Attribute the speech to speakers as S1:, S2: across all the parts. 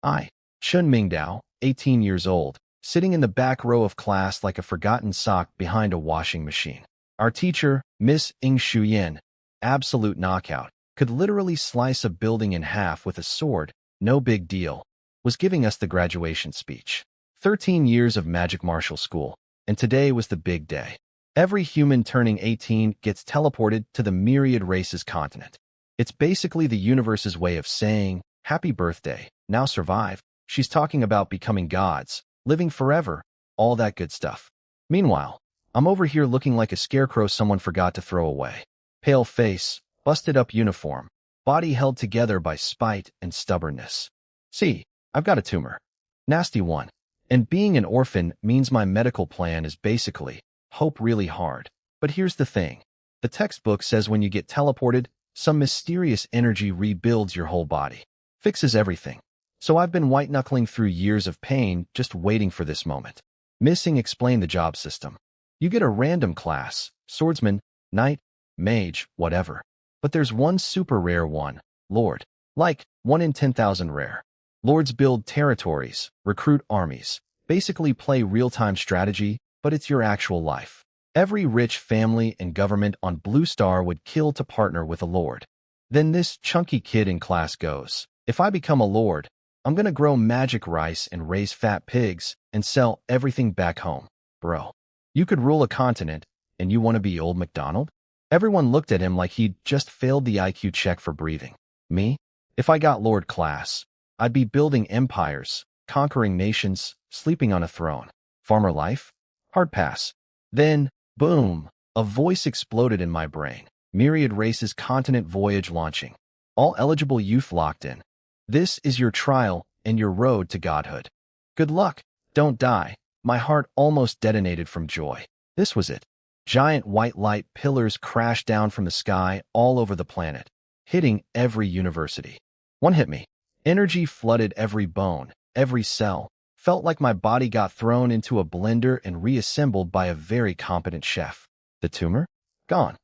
S1: I, Chun Mingdao, 18 years old, sitting in the back row of class like a forgotten sock behind a washing machine. Our teacher, Miss Ing Shuyan, absolute knockout, could literally slice a building in half with a sword, no big deal, was giving us the graduation speech. 13 years of magic martial school, and today was the big day. Every human turning 18 gets teleported to the Myriad Races continent. It's basically the universe's way of saying, happy birthday, now survive. She's talking about becoming gods, living forever, all that good stuff. Meanwhile, I'm over here looking like a scarecrow someone forgot to throw away. Pale face, busted up uniform, body held together by spite and stubbornness. See, I've got a tumor. Nasty one. And being an orphan means my medical plan is basically, hope really hard. But here's the thing. The textbook says when you get teleported, some mysterious energy rebuilds your whole body. Fixes everything. So I've been white-knuckling through years of pain just waiting for this moment. Missing explained the job system. You get a random class, swordsman, knight, mage, whatever. But there's one super rare one, lord. Like, 1 in 10,000 rare. Lords build territories, recruit armies, basically play real-time strategy, but it's your actual life. Every rich family and government on Blue Star would kill to partner with a lord. Then this chunky kid in class goes, if I become a lord, I'm gonna grow magic rice and raise fat pigs and sell everything back home. Bro, you could rule a continent, and you want to be Old MacDonald? Everyone looked at him like he'd just failed the IQ check for breathing. Me? If I got lord class, I'd be building empires, conquering nations, sleeping on a throne. Farmer life? Hard pass. Then, boom, a voice exploded in my brain. Myriad Races continent voyage launching. All eligible youth locked in. This is your trial and your road to godhood. Good luck. Don't die. My heart almost detonated from joy. This was it. Giant white light pillars crashed down from the sky all over the planet, hitting every university. One hit me. Energy flooded every bone, every cell. Felt like my body got thrown into a blender and reassembled by a very competent chef. The tumor? Gone.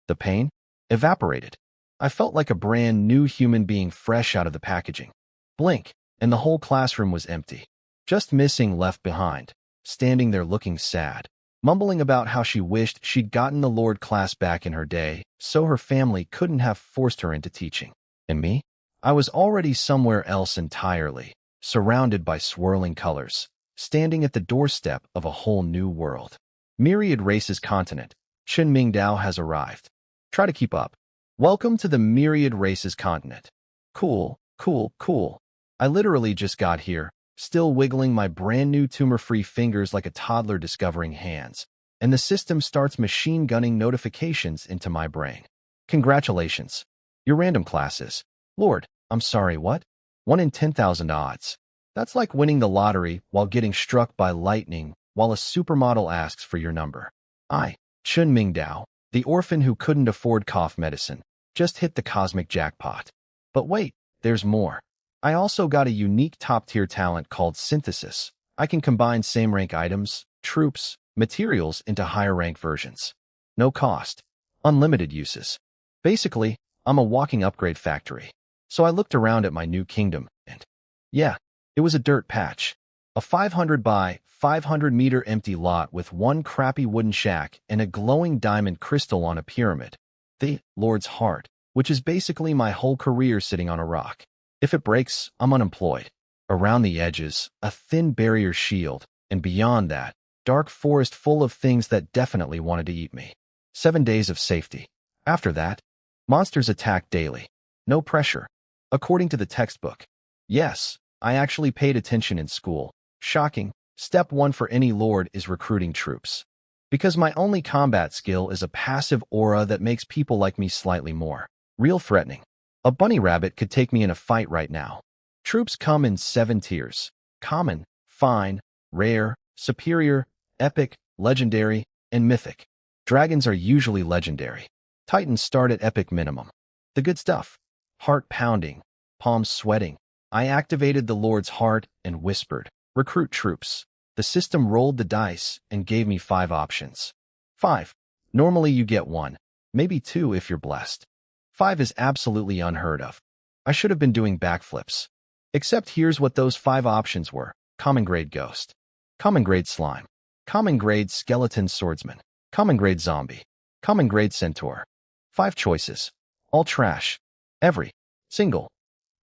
S1: The pain? Evaporated. I felt like a brand new human being fresh out of the packaging. Blink, and the whole classroom was empty. Just missing left behind, standing there looking sad, mumbling about how she wished she'd gotten the Lord class back in her day so her family couldn't have forced her into teaching. And me? I was already somewhere else entirely, surrounded by swirling colors, standing at the doorstep of a whole new world. Myriad Races continent, Chun Mingdao has arrived. Try to keep up. Welcome to the Myriad Races continent. Cool, cool, cool. I literally just got here, still wiggling my brand new tumor-free fingers like a toddler discovering hands, and the system starts machine gunning notifications into my brain. Congratulations. Your random classes. Lord, I'm sorry, what? 1 in 10,000 odds. That's like winning the lottery while getting struck by lightning while a supermodel asks for your number. I, Chun Mingdao, the orphan who couldn't afford cough medicine, just hit the cosmic jackpot. But wait, there's more. I also got a unique top-tier talent called Synthesis. I can combine same-rank items, troops, materials into higher-rank versions. No cost. Unlimited uses. Basically, I'm a walking upgrade factory. So I looked around at my new kingdom, and yeah, it was a dirt patch. A 500 by 500 meter empty lot with one crappy wooden shack and a glowing diamond crystal on a pyramid. The Lord's Heart, which is basically my whole career sitting on a rock. If it breaks, I'm unemployed. Around the edges, a thin barrier shield, and beyond that, dark forest full of things that definitely wanted to eat me. 7 days of safety. After that, monsters attack daily. No pressure. According to the textbook. Yes, I actually paid attention in school. Shocking. Step 1 for any lord is recruiting troops. Because my only combat skill is a passive aura that makes people like me slightly more real threatening. A bunny rabbit could take me in a fight right now. Troops come in 7 tiers. Common, fine, rare, superior, epic, legendary, and mythic. Dragons are usually legendary. Titans start at epic minimum. The good stuff. Heart pounding, palms sweating. I activated the Lord's Heart and whispered, recruit troops. The system rolled the dice and gave me 5 options. 5. Normally you get 1, maybe 2 if you're blessed. 5 is absolutely unheard of. I should have been doing backflips. Except here's what those 5 options were. Common grade ghost. Common grade slime. Common grade skeleton swordsman. Common grade zombie. Common grade centaur. 5 choices. All trash. Every single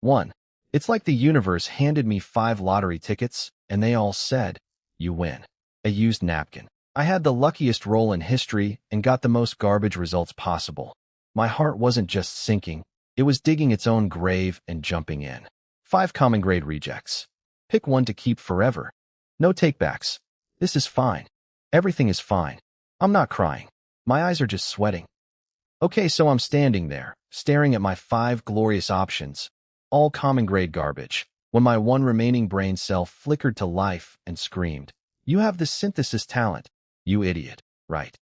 S1: one. It's like the universe handed me 5 lottery tickets, and they all said, you win. A used napkin. I had the luckiest roll in history and got the most garbage results possible. My heart wasn't just sinking, it was digging its own grave and jumping in. 5 common grade rejects. Pick one to keep forever. No takebacks. This is fine. Everything is fine. I'm not crying. My eyes are just sweating. Okay, so I'm standing there, staring at my 5 glorious options, all common grade garbage, when my one remaining brain cell flickered to life and screamed, you have the synthesis talent, you idiot. Right.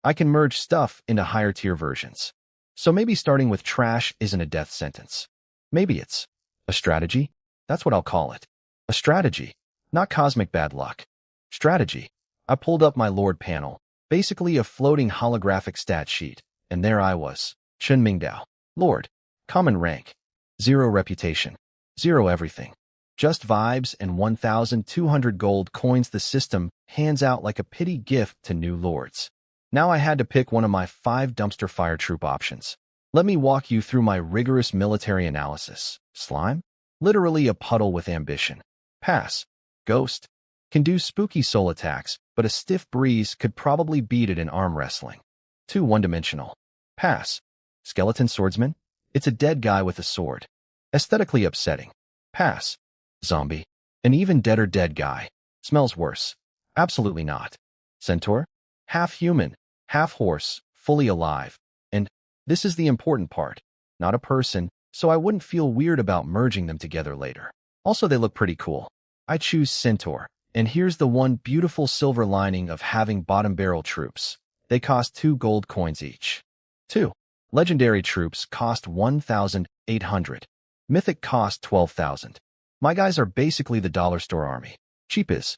S1: I can merge stuff into higher tier versions. So maybe starting with trash isn't a death sentence. Maybe it's a strategy? That's what I'll call it. A strategy, not cosmic bad luck. Strategy. I pulled up my Lord panel, basically a floating holographic stat sheet, and there I was, Chen Mingdao. Lord. Common rank. 0 reputation. 0 everything. Just vibes and 1,200 gold coins the system hands out like a pity gift to new lords. Now I had to pick one of my 5 dumpster fire troop options. Let me walk you through my rigorous military analysis. Slime? Literally a puddle with ambition. Pass. Ghost? Can do spooky soul attacks, but a stiff breeze could probably beat it in arm wrestling. 2 one-dimensional. Pass. Skeleton swordsman? It's a dead guy with a sword. Aesthetically upsetting. Pass. Zombie? An even deader dead guy. Smells worse. Absolutely not. Centaur? Half human, half horse, fully alive. And this is the important part. Not a person, so I wouldn't feel weird about merging them together later. Also, they look pretty cool. I choose Centaur. And here's the one beautiful silver lining of having bottom barrel troops. They cost 2 gold coins each. 2. Legendary troops cost 1,800. Mythic cost 12,000. My guys are basically the dollar store army. Cheap is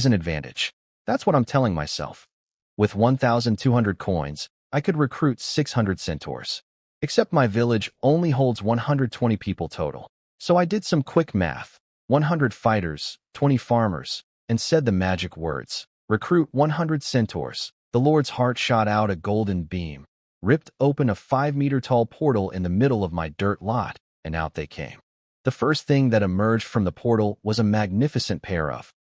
S1: an advantage. That's what I'm telling myself. With 1,200 coins, I could recruit 600 centaurs. Except my village only holds 120 people total. So I did some quick math. 100 fighters, 20 farmers, and said the magic words. Recruit 100 centaurs. The Lord's heart shot out a golden beam, ripped open a 5-meter-tall portal in the middle of my dirt lot, and out they came. The first thing that emerged from the portal was a magnificent pair of,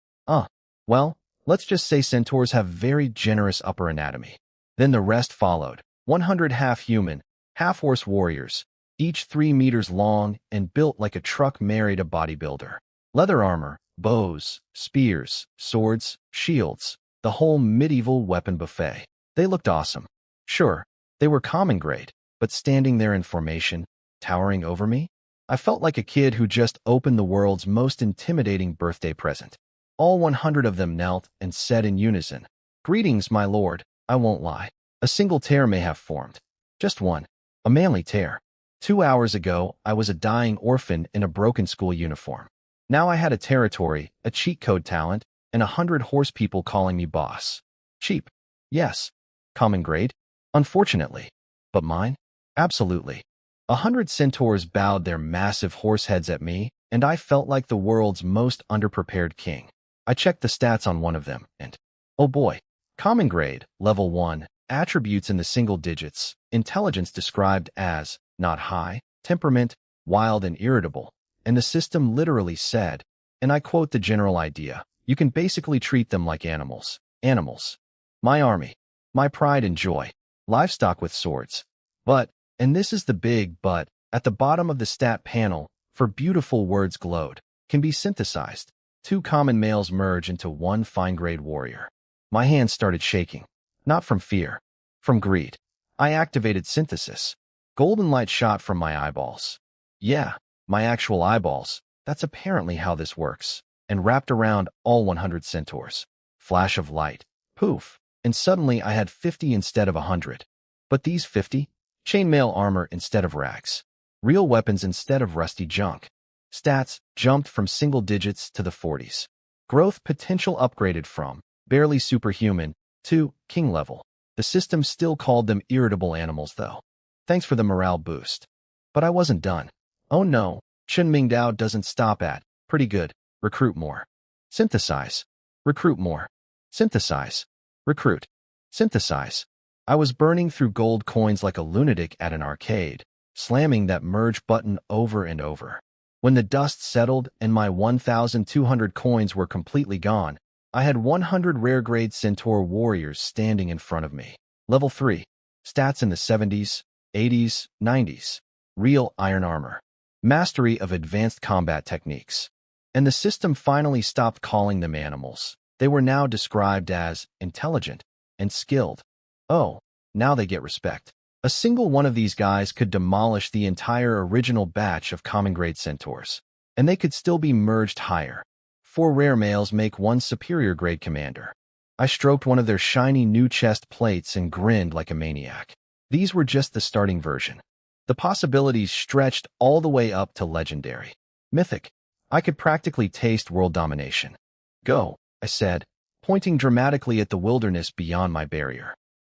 S1: well, let's just say centaurs have very generous upper anatomy. Then the rest followed. 100 half-human, half-horse warriors, each 3 meters long and built like a truck married a bodybuilder. Leather armor, bows, spears, swords, shields, the whole medieval weapon buffet. They looked awesome. Sure, they were common grade, but standing there in formation, towering over me, I felt like a kid who just opened the world's most intimidating birthday present. All 100 of them knelt and said in unison, "Greetings, my lord." I won't lie. A single tear may have formed. Just one. A manly tear. 2 hours ago, I was a dying orphan in a broken school uniform. Now I had a territory, a cheat code talent, and 100 horse people calling me boss. Cheap. Yes. Common grade? Unfortunately. But mine? Absolutely. 100 centaurs bowed their massive horse heads at me, and I felt like the world's most underprepared king. I checked the stats on one of them, and oh boy. Common grade, level 1, attributes in the single digits, intelligence described as not high, temperament, wild and irritable, and the system literally said, and I quote the general idea, you can basically treat them like animals. Animals. My army. My pride and joy. Livestock with swords. But, and this is the big but, at the bottom of the stat panel, for beautiful words glowed, can be synthesized. 2 common males merge into 1 fine-grade warrior. My hands started shaking. Not from fear. From greed. I activated synthesis. Golden light shot from my eyeballs. Yeah, my actual eyeballs. That's apparently how this works. And wrapped around all 100 centaurs. Flash of light. Poof. And suddenly I had 50 instead of 100. But these 50? Chainmail armor instead of rags. Real weapons instead of rusty junk. Stats jumped from single digits to the 40s. Growth potential upgraded from barely superhuman to king level. The system still called them irritable animals though. Thanks for the morale boost. But I wasn't done. Oh no, Chen Mingdao doesn't stop at, pretty good, recruit more. Synthesize. Recruit more. Synthesize. Recruit. Synthesize. I was burning through gold coins like a lunatic at an arcade, slamming that merge button over and over. When the dust settled and my 1,200 coins were completely gone, I had 100 rare-grade Centaur warriors standing in front of me. Level 3. Stats in the 70s, 80s, 90s. Real iron armor. Mastery of advanced combat techniques. And the system finally stopped calling them animals. They were now described as intelligent and skilled. Oh, now they get respect. A single one of these guys could demolish the entire original batch of common-grade centaurs. And they could still be merged higher. 4 rare males make 1 superior-grade commander. I stroked one of their shiny new chest plates and grinned like a maniac. These were just the starting version. The possibilities stretched all the way up to legendary. Mythic. I could practically taste world domination. Go, I said, pointing dramatically at the wilderness beyond my barrier.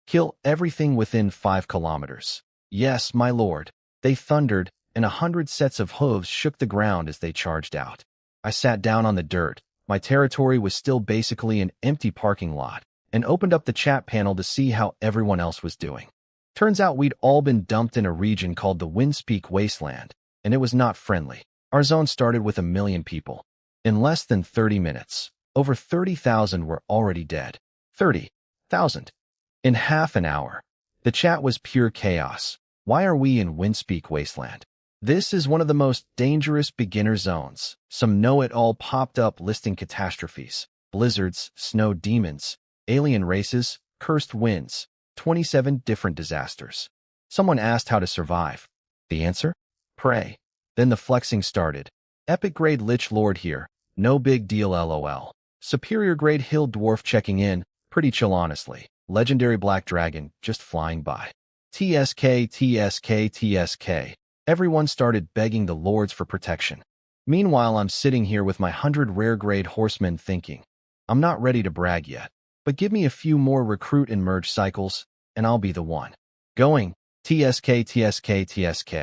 S1: Kill everything within 5 kilometers. Yes, my lord. They thundered, and 100 sets of hooves shook the ground as they charged out. I sat down on the dirt. My territory was still basically an empty parking lot, and opened up the chat panel to see how everyone else was doing. Turns out we'd all been dumped in a region called the Windspeak Wasteland, and it was not friendly. Our zone started with 1 million people. In less than 30 minutes, over 30,000 were already dead. 30,000. In half an hour. The chat was pure chaos. Why are we in Windspeak Wasteland? This is one of the most dangerous beginner zones. Some know-it-all popped up listing catastrophes, blizzards, snow demons, alien races, cursed winds, 27 different disasters. Someone asked how to survive. The answer? Pray. Then the flexing started. Epic grade Lich Lord here. No big deal lol. Superior grade Hill Dwarf checking in. Pretty chill honestly. Legendary Black Dragon just flying by. TSK, TSK, TSK. Everyone started begging the lords for protection. Meanwhile, I'm sitting here with my 100 rare grade horsemen thinking, I'm not ready to brag yet, but give me a few more recruit and merge cycles, and I'll be the one. Going. TSK, TSK, TSK.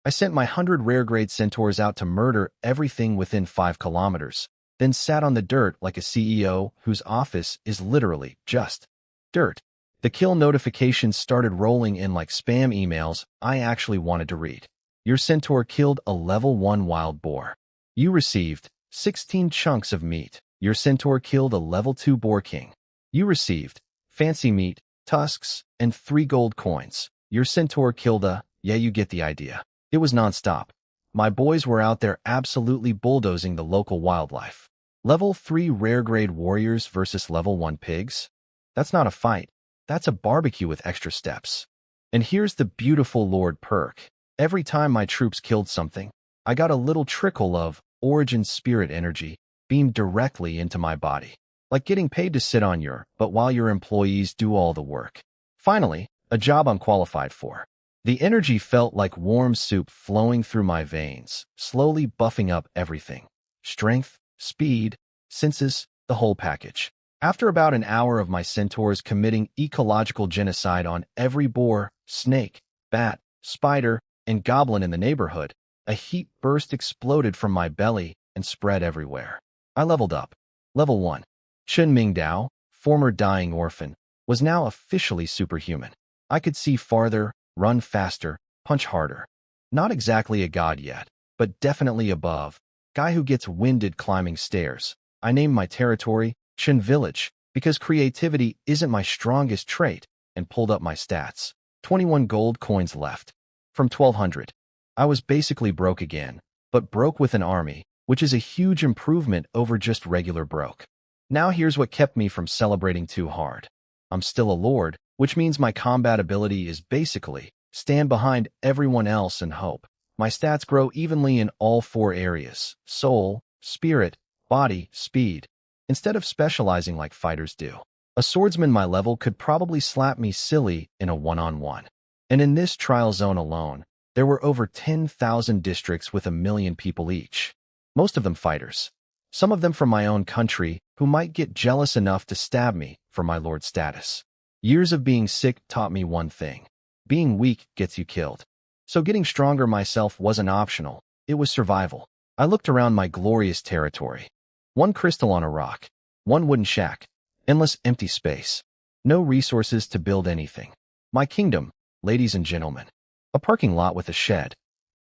S1: I sent my 100 rare grade centaurs out to murder everything within 5 kilometers, then sat on the dirt like a CEO whose office is literally just dirt. The kill notifications started rolling in like spam emails I actually wanted to read. Your centaur killed a level 1 wild boar. You received 16 chunks of meat. Your centaur killed a level 2 boar king. You received fancy meat, tusks, and 3 gold coins. Your centaur killed a, yeah, you get the idea. It was nonstop. My boys were out there absolutely bulldozing the local wildlife. Level 3 rare grade warriors versus level 1 pigs? That's not a fight. That's a barbecue with extra steps. And here's the beautiful Lord perk. Every time my troops killed something, I got a little trickle of origin spirit energy beamed directly into my body. Like getting paid to sit on your, but while your employees do all the work. Finally, a job I'm qualified for. The energy felt like warm soup flowing through my veins, slowly buffing up everything. Strength, speed, senses, the whole package. After about an hour of my centaurs committing ecological genocide on every boar, snake, bat, spider, and goblin in the neighborhood, a heat burst exploded from my belly and spread everywhere. I leveled up. Level 1. Chen Mingdao, former dying orphan, was now officially superhuman. I could see farther, run faster, punch harder. Not exactly a god yet, but definitely above. Guy who gets winded climbing stairs. I named my territory Chen Village because creativity isn't my strongest trait, and pulled up my stats. 21 gold coins left. From 1,200. I was basically broke again, but broke with an army, which is a huge improvement over just regular broke. Now here's what kept me from celebrating too hard. I'm still a lord, which means my combat ability is basically stand behind everyone else and hope. My stats grow evenly in all 4 areas: soul, spirit, body, speed, instead of specializing like fighters do. A swordsman my level could probably slap me silly in a one-on-one. And in this trial zone alone, there were over 10,000 districts with 1 million people each. Most of them fighters. Some of them from my own country who might get jealous enough to stab me for my lord status. Years of being sick taught me one thing. Being weak gets you killed. So getting stronger myself wasn't optional. It was survival. I looked around my glorious territory. One crystal on a rock. One wooden shack. Endless empty space. No resources to build anything. My kingdom, ladies and gentlemen. A parking lot with a shed.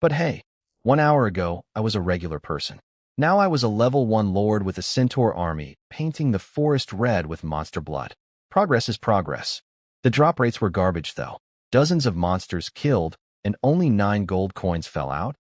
S1: But hey, 1 hour ago, I was a regular person. Now I was a level 1 lord with a centaur army, painting the forest red with monster blood. Progress is progress. The drop rates were garbage though. Dozens of monsters killed, and only 9 gold coins fell out.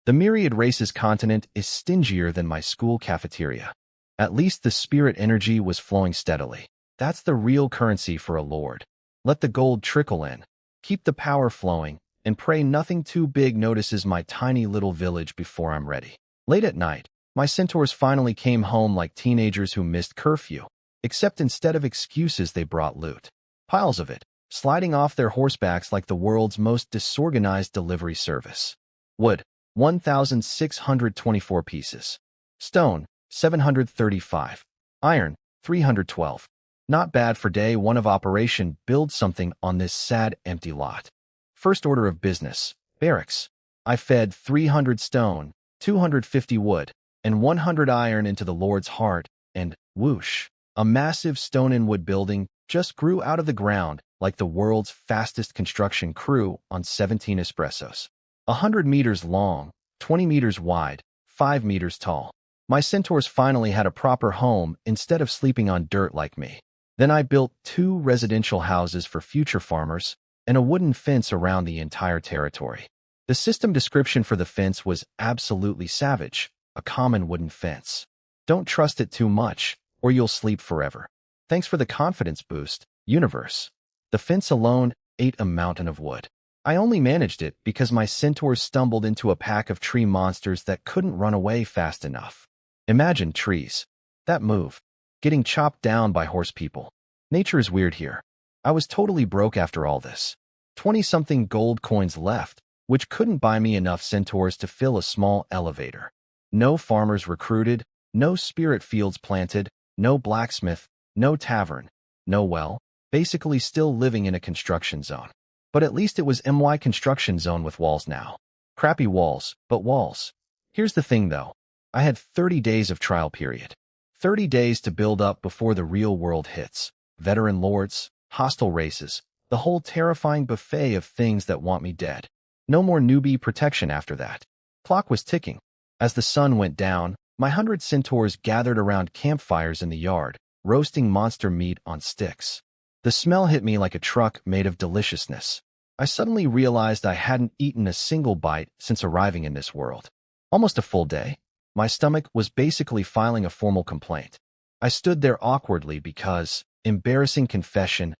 S1: The Myriad Races continent is stingier than my school cafeteria. At least the spirit energy was flowing steadily. That's the real currency for a lord. Let the gold trickle in. Keep the power flowing, and pray nothing too big notices my tiny little village before I'm ready. Late at night, my centaurs finally came home like teenagers who missed curfew, except instead of excuses they brought loot. Piles of it, sliding off their horsebacks like the world's most disorganized delivery service. Wood, 1,624 pieces. Stone, 735. Iron, 312. Not bad for day 1 of operation. Build something on this sad, empty lot. First order of business, barracks. I fed 300 stone, 250 wood, and 100 iron into the Lord's heart, and whoosh, a massive stone and wood building just grew out of the ground like the world's fastest construction crew on 17 espressos. 100 meters long, 20 meters wide, 5 meters tall. My centaurs finally had a proper home instead of sleeping on dirt like me. Then I built 2 residential houses for future farmers and a wooden fence around the entire territory. The system description for the fence was absolutely savage, a common wooden fence. Don't trust it too much, or you'll sleep forever. Thanks for the confidence boost, universe. The fence alone ate a mountain of wood. I only managed it because my centaurs stumbled into a pack of tree monsters that couldn't run away fast enough. Imagine trees. That move. Getting chopped down by horse people. Nature is weird here. I was totally broke after all this. 20-something gold coins left, which couldn't buy me enough centaurs to fill a small elevator. No farmers recruited, no spirit fields planted, no blacksmith, no tavern, no well, basically still living in a construction zone. But at least it was MY construction zone with walls now. Crappy walls, but walls. Here's the thing though. I had 30 days of trial period. 30 days to build up before the real world hits. Veteran lords, hostile races, the whole terrifying buffet of things that want me dead. No more newbie protection after that. Clock was ticking. As the sun went down, my 100 centaurs gathered around campfires in the yard, roasting monster meat on sticks. The smell hit me like a truck made of deliciousness. I suddenly realized I hadn't eaten a single bite since arriving in this world. Almost a full day. My stomach was basically filing a formal complaint. I stood there awkwardly because, embarrassing confession,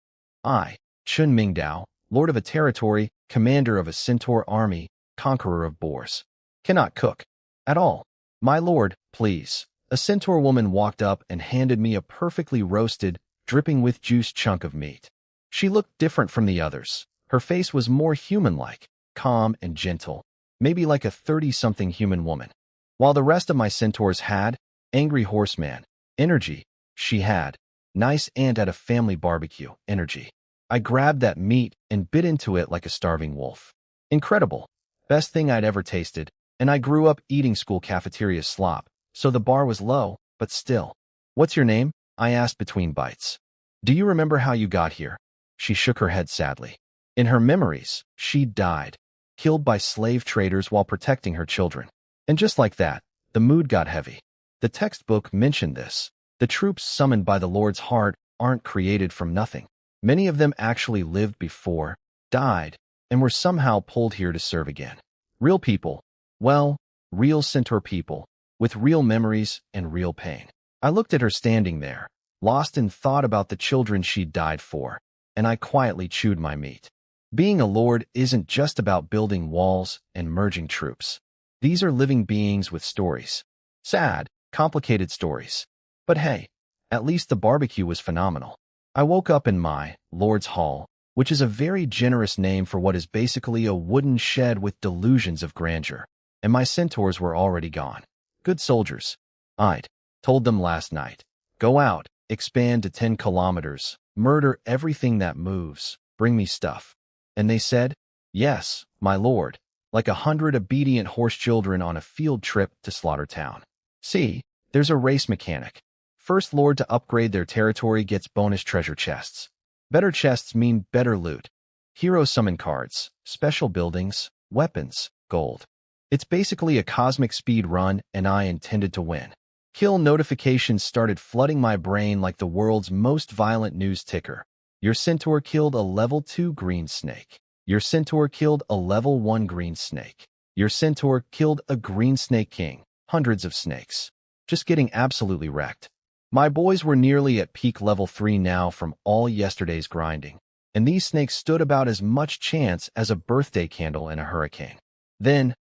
S1: I, Chun Mingdao, lord of a territory, commander of a centaur army, conqueror of boars, cannot cook. At all. My lord, please. A centaur woman walked up and handed me a perfectly roasted, dripping with juice chunk of meat. She looked different from the others. Her face was more human-like, calm and gentle, maybe like a 30-something human woman. While the rest of my centaurs had angry horseman energy, she had nice aunt at a family barbecue energy. I grabbed that meat and bit into it like a starving wolf. Incredible. Best thing I'd ever tasted, and I grew up eating school cafeteria slop, so the bar was low, but still. What's your name? I asked between bites. Do you remember how you got here? She shook her head sadly. In her memories, she died, killed by slave traders while protecting her children. And just like that, the mood got heavy. The textbook mentioned this. The troops summoned by the Lord's heart aren't created from nothing. Many of them actually lived before, died, and were somehow pulled here to serve again. Real people. Well, real centaur people, with real memories and real pain. I looked at her standing there, lost in thought about the children she'd died for, and I quietly chewed my meat. Being a lord isn't just about building walls and merging troops. These are living beings with stories. Sad, complicated stories. But hey, at least the barbecue was phenomenal. I woke up in my Lord's Hall, which is a very generous name for what is basically a wooden shed with delusions of grandeur, and my centaurs were already gone. Good soldiers. I'd told them last night. Go out, expand to 10 kilometers, murder everything that moves, bring me stuff. And they said, yes, my lord. like 100 obedient horse children on a field trip to Slaughter Town. See, there's a race mechanic. First lord to upgrade their territory gets bonus treasure chests. Better chests mean better loot. Hero summon cards, special buildings, weapons, gold. It's basically a cosmic speed run, and I intended to win. Kill notifications started flooding my brain like the world's most violent news ticker. Your centaur killed a level 2 green snake. Your centaur killed a level 1 green snake. Your centaur killed a green snake king. Hundreds of snakes. Just getting absolutely wrecked. My boys were nearly at peak level 3 now from all yesterday's grinding, and these snakes stood about as much chance as a birthday candle in a hurricane. Then,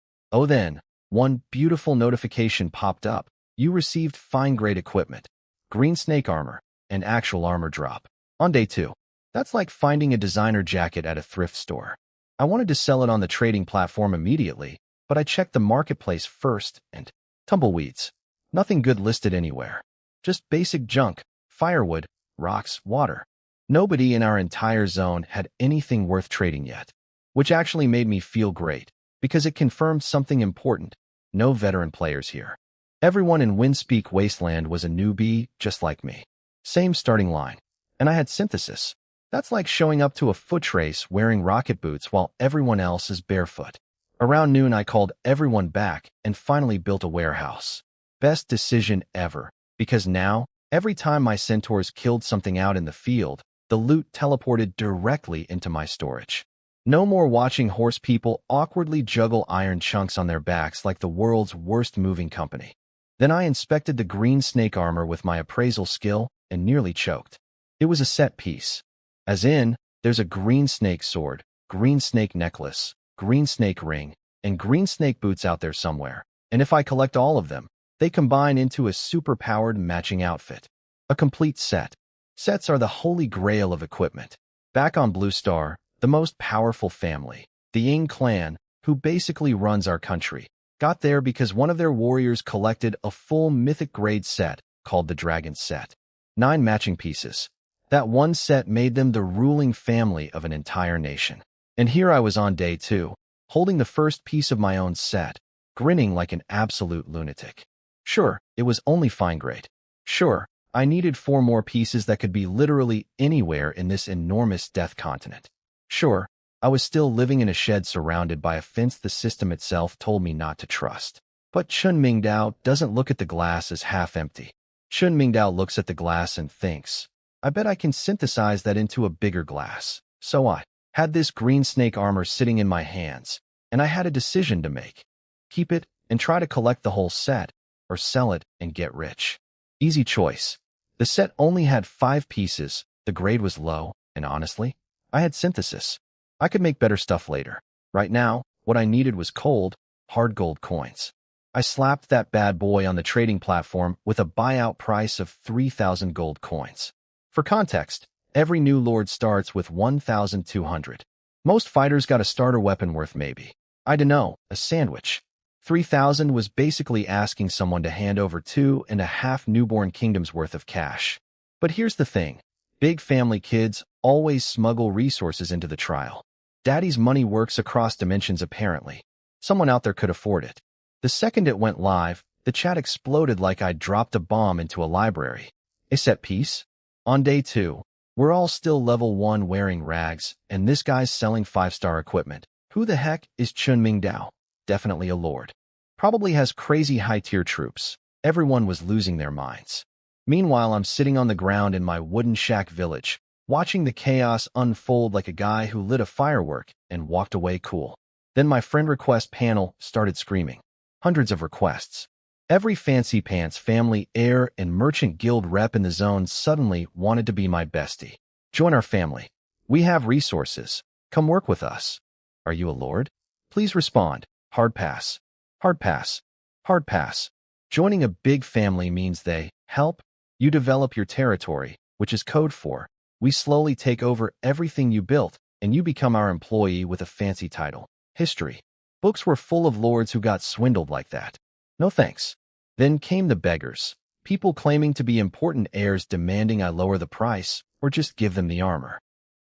S1: one beautiful notification popped up. You received fine-grade equipment, green snake armor, and actual armor drop. On day 2. That's like finding a designer jacket at a thrift store. I wanted to sell it on the trading platform immediately, but I checked the marketplace first, and tumbleweeds. Nothing good listed anywhere. Just basic junk, firewood, rocks, water. Nobody in our entire zone had anything worth trading yet, which actually made me feel great, because it confirmed something important. No veteran players here. Everyone in Windspeak Wasteland was a newbie, just like me. Same starting line. And I had synthesis. That's like showing up to a foot race wearing rocket boots while everyone else is barefoot. Around noon, I called everyone back and finally built a warehouse. Best decision ever, because now, every time my centaurs killed something out in the field, the loot teleported directly into my storage. No more watching horse people awkwardly juggle iron chunks on their backs like the world's worst moving company. Then I inspected the green snake armor with my appraisal skill and nearly choked. It was a set piece. As in, there's a green snake sword, green snake necklace, green snake ring, and green snake boots out there somewhere. And if I collect all of them, they combine into a super-powered matching outfit. A complete set. Sets are the holy grail of equipment. Back on Blue Star, the most powerful family, the Ying clan, who basically runs our country, got there because one of their warriors collected a full mythic-grade set called the Dragon Set. 9 matching pieces. That one set made them the ruling family of an entire nation. And here I was on day 2, holding the first piece of my own set, grinning like an absolute lunatic. Sure, it was only fine grade. Sure, I needed 4 more pieces that could be literally anywhere in this enormous death continent. Sure, I was still living in a shed surrounded by a fence the system itself told me not to trust. But Chun Mingdao doesn't look at the glass as half empty. Chun Mingdao looks at the glass and thinks, I bet I can synthesize that into a bigger glass. So I had this green snake armor sitting in my hands, and I had a decision to make. Keep it and try to collect the whole set, or sell it and get rich. Easy choice. The set only had 5 pieces, the grade was low, and honestly, I had synthesis. I could make better stuff later. Right now, what I needed was cold, hard gold coins. I slapped that bad boy on the trading platform with a buyout price of 3,000 gold coins. For context, every new lord starts with 1,200. Most fighters got a starter weapon worth maybe, I dunno, a sandwich. 3,000 was basically asking someone to hand over 2.5 newborn kingdoms worth of cash. But here's the thing. Big family kids always smuggle resources into the trial. Daddy's money works across dimensions apparently. Someone out there could afford it. The second it went live, the chat exploded like I'd dropped a bomb into a library. A set piece? On day 2, we're all still level 1 wearing rags, and this guy's selling 5-star equipment. Who the heck is Chun Mingdao? Definitely a lord. Probably has crazy high-tier troops. Everyone was losing their minds. Meanwhile, I'm sitting on the ground in my wooden shack village, watching the chaos unfold like a guy who lit a firework and walked away cool. Then my friend request panel started screaming. Hundreds of requests. Every fancy pants family, heir, and merchant guild rep in the zone suddenly wanted to be my bestie. Join our family. We have resources. Come work with us. Are you a lord? Please respond. Hard pass. Hard pass. Hard pass. Joining a big family means they help you develop your territory, which is code for we slowly take over everything you built, and you become our employee with a fancy title. History. Books were full of lords who got swindled like that. No thanks. Then came the beggars. People claiming to be important heirs demanding I lower the price or just give them the armor.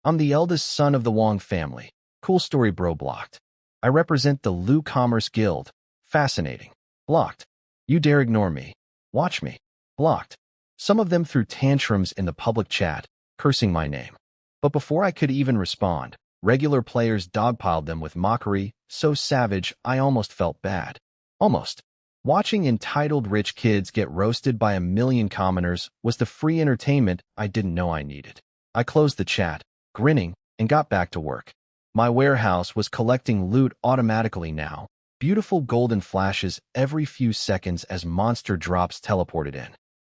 S1: I'm the eldest son of the Wong family. Cool story bro blocked. I represent the Lu Commerce Guild. Fascinating. Blocked. You dare ignore me. Watch me. Blocked. Some of them threw tantrums in the public chat, cursing my name. But before I could even respond, regular players dogpiled them with mockery, so savage I almost felt bad. Almost. Watching entitled rich kids get roasted by a million commoners was the free entertainment I didn't know I needed. I closed the chat, grinning, and got back to work. My warehouse was collecting loot automatically now, beautiful golden flashes every few seconds as monster drops teleported in.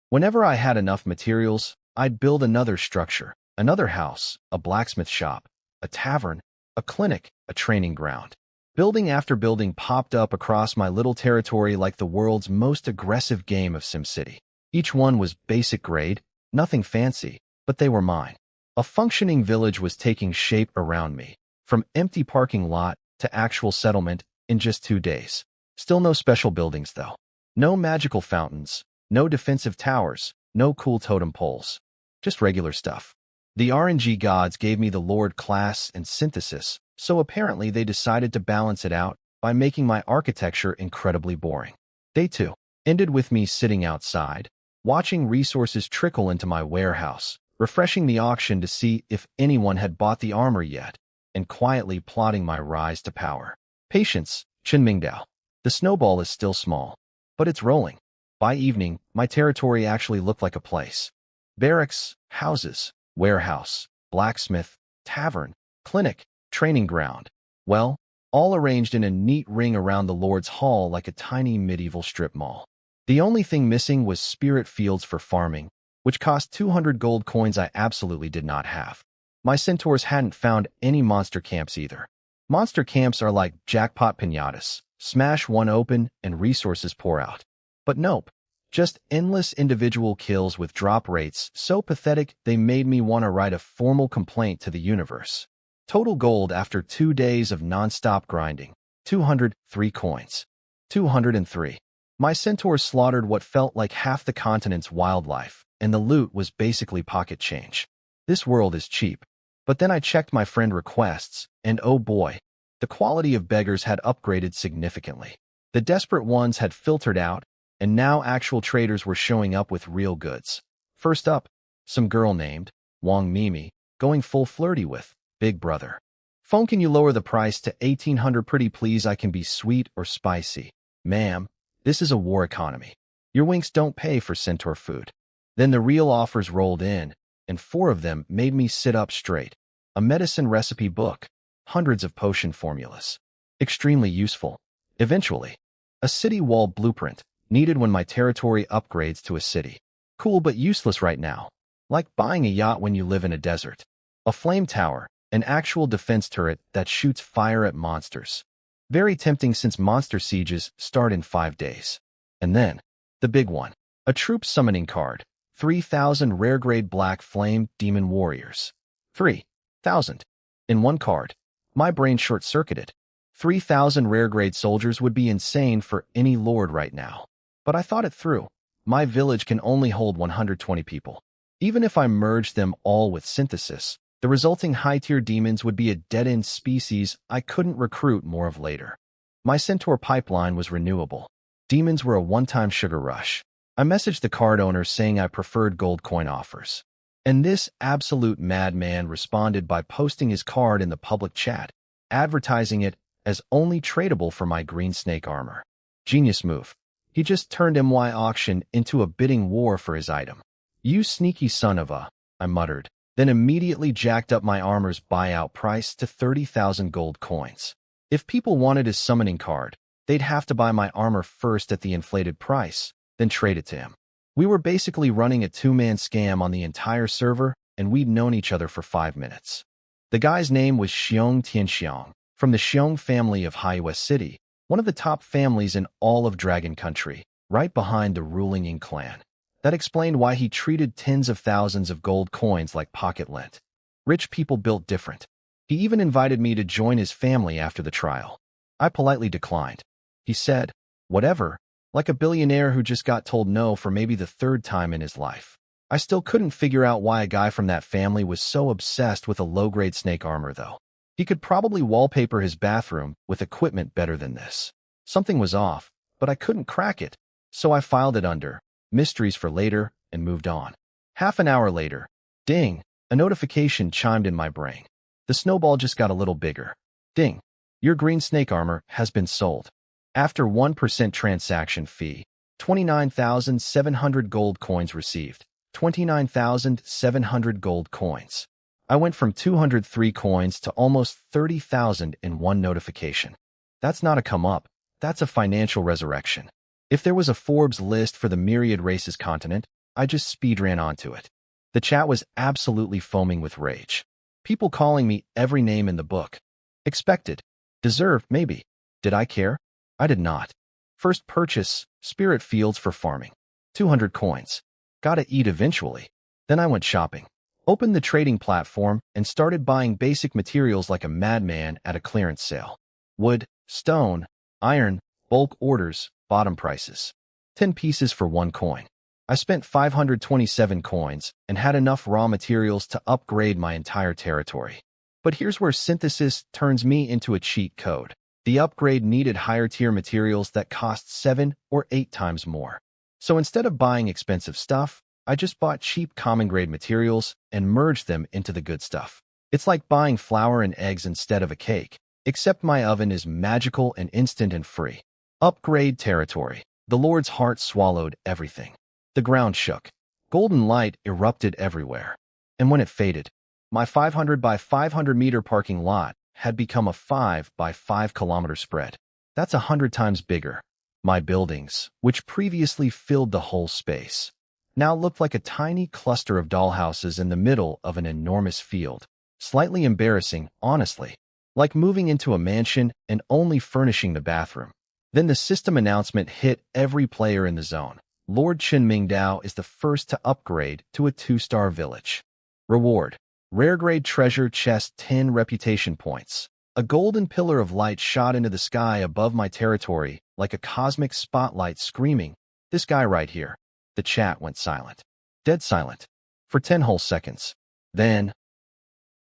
S1: Whenever I had enough materials, I'd build another structure, another house, a blacksmith shop, a tavern, a clinic, a training ground. Building after building popped up across my little territory like the world's most aggressive game of SimCity. Each one was basic grade, nothing fancy, but they were mine. A functioning village was taking shape around me, from empty parking lot to actual settlement in just 2 days. Still no special buildings though. No magical fountains, no defensive towers, no cool totem poles. Just regular stuff. The RNG gods gave me the Lord class and synthesis, so apparently they decided to balance it out by making my architecture incredibly boring. Day 2 ended with me sitting outside, watching resources trickle into my warehouse, refreshing the auction to see if anyone had bought the armor yet, and quietly plotting my rise to power. Patience, Qinmingdao. The snowball is still small, but it's rolling. By evening, my territory actually looked like a place. Barracks, houses, warehouse, blacksmith, tavern, clinic, training ground. Well, all arranged in a neat ring around the Lord's Hall like a tiny medieval strip mall. The only thing missing was spirit fields for farming, which cost 200 gold coins I absolutely did not have. My centaurs hadn't found any monster camps either. Monster camps are like jackpot piñatas. Smash one open and resources pour out. But nope. Just endless individual kills with drop rates so pathetic they made me want to write a formal complaint to the universe. Total gold after 2 days of non-stop grinding. 203 coins. 203. My centaurs slaughtered what felt like half the continent's wildlife, and the loot was basically pocket change. This world is cheap. But then I checked my friend requests, and oh boy, the quality of beggars had upgraded significantly. The desperate ones had filtered out, and now actual traders were showing up with real goods. First up, some girl named Wang Mimi, going full flirty with Big Brother. Phone, can you lower the price to 1800 pretty please? I can be sweet or spicy. Ma'am, this is a war economy. Your winks don't pay for centaur food. Then the real offers rolled in, and 4 of them made me sit up straight. A medicine recipe book, hundreds of potion formulas. Extremely useful. Eventually, a city wall blueprint, needed when my territory upgrades to a city. Cool but useless right now. Like buying a yacht when you live in a desert. A flame tower, an actual defense turret that shoots fire at monsters. Very tempting since monster sieges start in 5 days. And then, the big one. A troop summoning card. 3,000 rare-grade Black Flame Demon Warriors. 3,000. In one card. My brain short-circuited. 3,000 rare-grade soldiers would be insane for any lord right now. But I thought it through. My village can only hold 120 people. Even if I merged them all with synthesis, the resulting high-tier demons would be a dead-end species I couldn't recruit more of later. My centaur pipeline was renewable. Demons were a one-time sugar rush. I messaged the card owner saying I preferred gold coin offers. And this absolute madman responded by posting his card in the public chat, advertising it as only tradable for my green snake armor. Genius move. He just turned MY auction into a bidding war for his item. You sneaky son of a, I muttered, then immediately jacked up my armor's buyout price to 30,000 gold coins. If people wanted his summoning card, they'd have to buy my armor first at the inflated price, then trade it to him. We were basically running a 2-man scam on the entire server, and we'd known each other for 5 minutes. The guy's name was Xiong Tianxiong, from the Xiong family of Haiwest City, one of the top families in all of Dragon Country, right behind the ruling Ying clan. That explained why he treated tens of thousands of gold coins like pocket lint. Rich people built different. He even invited me to join his family after the trial. I politely declined. He said, whatever, like a billionaire who just got told no for maybe the 3rd time in his life. I still couldn't figure out why a guy from that family was so obsessed with a low-grade snake armor though. He could probably wallpaper his bathroom with equipment better than this. Something was off, but I couldn't crack it, so I filed it under mysteries for later and moved on. Half an hour later, ding, a notification chimed in my brain. The snowball just got a little bigger. Ding, your green snake armor has been sold. After 1% transaction fee, 29,700 gold coins received. 29,700 gold coins. I went from 203 coins to almost 30,000 in one notification. That's not a come up, that's a financial resurrection. If there was a Forbes list for the Myriad Races continent, I just speed ran onto it. The chat was absolutely foaming with rage. People calling me every name in the book. Expected. Deserved, maybe. Did I care? I did not. First purchase, Spirit Fields for farming. 200 coins. Gotta eat eventually. Then I went shopping. Opened the trading platform and started buying basic materials like a madman at a clearance sale. Wood, stone, iron, bulk orders, bottom prices. 10 pieces for 1 coin. I spent 527 coins and had enough raw materials to upgrade my entire territory. But here's where synthesis turns me into a cheat code. The upgrade needed higher tier materials that cost 7 or 8 times more. So instead of buying expensive stuff, I just bought cheap common grade materials and merged them into the good stuff. It's like buying flour and eggs instead of a cake, except my oven is magical and instant and free. Upgrade territory. The Lord's heart swallowed everything. The ground shook. Golden light erupted everywhere. And when it faded, my 500 by 500 meter parking lot had become a 5 by 5 kilometer spread. That's 100 times bigger. My buildings, which previously filled the whole space, now looked like a tiny cluster of dollhouses in the middle of an enormous field. Slightly embarrassing, honestly. Like moving into a mansion and only furnishing the bathroom. Then the system announcement hit every player in the zone. Lord Chen Mingdao is the first to upgrade to a 2-star village. Reward. Rare grade treasure chest 10 reputation points. A golden pillar of light shot into the sky above my territory like a cosmic spotlight screaming, "This guy right here." The chat went silent. Dead silent. For 10 whole seconds. And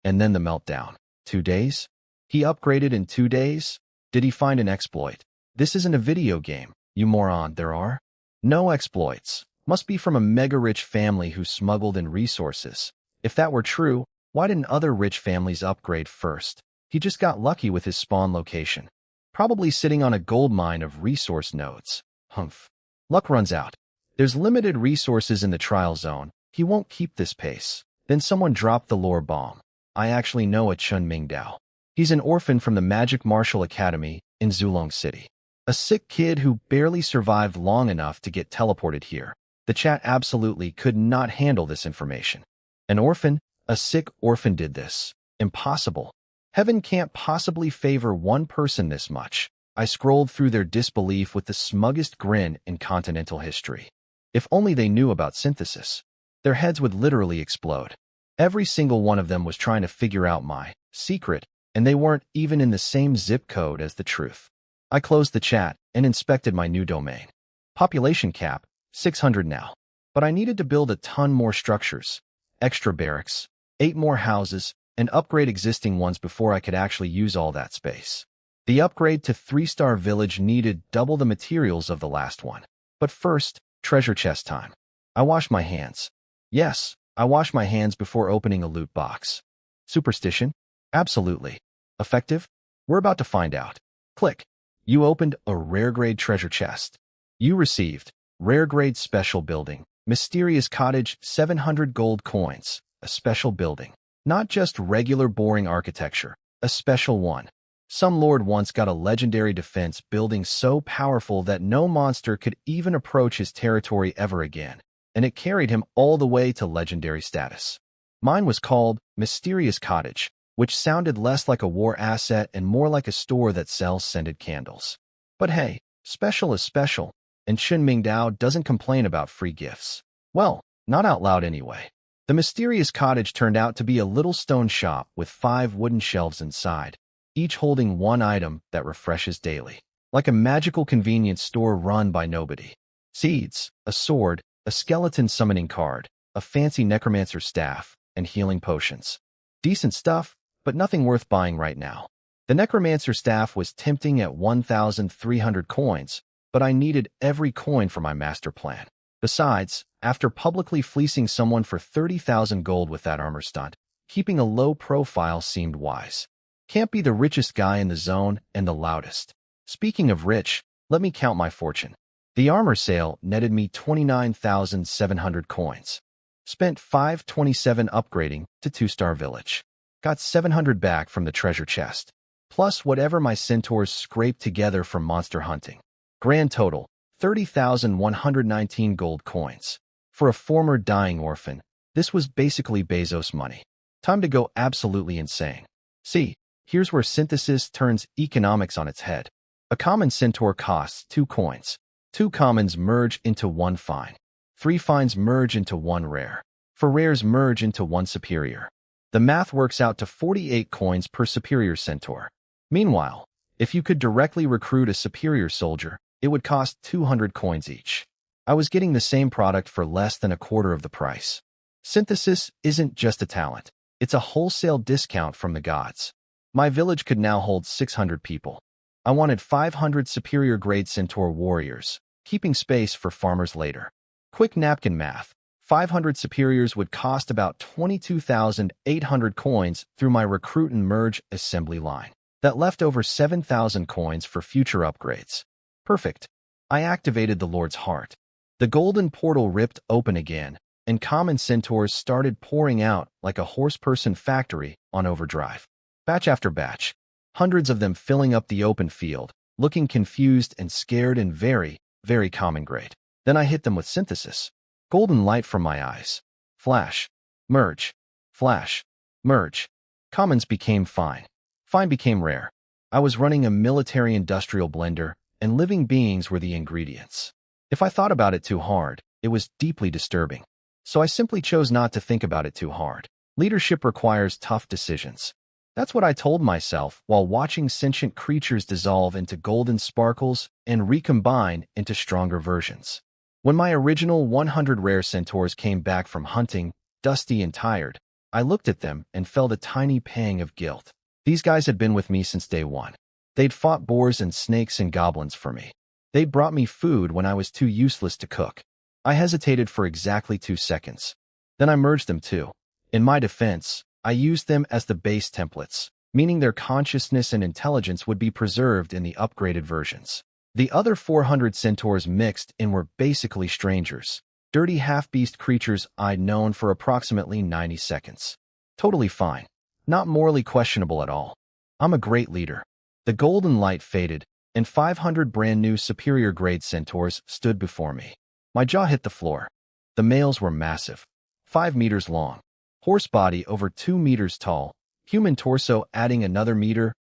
S1: then the meltdown. 2 days? He upgraded in 2 days? Did he find an exploit? This isn't a video game, you moron. There are no exploits. Must be from a mega-rich family who smuggled in resources. If that were true, why didn't other rich families upgrade first? He just got lucky with his spawn location. Probably sitting on a gold mine of resource nodes. Humph. Luck runs out. There's limited resources in the trial zone. He won't keep this pace. Then someone dropped the lore bomb. I actually know a Chen Mingdao. He's an orphan from the Magic Martial Academy in Zulong City. A sick kid who barely survived long enough to get teleported here. The chat absolutely could not handle this information. An orphan? A sick orphan did this. Impossible. Heaven can't possibly favor one person this much. I scrolled through their disbelief with the smuggest grin in continental history. If only they knew about synthesis. Their heads would literally explode. Every single one of them was trying to figure out my secret, and they weren't even in the same zip code as the truth. I closed the chat and inspected my new domain. Population cap, 600 now. But I needed to build a ton more structures, extra barracks, 8 more houses, and upgrade existing ones before I could actually use all that space. The upgrade to 3-star village needed double the materials of the last one. But first, treasure chest time. I wash my hands. Yes, I wash my hands before opening a loot box. Superstition? Absolutely. Effective? We're about to find out. Click. You opened a rare grade treasure chest. You received rare grade special building. Mysterious cottage, 700 gold coins. A special building. Not just regular boring architecture. A special one. Some lord once got a legendary defense building so powerful that no monster could even approach his territory ever again, and it carried him all the way to legendary status. Mine was called Mysterious Cottage, which sounded less like a war asset and more like a store that sells scented candles. But hey, special is special, and Chen Mingdao doesn't complain about free gifts. Well, not out loud anyway. The Mysterious Cottage turned out to be a little stone shop with 5 wooden shelves inside, each holding one item that refreshes daily. Like a magical convenience store run by nobody. Seeds, a sword, a skeleton summoning card, a fancy necromancer staff, and healing potions. Decent stuff, but nothing worth buying right now. The necromancer staff was tempting at 1,300 coins, but I needed every coin for my master plan. Besides, after publicly fleecing someone for 30,000 gold with that armor stunt, keeping a low profile seemed wise. Can't be the richest guy in the zone and the loudest. Speaking of rich, let me count my fortune. The armor sale netted me 29,700 coins. Spent 527 upgrading to 2-star village. Got 700 back from the treasure chest, plus whatever my centaurs scraped together from monster hunting. Grand total, 30,119 gold coins. For a former dying orphan, this was basically Bezos money. Time to go absolutely insane. See, here's where synthesis turns economics on its head. A common centaur costs 2 coins. 2 commons merge into 1 fine. 3 fines merge into 1 rare. 4 rares merge into 1 superior. The math works out to 48 coins per superior centaur. Meanwhile, if you could directly recruit a superior soldier, it would cost 200 coins each. I was getting the same product for less than a quarter of the price. Synthesis isn't just a talent. It's a wholesale discount from the gods. My village could now hold 600 people. I wanted 500 superior grade centaur warriors, keeping space for farmers later. Quick napkin math. 500 superiors would cost about 22,800 coins through my recruit and merge assembly line. That left over 7,000 coins for future upgrades. Perfect. I activated the Lord's Heart. The golden portal ripped open again, and common centaurs started pouring out like a horse-person factory on overdrive. Batch after batch, hundreds of them filling up the open field, looking confused and scared and very, very common grade. Then I hit them with synthesis. Golden light from my eyes. Flash. Merge. Flash. Merge. Commons became fine. Fine became rare. I was running a military-industrial blender, and living beings were the ingredients. If I thought about it too hard, it was deeply disturbing. So I simply chose not to think about it too hard. Leadership requires tough decisions. That's what I told myself while watching sentient creatures dissolve into golden sparkles and recombine into stronger versions. When my original 100 rare centaurs came back from hunting, dusty and tired, I looked at them and felt a tiny pang of guilt. These guys had been with me since day one. They'd fought boars and snakes and goblins for me. They'd brought me food when I was too useless to cook. I hesitated for exactly 2 seconds. Then I merged them too. In my defense, I used them as the base templates, meaning their consciousness and intelligence would be preserved in the upgraded versions. The other 400 centaurs mixed in were basically strangers, dirty half-beast creatures I'd known for approximately 90 seconds. Totally fine. Not morally questionable at all. I'm a great leader. The golden light faded, and 500 brand-new superior-grade centaurs stood before me. My jaw hit the floor. The males were massive, 5 meters long, horse body over 2 meters tall, human torso adding another 1.5 meters.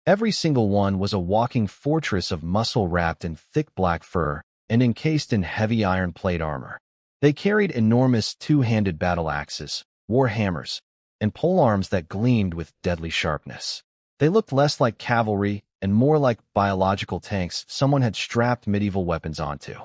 S1: Every single one was a walking fortress of muscle wrapped in thick black fur and encased in heavy iron plate armor. They carried enormous 2-handed battle axes, war hammers, and polearms that gleamed with deadly sharpness. They looked less like cavalry and more like biological tanks someone had strapped medieval weapons onto.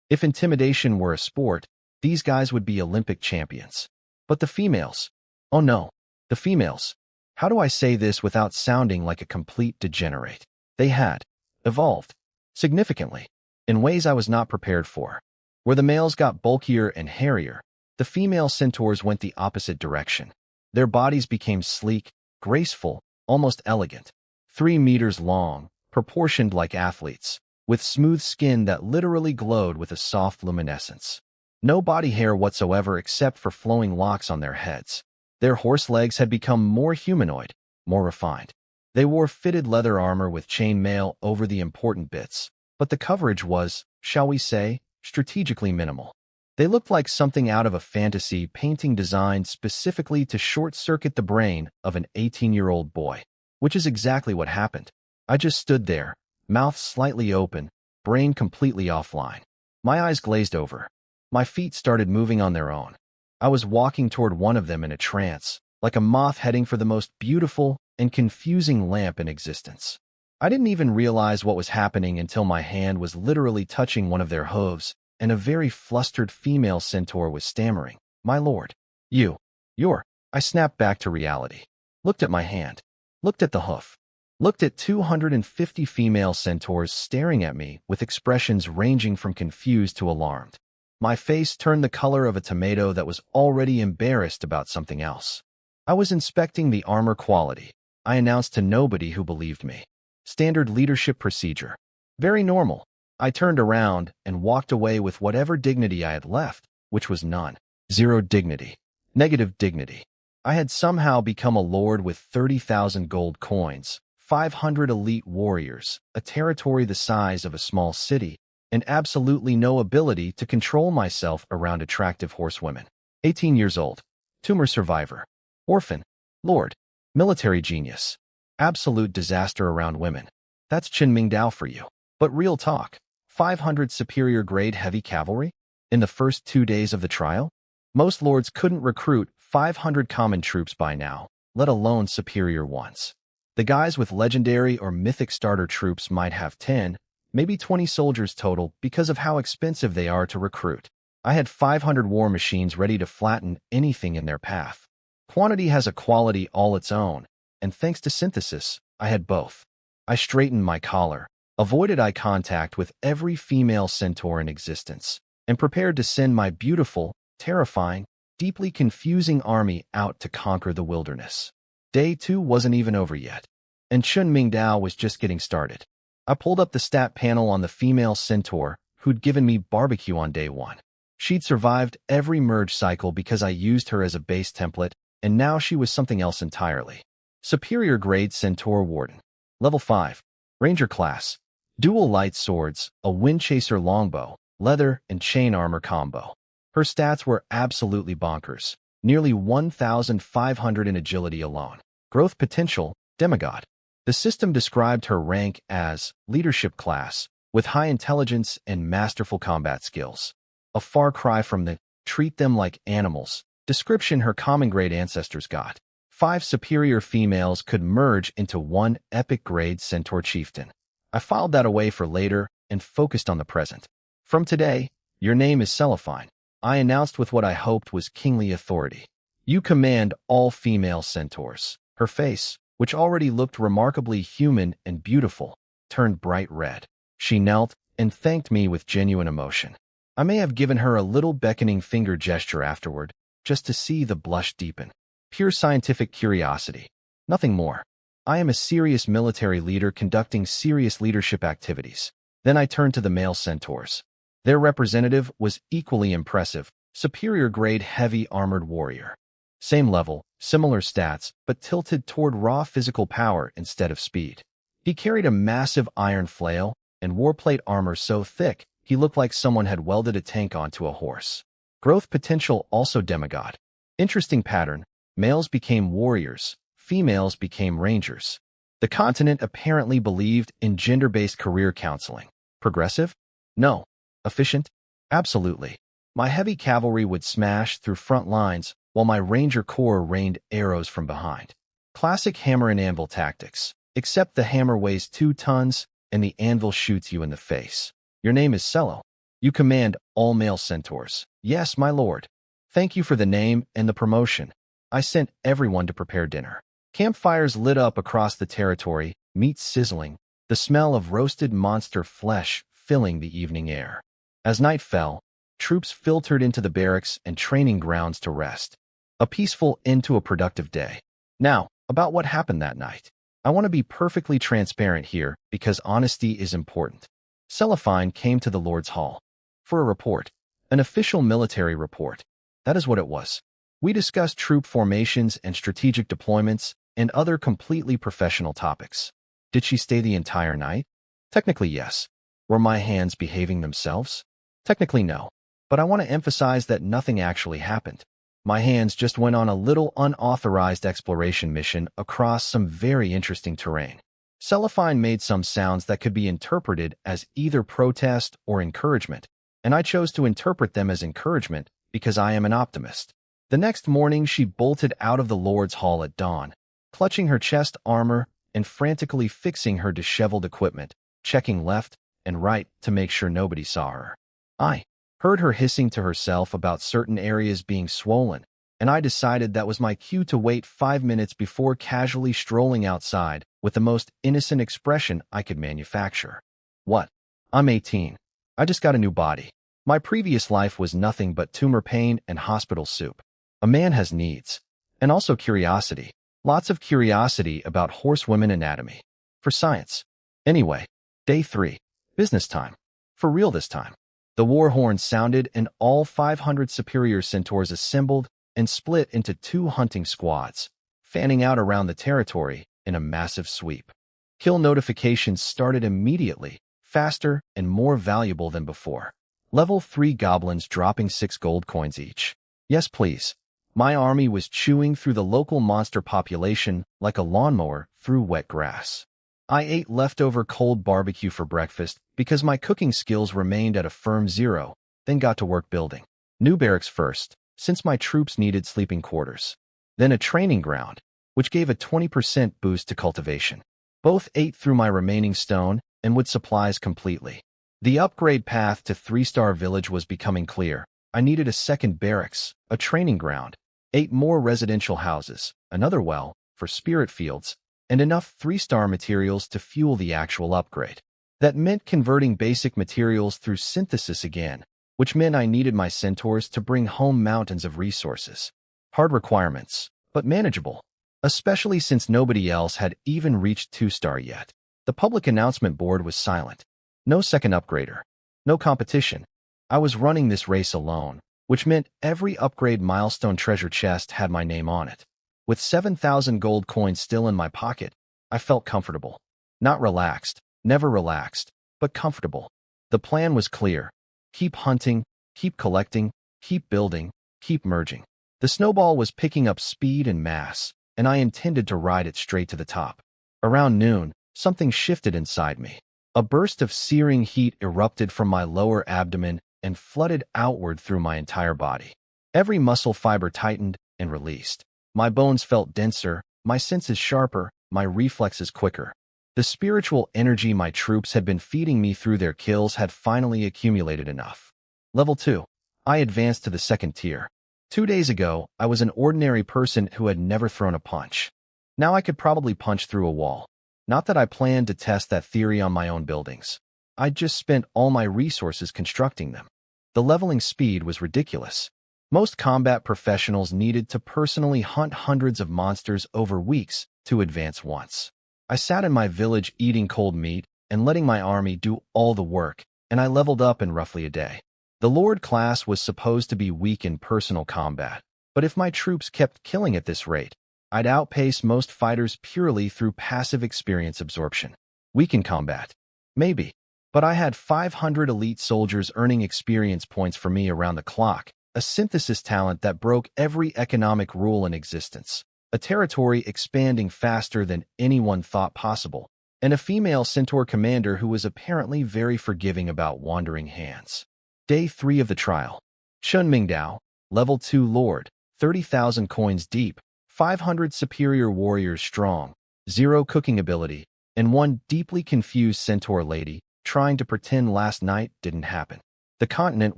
S1: If intimidation were a sport, these guys would be Olympic champions. But the females? Oh no, the females. How do I say this without sounding like a complete degenerate? They had evolved significantly in ways I was not prepared for. Where the males got bulkier and hairier, the female centaurs went the opposite direction. Their bodies became sleek, graceful, almost elegant, 3 meters long, proportioned like athletes, with smooth skin that literally glowed with a soft luminescence. No body hair whatsoever except for flowing locks on their heads. Their horse legs had become more humanoid, more refined. They wore fitted leather armor with chain mail over the important bits, but the coverage was, shall we say, strategically minimal. They looked like something out of a fantasy painting designed specifically to short-circuit the brain of an 18-year-old boy, which is exactly what happened. I just stood there, mouth slightly open, brain completely offline. My eyes glazed over. My feet started moving on their own. I was walking toward one of them in a trance, like a moth heading for the most beautiful and confusing lamp in existence. I didn't even realize what was happening until my hand was literally touching one of their hooves, and a very flustered female centaur was stammering, "My lord, you're..." I snapped back to reality. looked at my hand, looked at the hoof, looked at 250 female centaurs staring at me with expressions ranging from confused to alarmed. My face turned the color of a tomato that was already embarrassed about something else. I was inspecting the armor quality. I announced to nobody who believed me. Standard leadership procedure. Very normal. I turned around and walked away with whatever dignity I had left, which was none. Zero dignity. Negative dignity. I had somehow become a lord with 30,000 gold coins, 500 elite warriors, a territory the size of a small city, and absolutely no ability to control myself around attractive horsewomen. 18 years old. Tumor survivor. Orphan. Lord. Military genius. Absolute disaster around women. That's Qin Mingdao for you. But real talk. 500 superior grade heavy cavalry? In the first 2 days of the trial? Most lords couldn't recruit 500 common troops by now, let alone superior ones. The guys with legendary or mythic starter troops might have 10, maybe 20 soldiers total because of how expensive they are to recruit. I had 500 war machines ready to flatten anything in their path. Quantity has a quality all its own, and thanks to synthesis, I had both. I straightened my collar, avoided eye contact with every female centaur in existence, and prepared to send my beautiful, terrifying, deeply confusing army out to conquer the wilderness. Day 2 wasn't even over yet, and Qin Mingdao was just getting started. I pulled up the stat panel on the female centaur who'd given me barbecue on day 1. She'd survived every merge cycle because I used her as a base template, and now she was something else entirely. Superior grade Centaur Warden. Level 5. Ranger class. Dual light swords, a Windchaser longbow, leather and chain armor combo. Her stats were absolutely bonkers. Nearly 1,500 in agility alone. Growth potential, demigod. The system described her rank as leadership class, with high intelligence and masterful combat skills. A far cry from the treat them like animals description her common grade ancestors got. 5 superior females could merge into one epic grade centaur chieftain. I filed that away for later and focused on the present. From today, your name is Cellophine. I announced with what I hoped was kingly authority. You command all female centaurs. Her face, which already looked remarkably human and beautiful, turned bright red. She knelt and thanked me with genuine emotion. I may have given her a little beckoning finger gesture afterward, just to see the blush deepen. Pure scientific curiosity. Nothing more. I am a serious military leader conducting serious leadership activities. Then I turned to the male centaurs. Their representative was equally impressive, superior grade heavy armored warrior. Same level, similar stats, but tilted toward raw physical power instead of speed. He carried a massive iron flail and warplate armor so thick he looked like someone had welded a tank onto a horse. Growth potential also demigod. Interesting pattern. Males became warriors, females became rangers. The continent apparently believed in gender-based career counseling. Progressive? No. Efficient? Absolutely. My heavy cavalry would smash through front lines while my ranger corps rained arrows from behind. Classic hammer and anvil tactics, except the hammer weighs 2 tons and the anvil shoots you in the face. Your name is Cello. You command all male centaurs. Yes, my lord. Thank you for the name and the promotion. I sent everyone to prepare dinner. Campfires lit up across the territory, meat sizzling, the smell of roasted monster flesh filling the evening air. As night fell, troops filtered into the barracks and training grounds to rest. A peaceful end to a productive day. Now, about what happened that night. I want to be perfectly transparent here because honesty is important. Cellophine came to the Lord's Hall for a report, an official military report. That is what it was. We discussed troop formations and strategic deployments and other completely professional topics. Did she stay the entire night? Technically, yes. Were my hands behaving themselves? Technically, no. But I want to emphasize that nothing actually happened. My hands just went on a little unauthorized exploration mission across some very interesting terrain. Cellophine made some sounds that could be interpreted as either protest or encouragement, and I chose to interpret them as encouragement because I am an optimist. The next morning, she bolted out of the Lord's Hall at dawn, clutching her chest armor and frantically fixing her disheveled equipment, checking left and right to make sure nobody saw her. I heard her hissing to herself about certain areas being swollen, and I decided that was my cue to wait 5 minutes before casually strolling outside with the most innocent expression I could manufacture. What? I'm 18. I just got a new body. My previous life was nothing but tumor pain and hospital soup. A man has needs. And also curiosity. Lots of curiosity about horsewomen anatomy. For science. Anyway, day 3. Business time. For real this time. The war horn sounded and all 500 superior centaurs assembled and split into 2 hunting squads, fanning out around the territory in a massive sweep. Kill notifications started immediately, faster and more valuable than before. Level 3 goblins dropping 6 gold coins each. Yes, please. My army was chewing through the local monster population like a lawnmower through wet grass. I ate leftover cold barbecue for breakfast because my cooking skills remained at a firm 0, then got to work building new barracks first, since my troops needed sleeping quarters. Then a training ground, which gave a 20% boost to cultivation. Both ate through my remaining stone and wood supplies completely. The upgrade path to 3-star village was becoming clear. I needed a second barracks, a training ground, 8 more residential houses, another well for spirit fields, and enough 3-star materials to fuel the actual upgrade. That meant converting basic materials through synthesis again, which meant I needed my centaurs to bring home mountains of resources. Hard requirements, but manageable, especially since nobody else had even reached 2-star yet. The public announcement board was silent. No second upgrader. No competition. I was running this race alone, which meant every upgrade milestone treasure chest had my name on it. With 7,000 gold coins still in my pocket, I felt comfortable. Not relaxed, never relaxed, but comfortable. The plan was clear. Keep hunting, keep collecting, keep building, keep merging. The snowball was picking up speed and mass, and I intended to ride it straight to the top. Around noon, something shifted inside me. A burst of searing heat erupted from my lower abdomen and flooded outward through my entire body. Every muscle fiber tightened and released. My bones felt denser, my senses sharper, my reflexes quicker. The spiritual energy my troops had been feeding me through their kills had finally accumulated enough. Level 2. I advanced to the second tier. 2 days ago, I was an ordinary person who had never thrown a punch. Now I could probably punch through a wall. Not that I planned to test that theory on my own buildings. I'd just spent all my resources constructing them. The leveling speed was ridiculous. Most combat professionals needed to personally hunt hundreds of monsters over weeks to advance once. I sat in my village eating cold meat and letting my army do all the work, and I leveled up in roughly a day. The Lord class was supposed to be weak in personal combat, but if my troops kept killing at this rate, I'd outpace most fighters purely through passive experience absorption. Weak in combat? Maybe. But I had 500 elite soldiers earning experience points for me around the clock, a synthesis talent that broke every economic rule in existence, a territory expanding faster than anyone thought possible, and a female centaur commander who was apparently very forgiving about wandering hands. Day 3 of the trial. Chun Mingdao, Level 2 Lord, 30,000 coins deep, 500 superior warriors strong, 0 cooking ability, and 1 deeply confused centaur lady trying to pretend last night didn't happen. The continent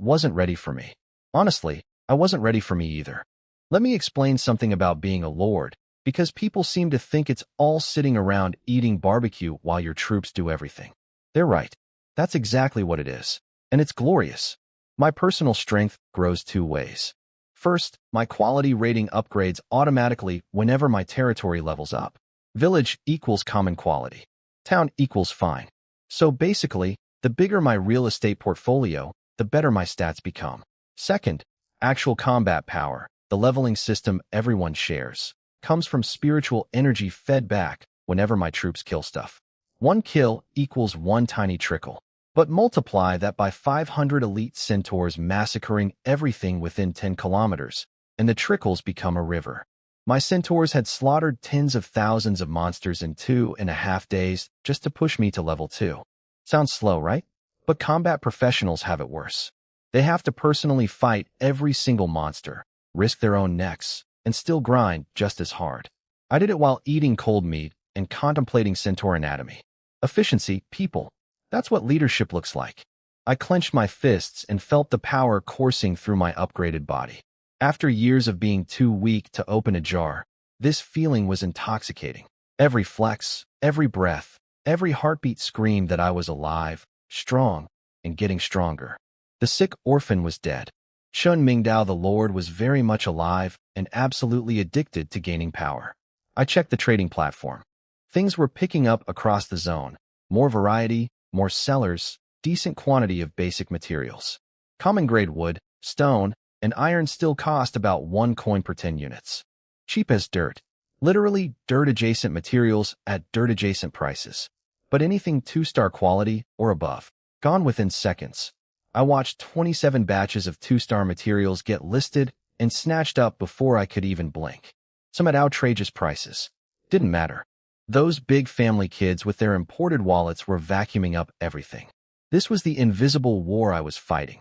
S1: wasn't ready for me. Honestly, I wasn't ready for me either. Let me explain something about being a lord, because people seem to think it's all sitting around eating barbecue while your troops do everything. They're right. That's exactly what it is. And it's glorious. My personal strength grows 2 ways. First, my quality rating upgrades automatically whenever my territory levels up. Village equals common quality. Town equals fine. So basically, the bigger my real estate portfolio, the better my stats become. Second, actual combat power, the leveling system everyone shares, comes from spiritual energy fed back whenever my troops kill stuff. 1 kill equals 1 tiny trickle, but multiply that by 500 elite centaurs massacring everything within 10 kilometers, and the trickles become a river. My centaurs had slaughtered tens of thousands of monsters in 2.5 days just to push me to level 2. Sounds slow, right? But combat professionals have it worse. They have to personally fight every single monster, risk their own necks, and still grind just as hard. I did it while eating cold meat and contemplating centaur anatomy. Efficiency, people. That's what leadership looks like. I clenched my fists and felt the power coursing through my upgraded body. After years of being too weak to open a jar, this feeling was intoxicating. Every flex, every breath, every heartbeat screamed that I was alive, strong, and getting stronger. The sick orphan was dead. Chun Mingdao the Lord was very much alive and absolutely addicted to gaining power. I checked the trading platform. Things were picking up across the zone. More variety, more sellers, decent quantity of basic materials. Common-grade wood, stone, and iron still cost about 1 coin per 10 units. Cheap as dirt. Literally dirt-adjacent materials at dirt-adjacent prices. But anything 2-star quality or above, gone within seconds. I watched 27 batches of 2-star materials get listed and snatched up before I could even blink. Some at outrageous prices. Didn't matter. Those big family kids with their imported wallets were vacuuming up everything. This was the invisible war I was fighting.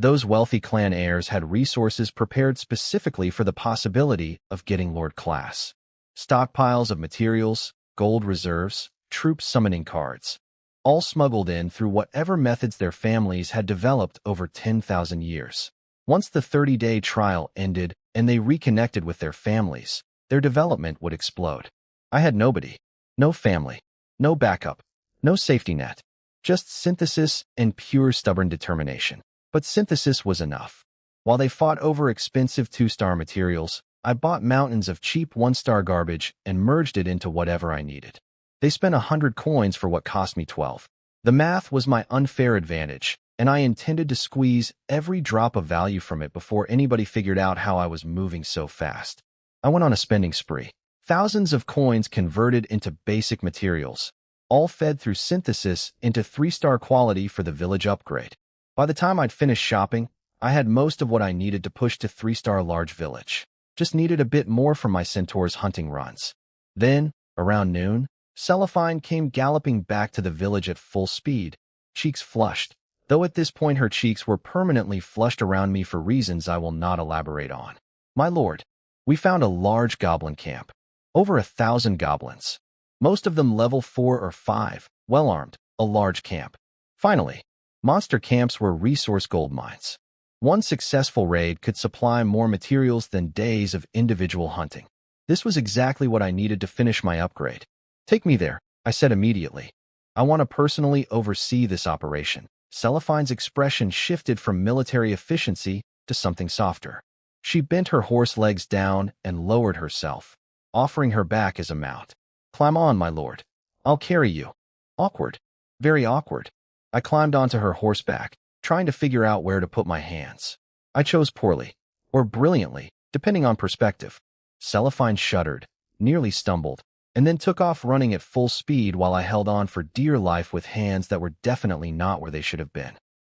S1: Those wealthy clan heirs had resources prepared specifically for the possibility of getting Lord Class. Stockpiles of materials, gold reserves, troop summoning cards. All smuggled in through whatever methods their families had developed over 10,000 years. Once the 30-day trial ended and they reconnected with their families, their development would explode. I had nobody. No family. No backup. No safety net. Just synthesis and pure stubborn determination. But synthesis was enough. While they fought over expensive 2-star materials, I bought mountains of cheap 1-star garbage and merged it into whatever I needed. They spent 100 coins for what cost me 12. The math was my unfair advantage, and I intended to squeeze every drop of value from it before anybody figured out how I was moving so fast. I went on a spending spree. Thousands of coins converted into basic materials, all fed through synthesis into 3-star quality for the village upgrade. By the time I'd finished shopping, I had most of what I needed to push to 3-star large village. Just needed a bit more from my centaur's hunting runs. Then, around noon, Cellophine came galloping back to the village at full speed, cheeks flushed, though at this point her cheeks were permanently flushed around me for reasons I will not elaborate on. My lord, we found a large goblin camp. Over 1,000 goblins. Most of them level 4 or 5, well-armed, a large camp. Finally, monster camps were resource gold mines. One successful raid could supply more materials than days of individual hunting. This was exactly what I needed to finish my upgrade. Take me there, I said immediately. I want to personally oversee this operation. Cellophine's expression shifted from military efficiency to something softer. She bent her horse legs down and lowered herself, offering her back as a mount. Climb on, my lord. I'll carry you. Awkward. Very awkward. I climbed onto her horseback, trying to figure out where to put my hands. I chose poorly, or brilliantly, depending on perspective. Cellophine shuddered, nearly stumbled, and then took off running at full speed while I held on for dear life with hands that were definitely not where they should have been.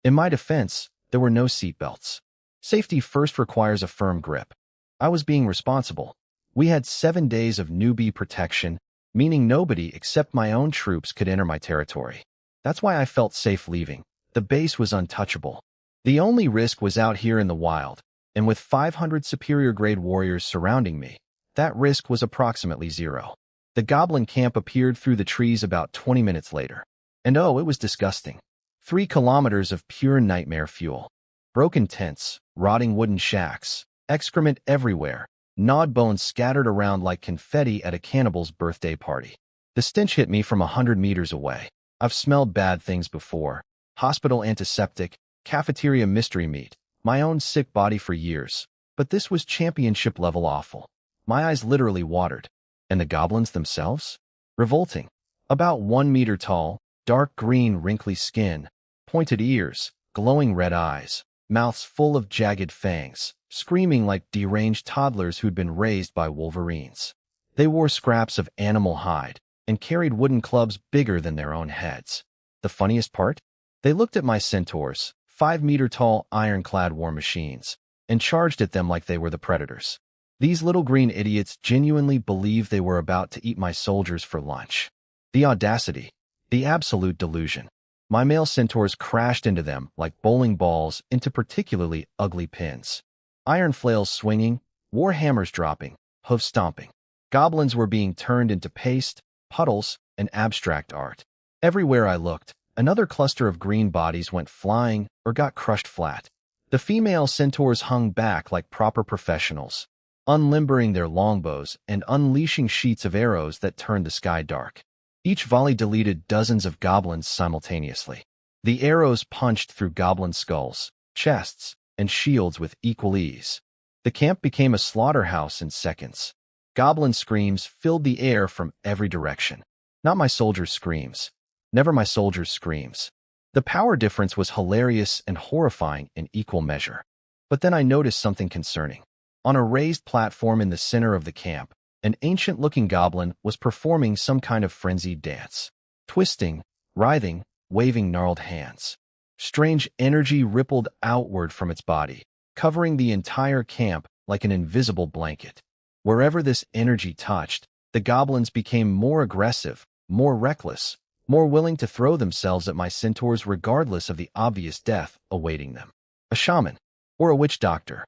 S1: In my defense, there were no seatbelts. Safety first requires a firm grip. I was being responsible. We had 7 days of newbie protection, meaning nobody except my own troops could enter my territory. That's why I felt safe leaving. The base was untouchable. The only risk was out here in the wild, and with 500 superior-grade warriors surrounding me, that risk was approximately 0. The goblin camp appeared through the trees about 20 minutes later. And oh, it was disgusting. 3 kilometers of pure nightmare fuel. Broken tents, rotting wooden shacks, excrement everywhere, gnawed bones scattered around like confetti at a cannibal's birthday party. The stench hit me from 100 meters away. I've smelled bad things before. Hospital antiseptic, cafeteria mystery meat, my own sick body for years. But this was championship-level awful. My eyes literally watered. And the goblins themselves? Revolting. About 1 meter tall, dark green wrinkly skin, pointed ears, glowing red eyes, mouths full of jagged fangs, screaming like deranged toddlers who'd been raised by wolverines. They wore scraps of animal hide and carried wooden clubs bigger than their own heads. The funniest part? They looked at my centaurs, 5-meter-tall ironclad war machines, and charged at them like they were the predators. These little green idiots genuinely believed they were about to eat my soldiers for lunch. The audacity, the absolute delusion. My male centaurs crashed into them like bowling balls into particularly ugly pins. Iron flails swinging, war hammers dropping, hoof stomping. Goblins were being turned into paste, puddles, and abstract art. Everywhere I looked, another cluster of green bodies went flying or got crushed flat. The female centaurs hung back like proper professionals, unlimbering their longbows and unleashing sheets of arrows that turned the sky dark. Each volley deleted dozens of goblins simultaneously. The arrows punched through goblin skulls, chests, and shields with equal ease. The camp became a slaughterhouse in seconds. Goblin screams filled the air from every direction. Not my soldiers' screams. Never my soldiers' screams. The power difference was hilarious and horrifying in equal measure. But then I noticed something concerning. On a raised platform in the center of the camp, an ancient-looking goblin was performing some kind of frenzied dance. Twisting, writhing, waving gnarled hands. Strange energy rippled outward from its body, covering the entire camp like an invisible blanket. Wherever this energy touched, the goblins became more aggressive, more reckless, more willing to throw themselves at my centaurs regardless of the obvious death awaiting them. A shaman, or a witch doctor.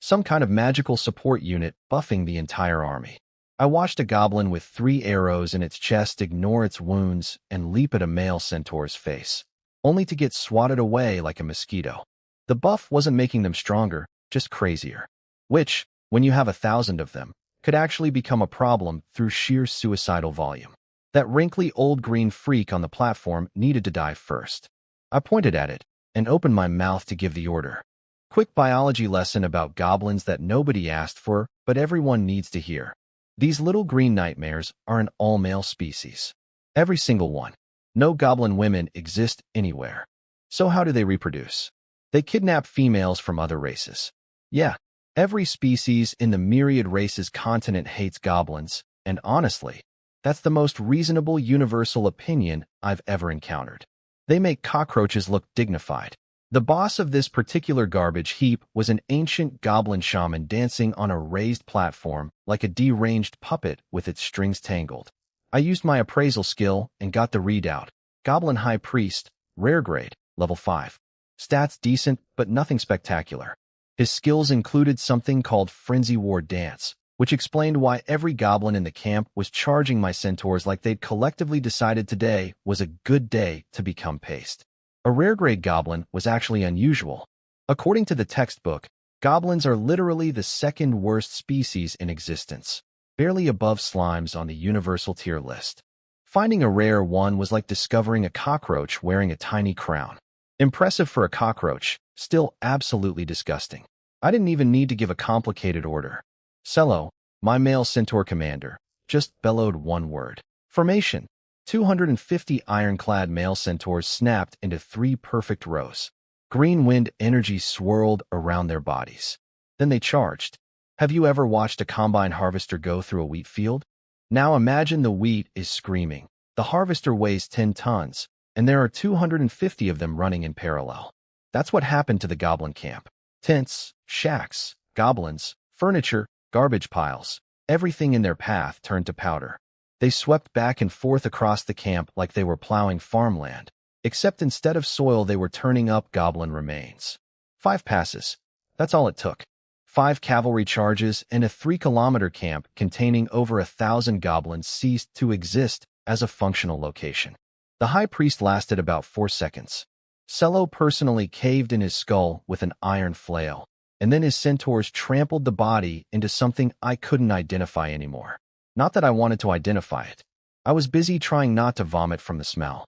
S1: Some kind of magical support unit buffing the entire army. I watched a goblin with 3 arrows in its chest ignore its wounds and leap at a male centaur's face, only to get swatted away like a mosquito. The buff wasn't making them stronger, just crazier. Which, when you have 1,000 of them, could actually become a problem through sheer suicidal volume. That wrinkly old green freak on the platform needed to die first. I pointed at it and opened my mouth to give the order. Quick biology lesson about goblins that nobody asked for, but everyone needs to hear. These little green nightmares are an all-male species. Every single one. No goblin women exist anywhere. So how do they reproduce? They kidnap females from other races. Yeah, every species in the myriad races continent hates goblins, and honestly, that's the most reasonable universal opinion I've ever encountered. They make cockroaches look dignified. The boss of this particular garbage heap was an ancient goblin shaman dancing on a raised platform like a deranged puppet with its strings tangled. I used my appraisal skill and got the readout. Goblin High Priest, rare grade, level 5. Stats decent, but nothing spectacular. His skills included something called Frenzy War Dance, which explained why every goblin in the camp was charging my centaurs like they'd collectively decided today was a good day to become paste. A rare-grade goblin was actually unusual. According to the textbook, goblins are literally the second worst species in existence, barely above slimes on the universal tier list. Finding a rare one was like discovering a cockroach wearing a tiny crown. Impressive for a cockroach, still absolutely disgusting. I didn't even need to give a complicated order. Cello, my male centaur commander, just bellowed one word. Formation. 250 ironclad male centaurs snapped into 3 perfect rows. Green wind energy swirled around their bodies. Then they charged. Have you ever watched a combine harvester go through a wheat field? Now imagine the wheat is screaming. The harvester weighs 10 tons, and there are 250 of them running in parallel. That's what happened to the goblin camp. Tents, shacks, goblins, furniture, garbage piles. Everything in their path turned to powder. They swept back and forth across the camp like they were plowing farmland, except instead of soil they were turning up goblin remains. 5 passes. That's all it took. 5 cavalry charges and a 3-kilometer camp containing over 1,000 goblins ceased to exist as a functional location. The high priest lasted about 4 seconds. Cello personally caved in his skull with an iron flail, and then his centaurs trampled the body into something I couldn't identify anymore. Not that I wanted to identify it. I was busy trying not to vomit from the smell.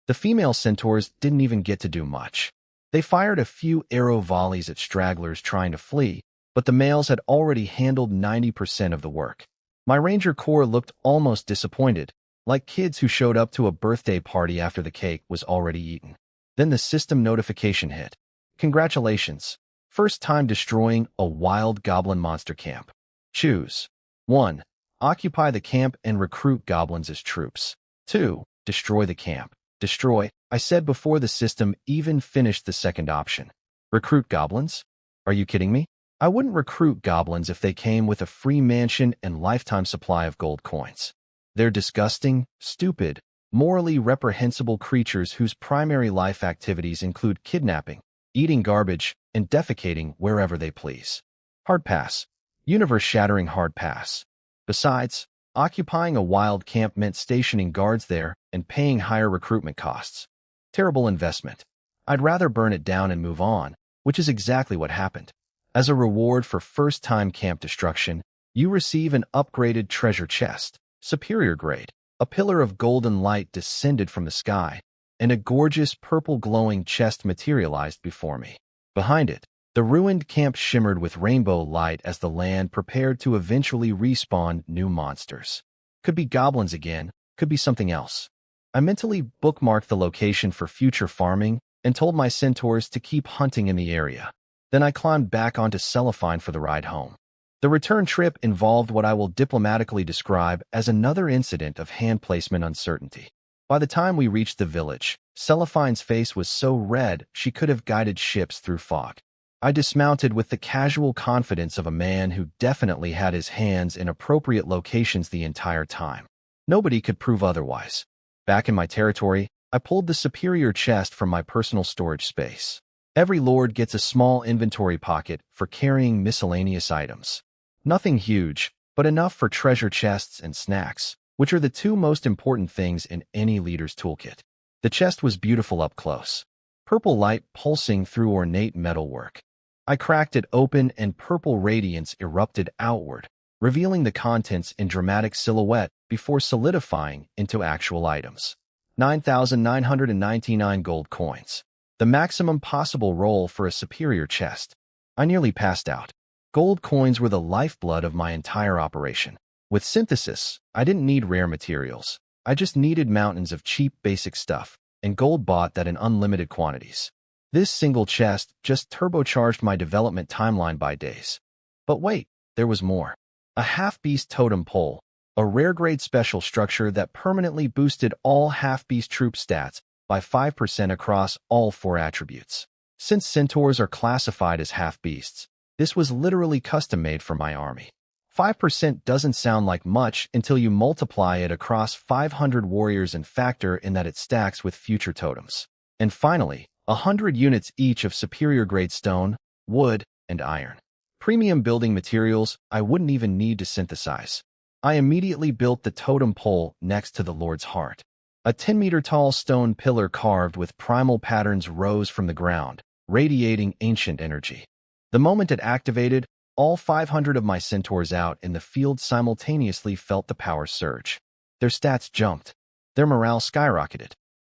S1: The female centaurs didn't even get to do much. They fired a few arrow volleys at stragglers trying to flee, but the males had already handled 90% of the work. My ranger corps looked almost disappointed, like kids who showed up to a birthday party after the cake was already eaten. Then the system notification hit. Congratulations. First time destroying a wild goblin monster camp. Choose. 1. Occupy the camp and recruit goblins as troops. 2. Destroy the camp. Destroy, I said before the system even finished the second option. Recruit goblins? Are you kidding me? I wouldn't recruit goblins if they came with a free mansion and lifetime supply of gold coins. They're disgusting, stupid, morally reprehensible creatures whose primary life activities include kidnapping, eating garbage, and defecating wherever they please. Hard pass. Universe-shattering hard pass. Besides, occupying a wild camp meant stationing guards there and paying higher recruitment costs. Terrible investment. I'd rather burn it down and move on, which is exactly what happened. As a reward for first-time camp destruction, you receive an upgraded treasure chest, superior grade. A pillar of golden light descended from the sky, and a gorgeous purple glowing chest materialized before me. Behind it, the ruined camp shimmered with rainbow light as the land prepared to eventually respawn new monsters. Could be goblins again, could be something else. I mentally bookmarked the location for future farming and told my centaurs to keep hunting in the area. Then I climbed back onto Cellophine for the ride home. The return trip involved what I will diplomatically describe as another incident of hand placement uncertainty. By the time we reached the village, Cellophine's face was so red she could have guided ships through fog. I dismounted with the casual confidence of a man who definitely had his hands in appropriate locations the entire time. Nobody could prove otherwise. Back in my territory, I pulled the superior chest from my personal storage space. Every lord gets a small inventory pocket for carrying miscellaneous items. Nothing huge, but enough for treasure chests and snacks, which are the two most important things in any leader's toolkit. The chest was beautiful up close, purple light pulsing through ornate metalwork. I cracked it open and purple radiance erupted outward, revealing the contents in dramatic silhouette before solidifying into actual items. 9,999 gold coins. The maximum possible roll for a superior chest. I nearly passed out. Gold coins were the lifeblood of my entire operation. With synthesis, I didn't need rare materials. I just needed mountains of cheap basic stuff, and gold bought that in unlimited quantities. This single chest just turbocharged my development timeline by days. But wait, there was more. A half-beast totem pole, a rare-grade special structure that permanently boosted all half-beast troop stats by 5% across all 4 attributes. Since centaurs are classified as half-beasts, this was literally custom-made for my army. 5% doesn't sound like much until you multiply it across 500 warriors and factor in that it stacks with future totems. And finally, 100 units each of superior-grade stone, wood, and iron. Premium building materials I wouldn't even need to synthesize. I immediately built the totem pole next to the Lord's Heart. A 10-meter-tall stone pillar carved with primal patterns rose from the ground, radiating ancient energy. The moment it activated, all 500 of my centaurs out in the field simultaneously felt the power surge. Their stats jumped. Their morale skyrocketed.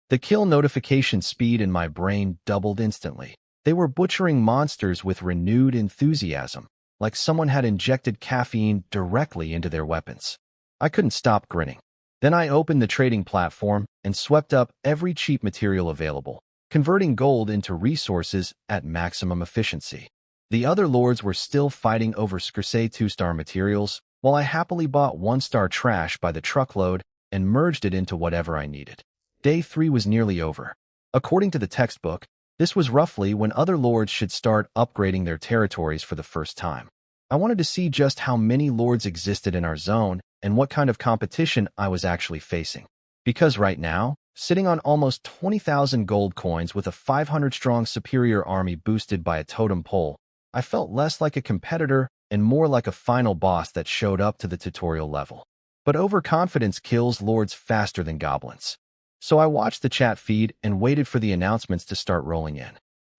S1: The kill notification speed in my brain doubled instantly. They were butchering monsters with renewed enthusiasm, like someone had injected caffeine directly into their weapons. I couldn't stop grinning. Then I opened the trading platform and swept up every cheap material available, converting gold into resources at maximum efficiency. The other lords were still fighting over scarce 2-star materials, while I happily bought 1-star trash by the truckload and merged it into whatever I needed. Day 3 was nearly over. According to the textbook, this was roughly when other lords should start upgrading their territories for the first time. I wanted to see just how many lords existed in our zone and what kind of competition I was actually facing. Because right now, sitting on almost 20,000 gold coins with a 500-strong superior army boosted by a totem pole, I felt less like a competitor and more like a final boss that showed up to the tutorial level. But overconfidence kills lords faster than goblins. So I watched the chat feed and waited for the announcements to start rolling in.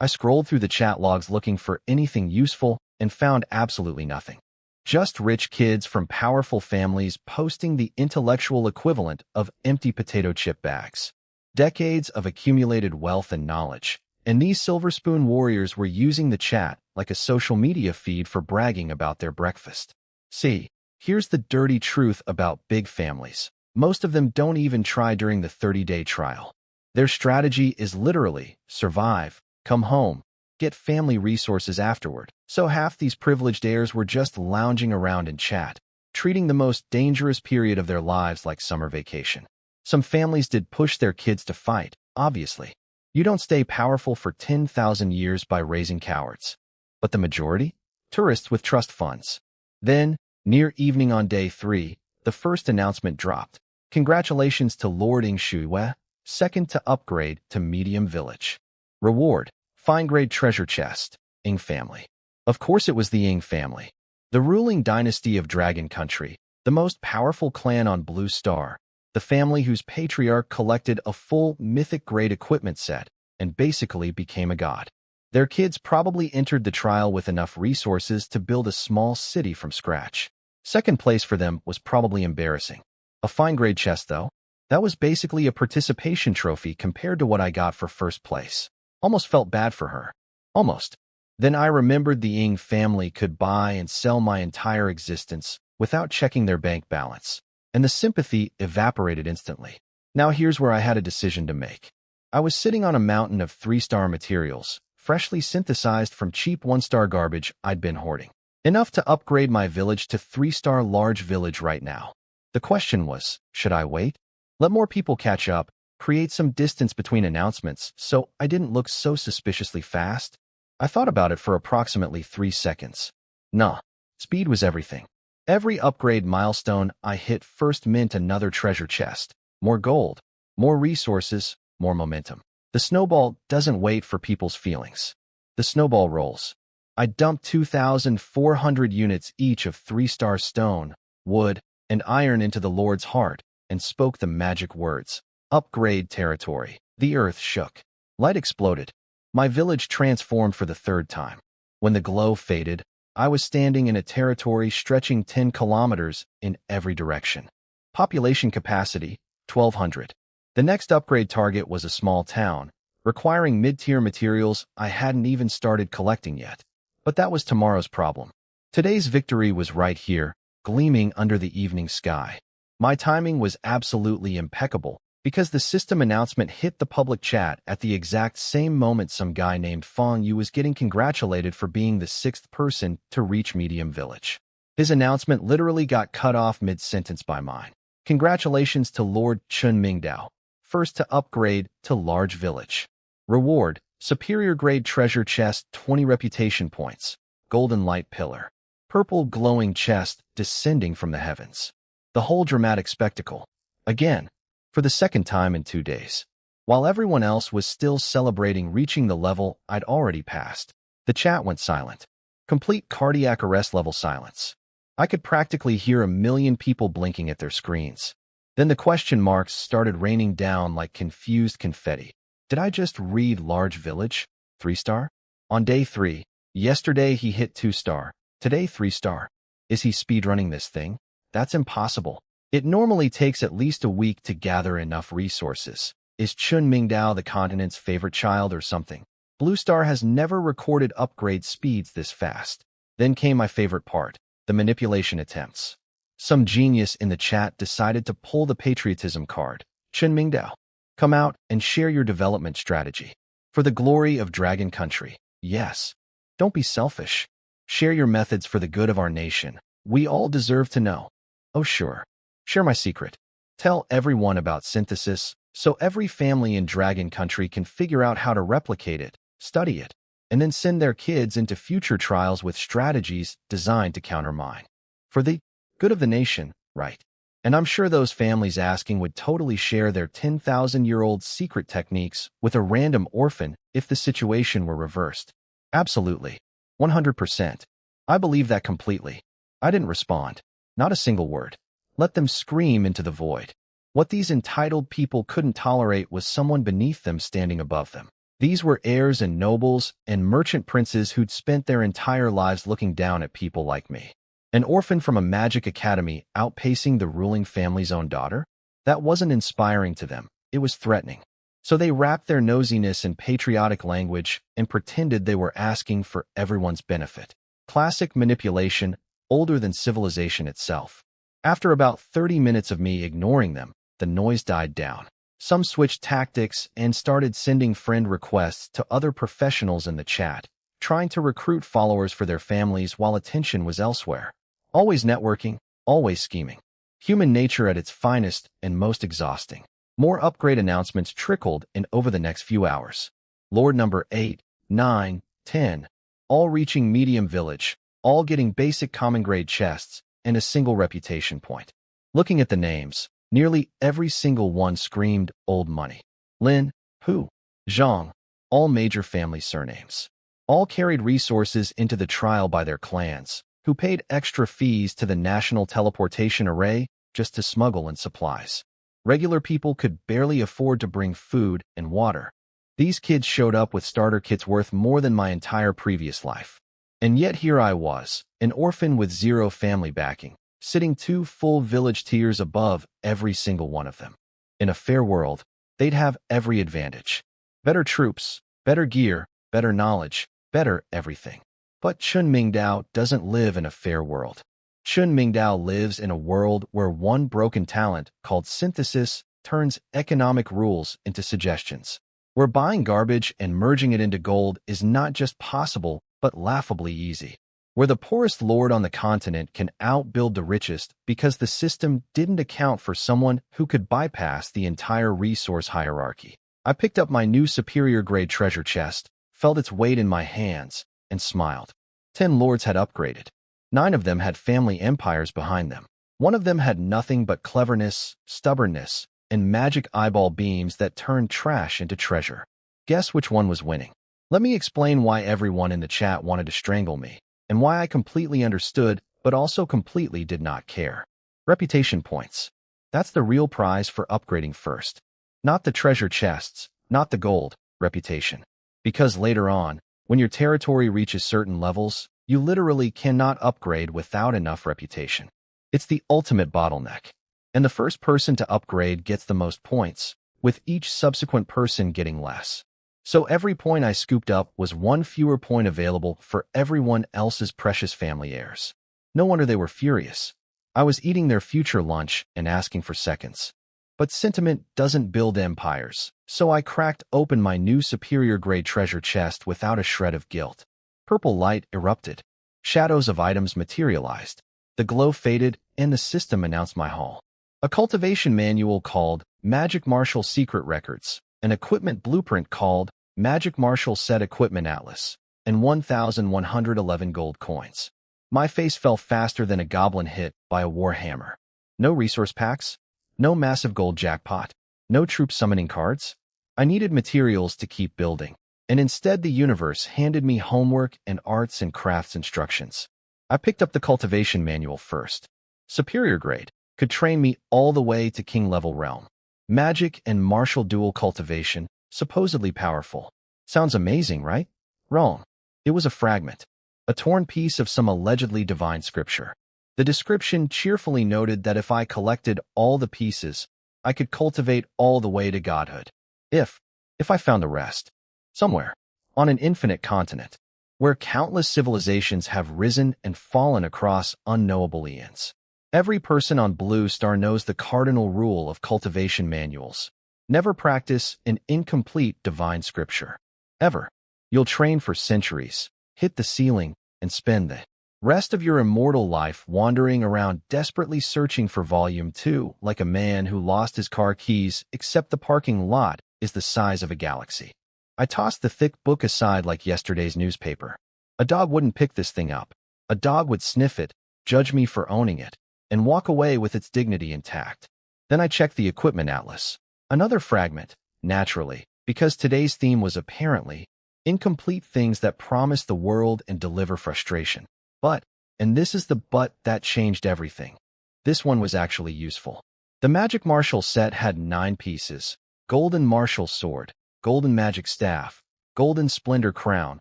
S1: I scrolled through the chat logs looking for anything useful and found absolutely nothing. Just rich kids from powerful families posting the intellectual equivalent of empty potato chip bags. Decades of accumulated wealth and knowledge. And these Silver Spoon warriors were using the chat like a social media feed for bragging about their breakfast. See, here's the dirty truth about big families. Most of them don't even try during the 30-day trial. Their strategy is literally survive, come home, get family resources afterward. So half these privileged heirs were just lounging around in chat, treating the most dangerous period of their lives like summer vacation. Some families did push their kids to fight, obviously. You don't stay powerful for 10,000 years by raising cowards. But the majority? Tourists with trust funds. Then, near evening on day 3, the first announcement dropped. Congratulations to Lord Ing Shuiwe, second to upgrade to medium village. Reward, fine-grade treasure chest, Ing family. Of course it was the Ing family. The ruling dynasty of Dragon Country, the most powerful clan on Blue Star, the family whose patriarch collected a full mythic-grade equipment set and basically became a god. Their kids probably entered the trial with enough resources to build a small city from scratch. Second place for them was probably embarrassing. A fine-grade chest, though, that was basically a participation trophy compared to what I got for first place. Almost felt bad for her. Almost. Then I remembered the Ng family could buy and sell my entire existence without checking their bank balance, and the sympathy evaporated instantly. Now here's where I had a decision to make. I was sitting on a mountain of 3-star materials, freshly synthesized from cheap 1-star garbage I'd been hoarding. Enough to upgrade my village to 3-star large village right now. The question was, should I wait? Let more people catch up, create some distance between announcements so I didn't look so suspiciously fast? I thought about it for approximately 3 seconds. Nah, speed was everything. Every upgrade milestone I hit first meant another treasure chest, more gold, more resources, more momentum. The snowball doesn't wait for people's feelings. The snowball rolls. I dumped 2,400 units each of 3-star stone, wood, and iron into the Lord's heart and spoke the magic words. Upgrade territory. The earth shook. Light exploded. My village transformed for the 3rd time. When the glow faded, I was standing in a territory stretching 10 kilometers in every direction. Population capacity, 1,200. The next upgrade target was a small town, requiring mid-tier materials I hadn't even started collecting yet. But that was tomorrow's problem. Today's victory was right here, gleaming under the evening sky. My timing was absolutely impeccable, because the system announcement hit the public chat at the exact same moment some guy named Fong Yu was getting congratulated for being the 6th person to reach Medium Village. His announcement literally got cut off mid-sentence by mine. Congratulations to Lord Chun Mingdao, first to upgrade to Large Village. Reward, Superior Grade Treasure Chest, 20 Reputation Points. Golden Light Pillar. Purple glowing chest descending from the heavens. The whole dramatic spectacle. Again. For the 2nd time in 2 days. While everyone else was still celebrating reaching the level I'd already passed, the chat went silent. Complete cardiac arrest level silence. I could practically hear a million people blinking at their screens. Then the question marks started raining down like confused confetti. Did I just read Large Village? 3-star? On day 3, yesterday he hit 2-star, today 3-star. Is he speedrunning this thing? That's impossible. It normally takes at least a week to gather enough resources. Is Chun Mingdao the continent's favorite child or something? Blue Star has never recorded upgrade speeds this fast. Then came my favorite part, the manipulation attempts. Some genius in the chat decided to pull the patriotism card. Chun Mingdao, come out and share your development strategy. For the glory of Dragon Country. Yes. Don't be selfish. Share your methods for the good of our nation. We all deserve to know. Oh sure. Share my secret. Tell everyone about synthesis, so every family in Dragon Country can figure out how to replicate it, study it, and then send their kids into future trials with strategies designed to counter mine. For the good of the nation, right? And I'm sure those families asking would totally share their 10,000-year-old secret techniques with a random orphan if the situation were reversed. Absolutely. 100%. I believe that completely. I didn't respond. Not a single word. Let them scream into the void. What these entitled people couldn't tolerate was someone beneath them standing above them. These were heirs and nobles and merchant princes who'd spent their entire lives looking down at people like me. An orphan from a magic academy outpacing the ruling family's own daughter? That wasn't inspiring to them. It was threatening. So they wrapped their nosiness in patriotic language and pretended they were asking for everyone's benefit. Classic manipulation, older than civilization itself. After about 30 minutes of me ignoring them, the noise died down. Some switched tactics and started sending friend requests to other professionals in the chat, trying to recruit followers for their families while attention was elsewhere. Always networking, always scheming. Human nature at its finest and most exhausting. More upgrade announcements trickled in over the next few hours. Lord number 8, 9, 10, all reaching Medium Village, all getting basic common grade chests, and a single reputation point. Looking at the names, nearly every single one screamed old money. Lin, Hu, Zhang, all major family surnames. All carried resources into the trial by their clans, who paid extra fees to the National Teleportation Array just to smuggle in supplies. Regular people could barely afford to bring food and water. These kids showed up with starter kits worth more than my entire previous life. And yet here I was, an orphan with zero family backing, sitting 2 full village tiers above every single one of them. In a fair world, they'd have every advantage. Better troops, better gear, better knowledge, better everything. But Chun Mingdao doesn't live in a fair world. Chun Mingdao lives in a world where one broken talent called synthesis turns economic rules into suggestions, where buying garbage and merging it into gold is not just possible, but laughably easy, where the poorest lord on the continent can outbuild the richest because the system didn't account for someone who could bypass the entire resource hierarchy. I picked up my new superior-grade treasure chest, felt its weight in my hands, and smiled. 10 lords had upgraded. 9 of them had family empires behind them. 1 of them had nothing but cleverness, stubbornness, and magic eyeball beams that turned trash into treasure. Guess which one was winning? Let me explain why everyone in the chat wanted to strangle me, and why I completely understood, but also completely did not care. Reputation points. That's the real prize for upgrading first. Not the treasure chests, not the gold, reputation. Because later on, when your territory reaches certain levels, you literally cannot upgrade without enough reputation. It's the ultimate bottleneck. And the first person to upgrade gets the most points, with each subsequent person getting less. So every point I scooped up was 1 fewer point available for everyone else's precious family heirs. No wonder they were furious. I was eating their future lunch and asking for seconds. But sentiment doesn't build empires, so I cracked open my new superior-grade treasure chest without a shred of guilt. Purple light erupted. Shadows of items materialized. The glow faded, and the system announced my haul. A cultivation manual called Magic Martial Secret Records, an equipment blueprint called Magic Martial Set Equipment Atlas, and 1,111 gold coins. My face fell faster than a goblin hit by a warhammer. No resource packs, no massive gold jackpot, no troop summoning cards. I needed materials to keep building, and instead the universe handed me homework and arts and crafts instructions. I picked up the cultivation manual first. Superior grade could train me all the way to king-level realm. Magic and martial dual cultivation, supposedly powerful. Sounds amazing, right? Wrong. It was a fragment, a torn piece of some allegedly divine scripture. The description cheerfully noted that if I collected all the pieces, I could cultivate all the way to godhood. If I found the rest. Somewhere. On an infinite continent. Where countless civilizations have risen and fallen across unknowable eons. Every person on Blue Star knows the cardinal rule of cultivation manuals. Never practice an incomplete divine scripture. Ever. You'll train for centuries, hit the ceiling, and spend the rest of your immortal life wandering around desperately searching for Volume 2 like a man who lost his car keys except the parking lot is the size of a galaxy. I tossed the thick book aside like yesterday's newspaper. A dog wouldn't pick this thing up. A dog would sniff it, judge me for owning it, and walk away with its dignity intact. Then I checked the equipment atlas. Another fragment, naturally, because today's theme was apparently incomplete things that promise the world and deliver frustration. But, and this is the but that changed everything. This one was actually useful. The Magic Martial set had 9 pieces. Golden Martial Sword, Golden Magic Staff, Golden Splendor Crown,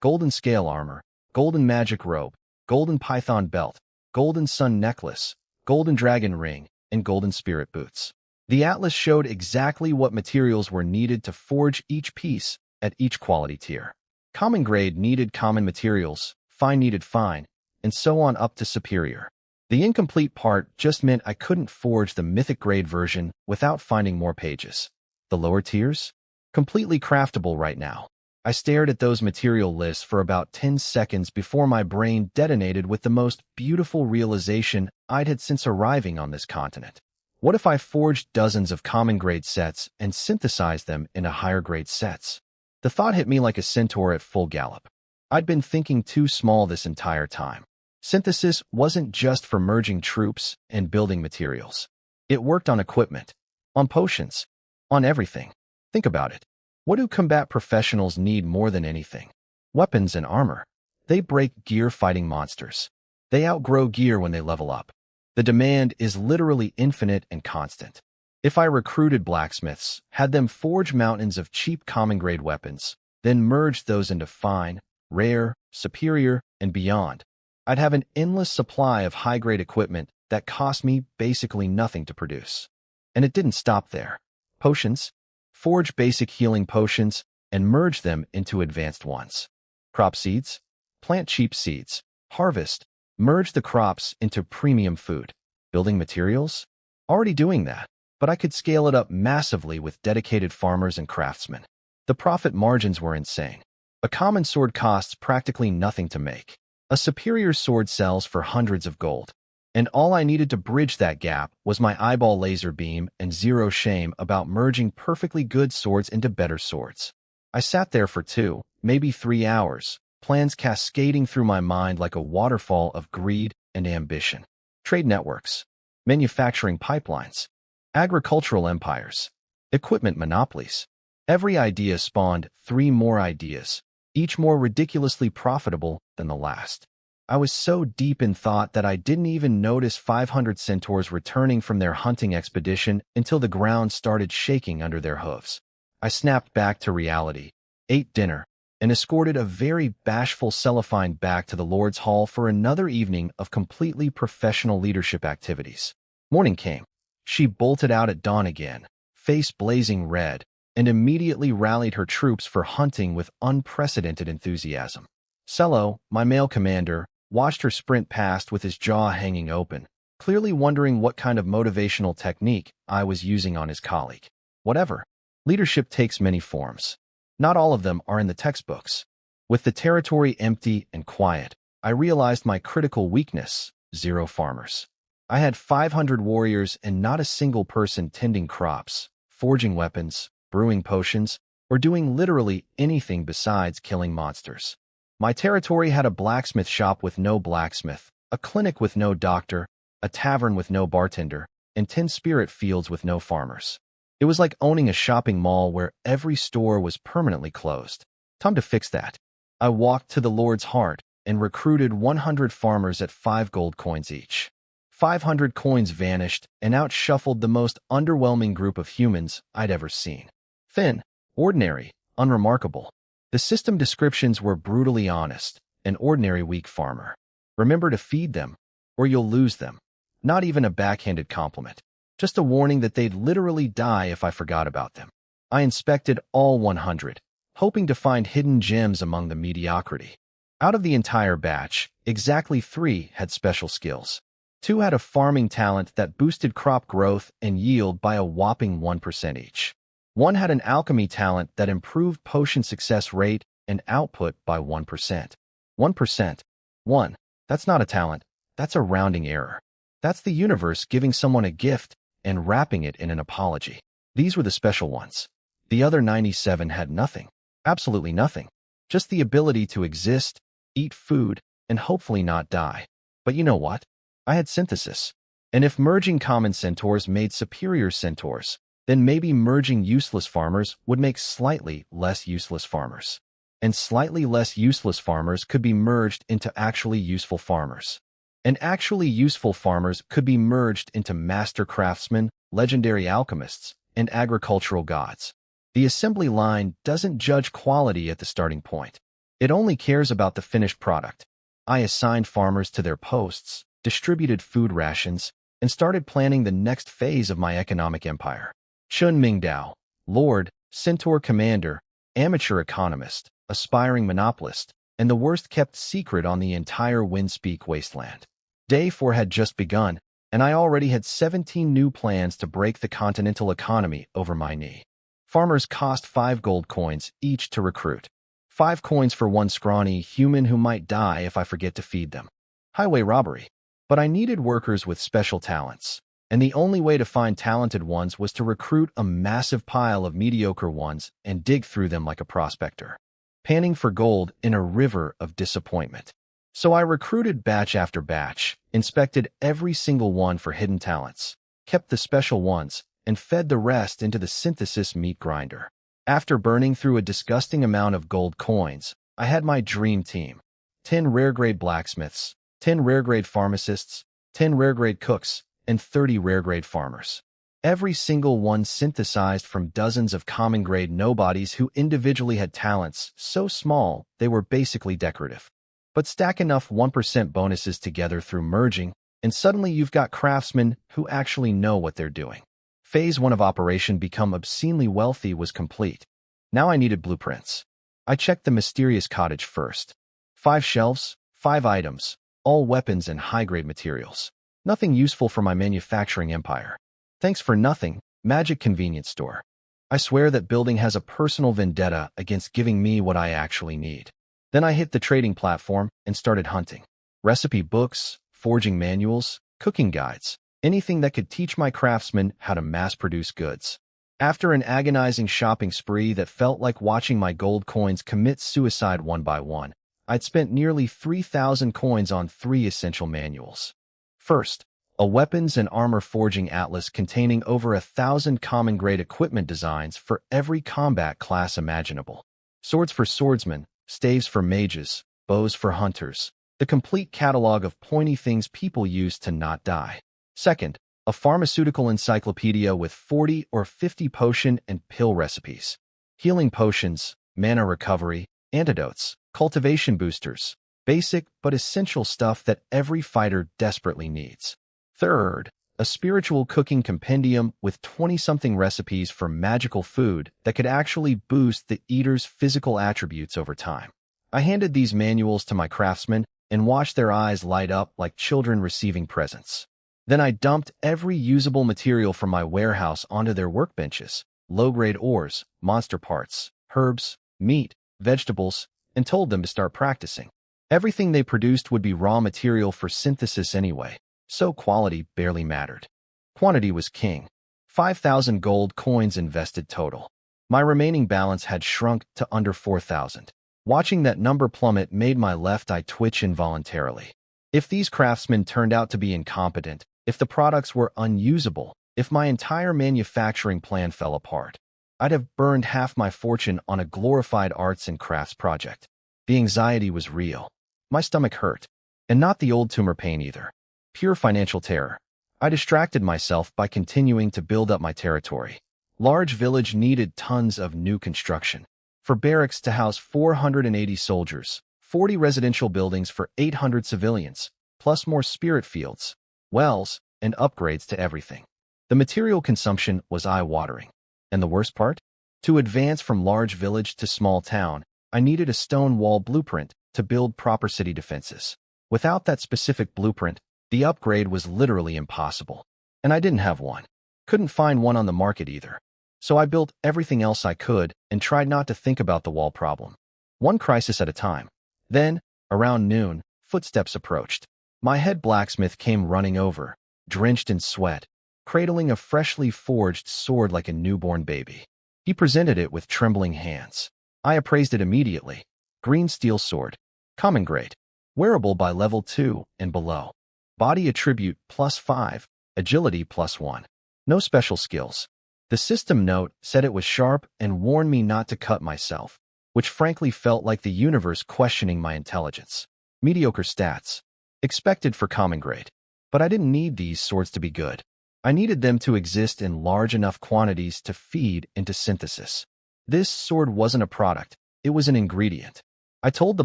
S1: Golden Scale Armor, Golden Magic Robe, Golden Python Belt, Golden Sun Necklace, Golden Dragon Ring, and Golden Spirit Boots. The atlas showed exactly what materials were needed to forge each piece at each quality tier. Common grade needed common materials, fine needed fine, and so on up to superior. The incomplete part just meant I couldn't forge the mythic grade version without finding more pages. The lower tiers? Completely craftable right now. I stared at those material lists for about 10 seconds before my brain detonated with the most beautiful realization I'd had since arriving on this continent. What if I forged dozens of common grade sets and synthesized them into higher grade sets? The thought hit me like a centaur at full gallop. I'd been thinking too small this entire time. Synthesis wasn't just for merging troops and building materials. It worked on equipment, on potions, on everything. Think about it. What do combat professionals need more than anything? Weapons and armor. They break gear fighting monsters. They outgrow gear when they level up. The demand is literally infinite and constant. If I recruited blacksmiths, had them forge mountains of cheap common-grade weapons, then merged those into fine, rare, superior, and beyond, I'd have an endless supply of high-grade equipment that cost me basically nothing to produce. And it didn't stop there. Potions? Forge basic healing potions and merge them into advanced ones. Crop seeds? Plant cheap seeds. Harvest? Merge the crops into premium food. Building materials? Already doing that, but I could scale it up massively with dedicated farmers and craftsmen. The profit margins were insane. A common sword costs practically nothing to make. A superior sword sells for hundreds of gold. And all I needed to bridge that gap was my eyeball laser beam and zero shame about merging perfectly good swords into better swords. I sat there for 2, maybe 3 hours, plans cascading through my mind like a waterfall of greed and ambition. Trade networks, manufacturing pipelines, agricultural empires, equipment monopolies. Every idea spawned 3 more ideas, each more ridiculously profitable than the last. I was so deep in thought that I didn't even notice 500 centaurs returning from their hunting expedition until the ground started shaking under their hooves. I snapped back to reality, ate dinner, and escorted a very bashful cellophane back to the Lord's Hall for another evening of completely professional leadership activities. Morning came. She bolted out at dawn again, face blazing red, and immediately rallied her troops for hunting with unprecedented enthusiasm. Cello, my male commander, watched her sprint past with his jaw hanging open, clearly wondering what kind of motivational technique I was using on his colleague. Whatever. Leadership takes many forms. Not all of them are in the textbooks. With the territory empty and quiet, I realized my critical weakness: 0 farmers. I had 500 warriors and not a single person tending crops, forging weapons, brewing potions, or doing literally anything besides killing monsters. My territory had a blacksmith shop with no blacksmith, a clinic with no doctor, a tavern with no bartender, and 10 spirit fields with no farmers. It was like owning a shopping mall where every store was permanently closed. Time to fix that. I walked to the Lord's Heart and recruited 100 farmers at 5 gold coins each. 500 coins vanished and outshuffled the most underwhelming group of humans I'd ever seen. Thin, ordinary, unremarkable. The system descriptions were brutally honest: an ordinary weak farmer. Remember to feed them, or you'll lose them. Not even a backhanded compliment. Just a warning that they'd literally die if I forgot about them. I inspected all 100, hoping to find hidden gems among the mediocrity. Out of the entire batch, exactly 3 had special skills. 2 had a farming talent that boosted crop growth and yield by a whopping 1% each. 1 had an alchemy talent that improved potion success rate and output by 1%. 1%. 1. That's not a talent. That's a rounding error. That's the universe giving someone a gift and wrapping it in an apology. These were the special ones. The other 97 had nothing. Absolutely nothing. Just the ability to exist, eat food, and hopefully not die. But you know what? I had synthesis. And if merging common centaurs made superior centaurs, then maybe merging useless farmers would make slightly less useless farmers. And slightly less useless farmers could be merged into actually useful farmers. And actually useful farmers could be merged into master craftsmen, legendary alchemists, and agricultural gods. The assembly line doesn't judge quality at the starting point. It only cares about the finished product. I assigned farmers to their posts, distributed food rations, and started planning the next phase of my economic empire. Chun Mingdao, Lord, Centaur Commander, amateur economist, aspiring monopolist, and the worst-kept secret on the entire Windspeak wasteland. Day 4 had just begun, and I already had 17 new plans to break the continental economy over my knee. Farmers cost 5 gold coins each to recruit. 5 coins for one scrawny human who might die if I forget to feed them. Highway robbery. But I needed workers with special talents. And the only way to find talented ones was to recruit a massive pile of mediocre ones and dig through them like a prospector, panning for gold in a river of disappointment. So I recruited batch after batch, inspected every single one for hidden talents, kept the special ones, and fed the rest into the synthesis meat grinder. After burning through a disgusting amount of gold coins, I had my dream team: 10 rare-grade blacksmiths, 10 rare-grade pharmacists, 10 rare-grade cooks, and 30 rare-grade farmers. Every single one synthesized from dozens of common-grade nobodies who individually had talents so small they were basically decorative. But stack enough 1% bonuses together through merging, and suddenly you've got craftsmen who actually know what they're doing. Phase 1 of Operation Become Obscenely Wealthy was complete. Now I needed blueprints. I checked the mysterious cottage first. 5 shelves, 5 items, all weapons and high-grade materials. Nothing useful for my manufacturing empire. Thanks for nothing, Magic Convenience Store. I swear that building has a personal vendetta against giving me what I actually need. Then I hit the trading platform and started hunting. Recipe books, forging manuals, cooking guides, anything that could teach my craftsmen how to mass-produce goods. After an agonizing shopping spree that felt like watching my gold coins commit suicide one by one, I'd spent nearly 3,000 coins on 3 essential manuals. First, a weapons and armor forging atlas containing over 1,000 common-grade equipment designs for every combat class imaginable. Swords for swordsmen, staves for mages, bows for hunters, the complete catalog of pointy things people use to not die. Second, a pharmaceutical encyclopedia with 40 or 50 potion and pill recipes. Healing potions, mana recovery, antidotes, cultivation boosters, basic but essential stuff that every fighter desperately needs. Third, a spiritual cooking compendium with 20-something recipes for magical food that could actually boost the eater's physical attributes over time. I handed these manuals to my craftsmen and watched their eyes light up like children receiving presents. Then I dumped every usable material from my warehouse onto their workbenches, low-grade ores, monster parts, herbs, meat, vegetables, and told them to start practicing. Everything they produced would be raw material for synthesis anyway, so quality barely mattered. Quantity was king. 5,000 gold coins invested total. My remaining balance had shrunk to under 4,000. Watching that number plummet made my left eye twitch involuntarily. If these craftsmen turned out to be incompetent, if the products were unusable, if my entire manufacturing plan fell apart, I'd have burned half my fortune on a glorified arts and crafts project. The anxiety was real. My stomach hurt. And not the old tumor pain either. Pure financial terror. I distracted myself by continuing to build up my territory. Large village needed tons of new construction. For barracks to house 480 soldiers, 40 residential buildings for 800 civilians, plus more spirit fields, wells, and upgrades to everything. The material consumption was eye-watering. And the worst part? To advance from large village to small town, I needed a stone wall blueprint to build proper city defenses. Without that specific blueprint, the upgrade was literally impossible. And I didn't have one. Couldn't find one on the market either. So I built everything else I could and tried not to think about the wall problem. One crisis at a time. Then, around noon, footsteps approached. My head blacksmith came running over, drenched in sweat, cradling a freshly forged sword like a newborn baby. He presented it with trembling hands. I appraised it immediately. Green steel sword. Common grade. Wearable by level 2 and below. Body attribute +5, agility +1. No special skills. The system note said it was sharp and warned me not to cut myself, which frankly felt like the universe questioning my intelligence. Mediocre stats. Expected for common grade. But I didn't need these swords to be good. I needed them to exist in large enough quantities to feed into synthesis. This sword wasn't a product, it was an ingredient. I told the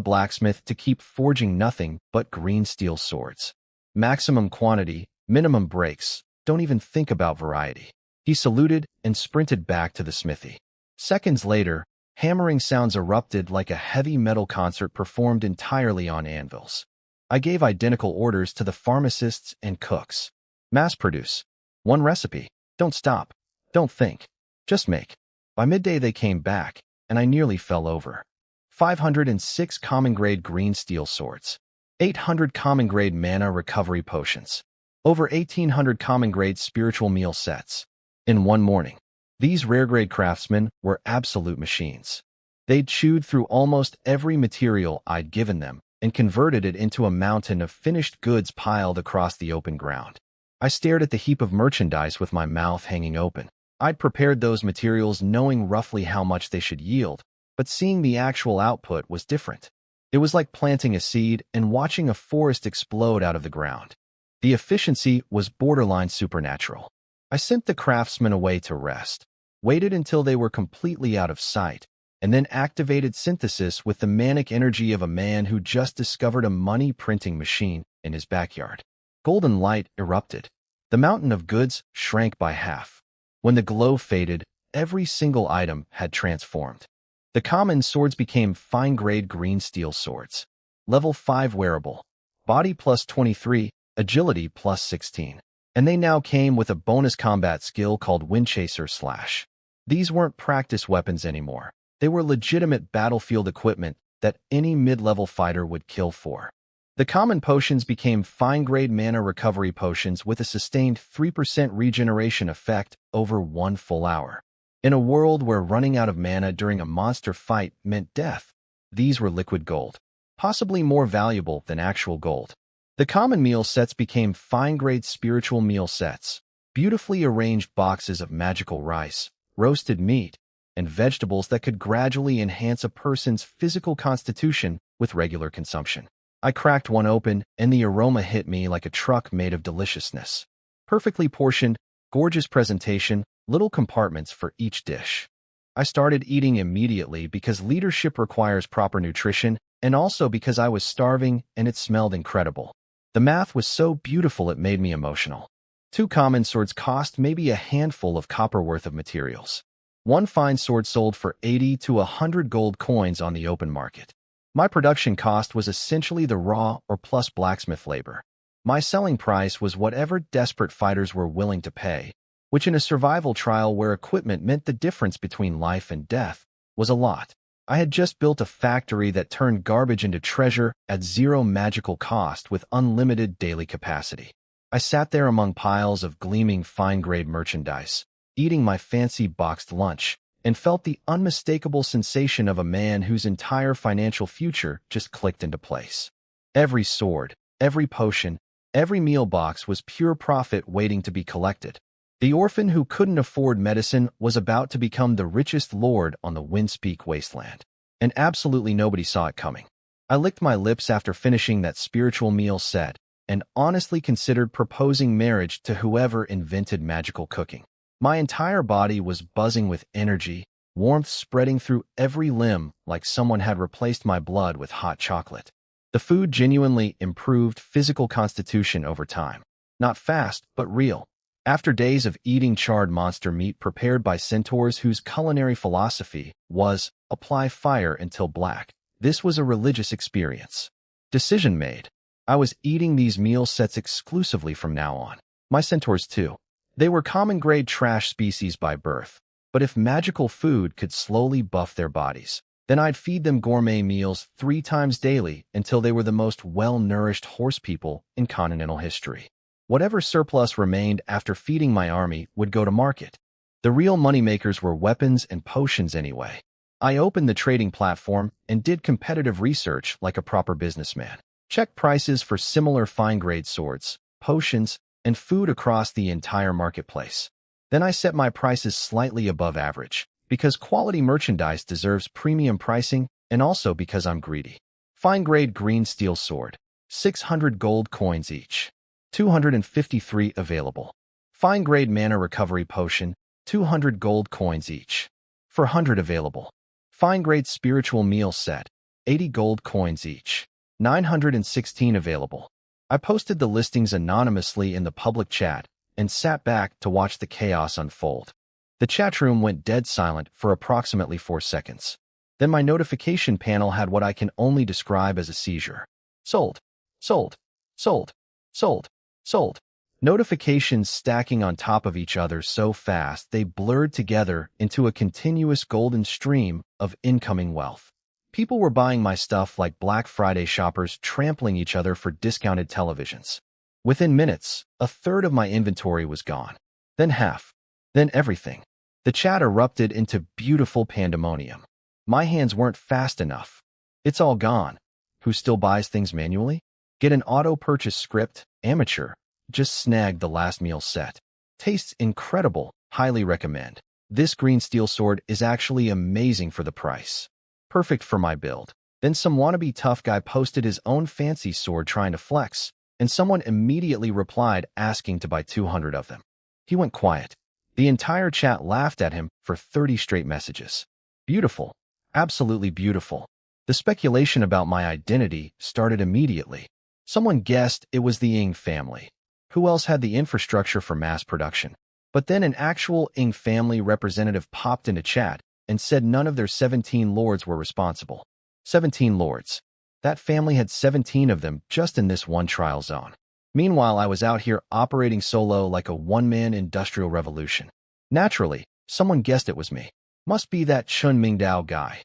S1: blacksmith to keep forging nothing but green steel swords. Maximum quantity, minimum breaks, don't even think about variety. He saluted and sprinted back to the smithy. Seconds later, hammering sounds erupted like a heavy metal concert performed entirely on anvils. I gave identical orders to the pharmacists and cooks. Mass produce. One recipe. Don't stop. Don't think. Just make. By midday they came back, and I nearly fell over. 506 common-grade green steel swords. 800 common-grade mana recovery potions. Over 1,800 common-grade spiritual meal sets. In one morning. These rare-grade craftsmen were absolute machines. They'd chewed through almost every material I'd given them and converted it into a mountain of finished goods piled across the open ground. I stared at the heap of merchandise with my mouth hanging open. I'd prepared those materials knowing roughly how much they should yield, but seeing the actual output was different. It was like planting a seed and watching a forest explode out of the ground. The efficiency was borderline supernatural. I sent the craftsmen away to rest, waited until they were completely out of sight, and then activated synthesis with the manic energy of a man who just discovered a money-printing machine in his backyard. Golden light erupted. The mountain of goods shrank by half. When the glow faded, every single item had transformed. The common swords became fine-grade green steel swords. Level 5 wearable. Body plus 23, agility plus 16. And they now came with a bonus combat skill called Windchaser Slash. These weren't practice weapons anymore. They were legitimate battlefield equipment that any mid-level fighter would kill for. The common potions became fine-grade mana recovery potions with a sustained 3% regeneration effect over 1 full hour. In a world where running out of mana during a monster fight meant death, these were liquid gold, possibly more valuable than actual gold. The common meal sets became fine-grade spiritual meal sets, beautifully arranged boxes of magical rice, roasted meat, and vegetables that could gradually enhance a person's physical constitution with regular consumption. I cracked one open, and the aroma hit me like a truck made of deliciousness. Perfectly portioned, gorgeous presentation, little compartments for each dish. I started eating immediately because leadership requires proper nutrition, and also because I was starving and it smelled incredible. The math was so beautiful it made me emotional. 2 common swords cost maybe a handful of copper worth of materials. 1 fine sword sold for 80 to 100 gold coins on the open market. My production cost was essentially the raw or plus blacksmith labor. My selling price was whatever desperate fighters were willing to pay, which in a survival trial where equipment meant the difference between life and death was a lot. I had just built a factory that turned garbage into treasure at 0 magical cost with unlimited daily capacity. I sat there among piles of gleaming fine-grade merchandise, eating my fancy boxed lunch, and felt the unmistakable sensation of a man whose entire financial future just clicked into place. Every sword, every potion, every meal box was pure profit waiting to be collected. The orphan who couldn't afford medicine was about to become the richest lord on the Windspeak wasteland. And absolutely nobody saw it coming. I licked my lips after finishing that spiritual meal set, and honestly considered proposing marriage to whoever invented magical cooking. My entire body was buzzing with energy, warmth spreading through every limb like someone had replaced my blood with hot chocolate. The food genuinely improved physical constitution over time. Not fast, but real. After days of eating charred monster meat prepared by centaurs whose culinary philosophy was, apply fire until black, this was a religious experience. Decision made. I was eating these meal sets exclusively from now on. My centaurs too. They were common-grade trash species by birth, but if magical food could slowly buff their bodies, then I'd feed them gourmet meals 3 times daily until they were the most well-nourished horse people in continental history. Whatever surplus remained after feeding my army would go to market. The real moneymakers were weapons and potions anyway. I opened the trading platform and did competitive research like a proper businessman. Checked prices for similar fine-grade swords, potions, and food across the entire marketplace. Then I set my prices slightly above average, because quality merchandise deserves premium pricing and also because I'm greedy. Fine-grade green steel sword, 600 gold coins each. 253 available. Fine-grade mana recovery potion, 200 gold coins each. For 100 available. Fine-grade spiritual meal set, 80 gold coins each. 916 available. I posted the listings anonymously in the public chat and sat back to watch the chaos unfold. The chat room went dead silent for approximately 4 seconds. Then my notification panel had what I can only describe as a seizure. Sold. Sold. Sold. Sold. Sold. Notifications stacking on top of each other so fast they blurred together into a continuous golden stream of incoming wealth. People were buying my stuff like Black Friday shoppers trampling each other for discounted televisions. Within minutes, a third of my inventory was gone. Then half. Then everything. The chat erupted into beautiful pandemonium. My hands weren't fast enough. It's all gone. Who still buys things manually? Get an auto-purchase script, amateur. Just snagged the last meal set. Tastes incredible, highly recommend. This green steel sword is actually amazing for the price. Perfect for my build. Then some wannabe tough guy posted his own fancy sword trying to flex, and someone immediately replied asking to buy 200 of them. He went quiet. The entire chat laughed at him for 30 straight messages. Beautiful. Absolutely beautiful. The speculation about my identity started immediately. Someone guessed it was the Ing family. Who else had the infrastructure for mass production? But then an actual Ing family representative popped into chat and said none of their 17 lords were responsible. 17 lords. That family had 17 of them just in this one trial zone. Meanwhile, I was out here operating solo like a one-man industrial revolution. Naturally, someone guessed it was me. Must be that Chun Mingdao guy.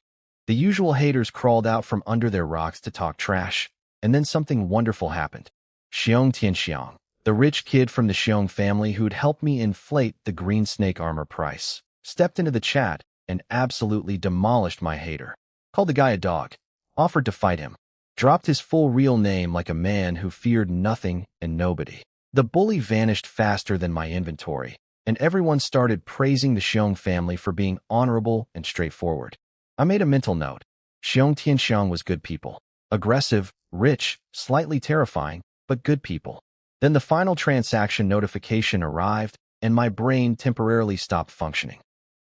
S1: The usual haters crawled out from under their rocks to talk trash, and then something wonderful happened. Xiong Tianxiang, the rich kid from the Xiong family who'd helped me inflate the green snake armor price, stepped into the chat and absolutely demolished my hater. Called the guy a dog, offered to fight him, dropped his full real name like a man who feared nothing and nobody. The bully vanished faster than my inventory, and everyone started praising the Xiong family for being honorable and straightforward. I made a mental note. Xiong Tianxiang was good people. Aggressive, rich, slightly terrifying, but good people. Then the final transaction notification arrived, and my brain temporarily stopped functioning.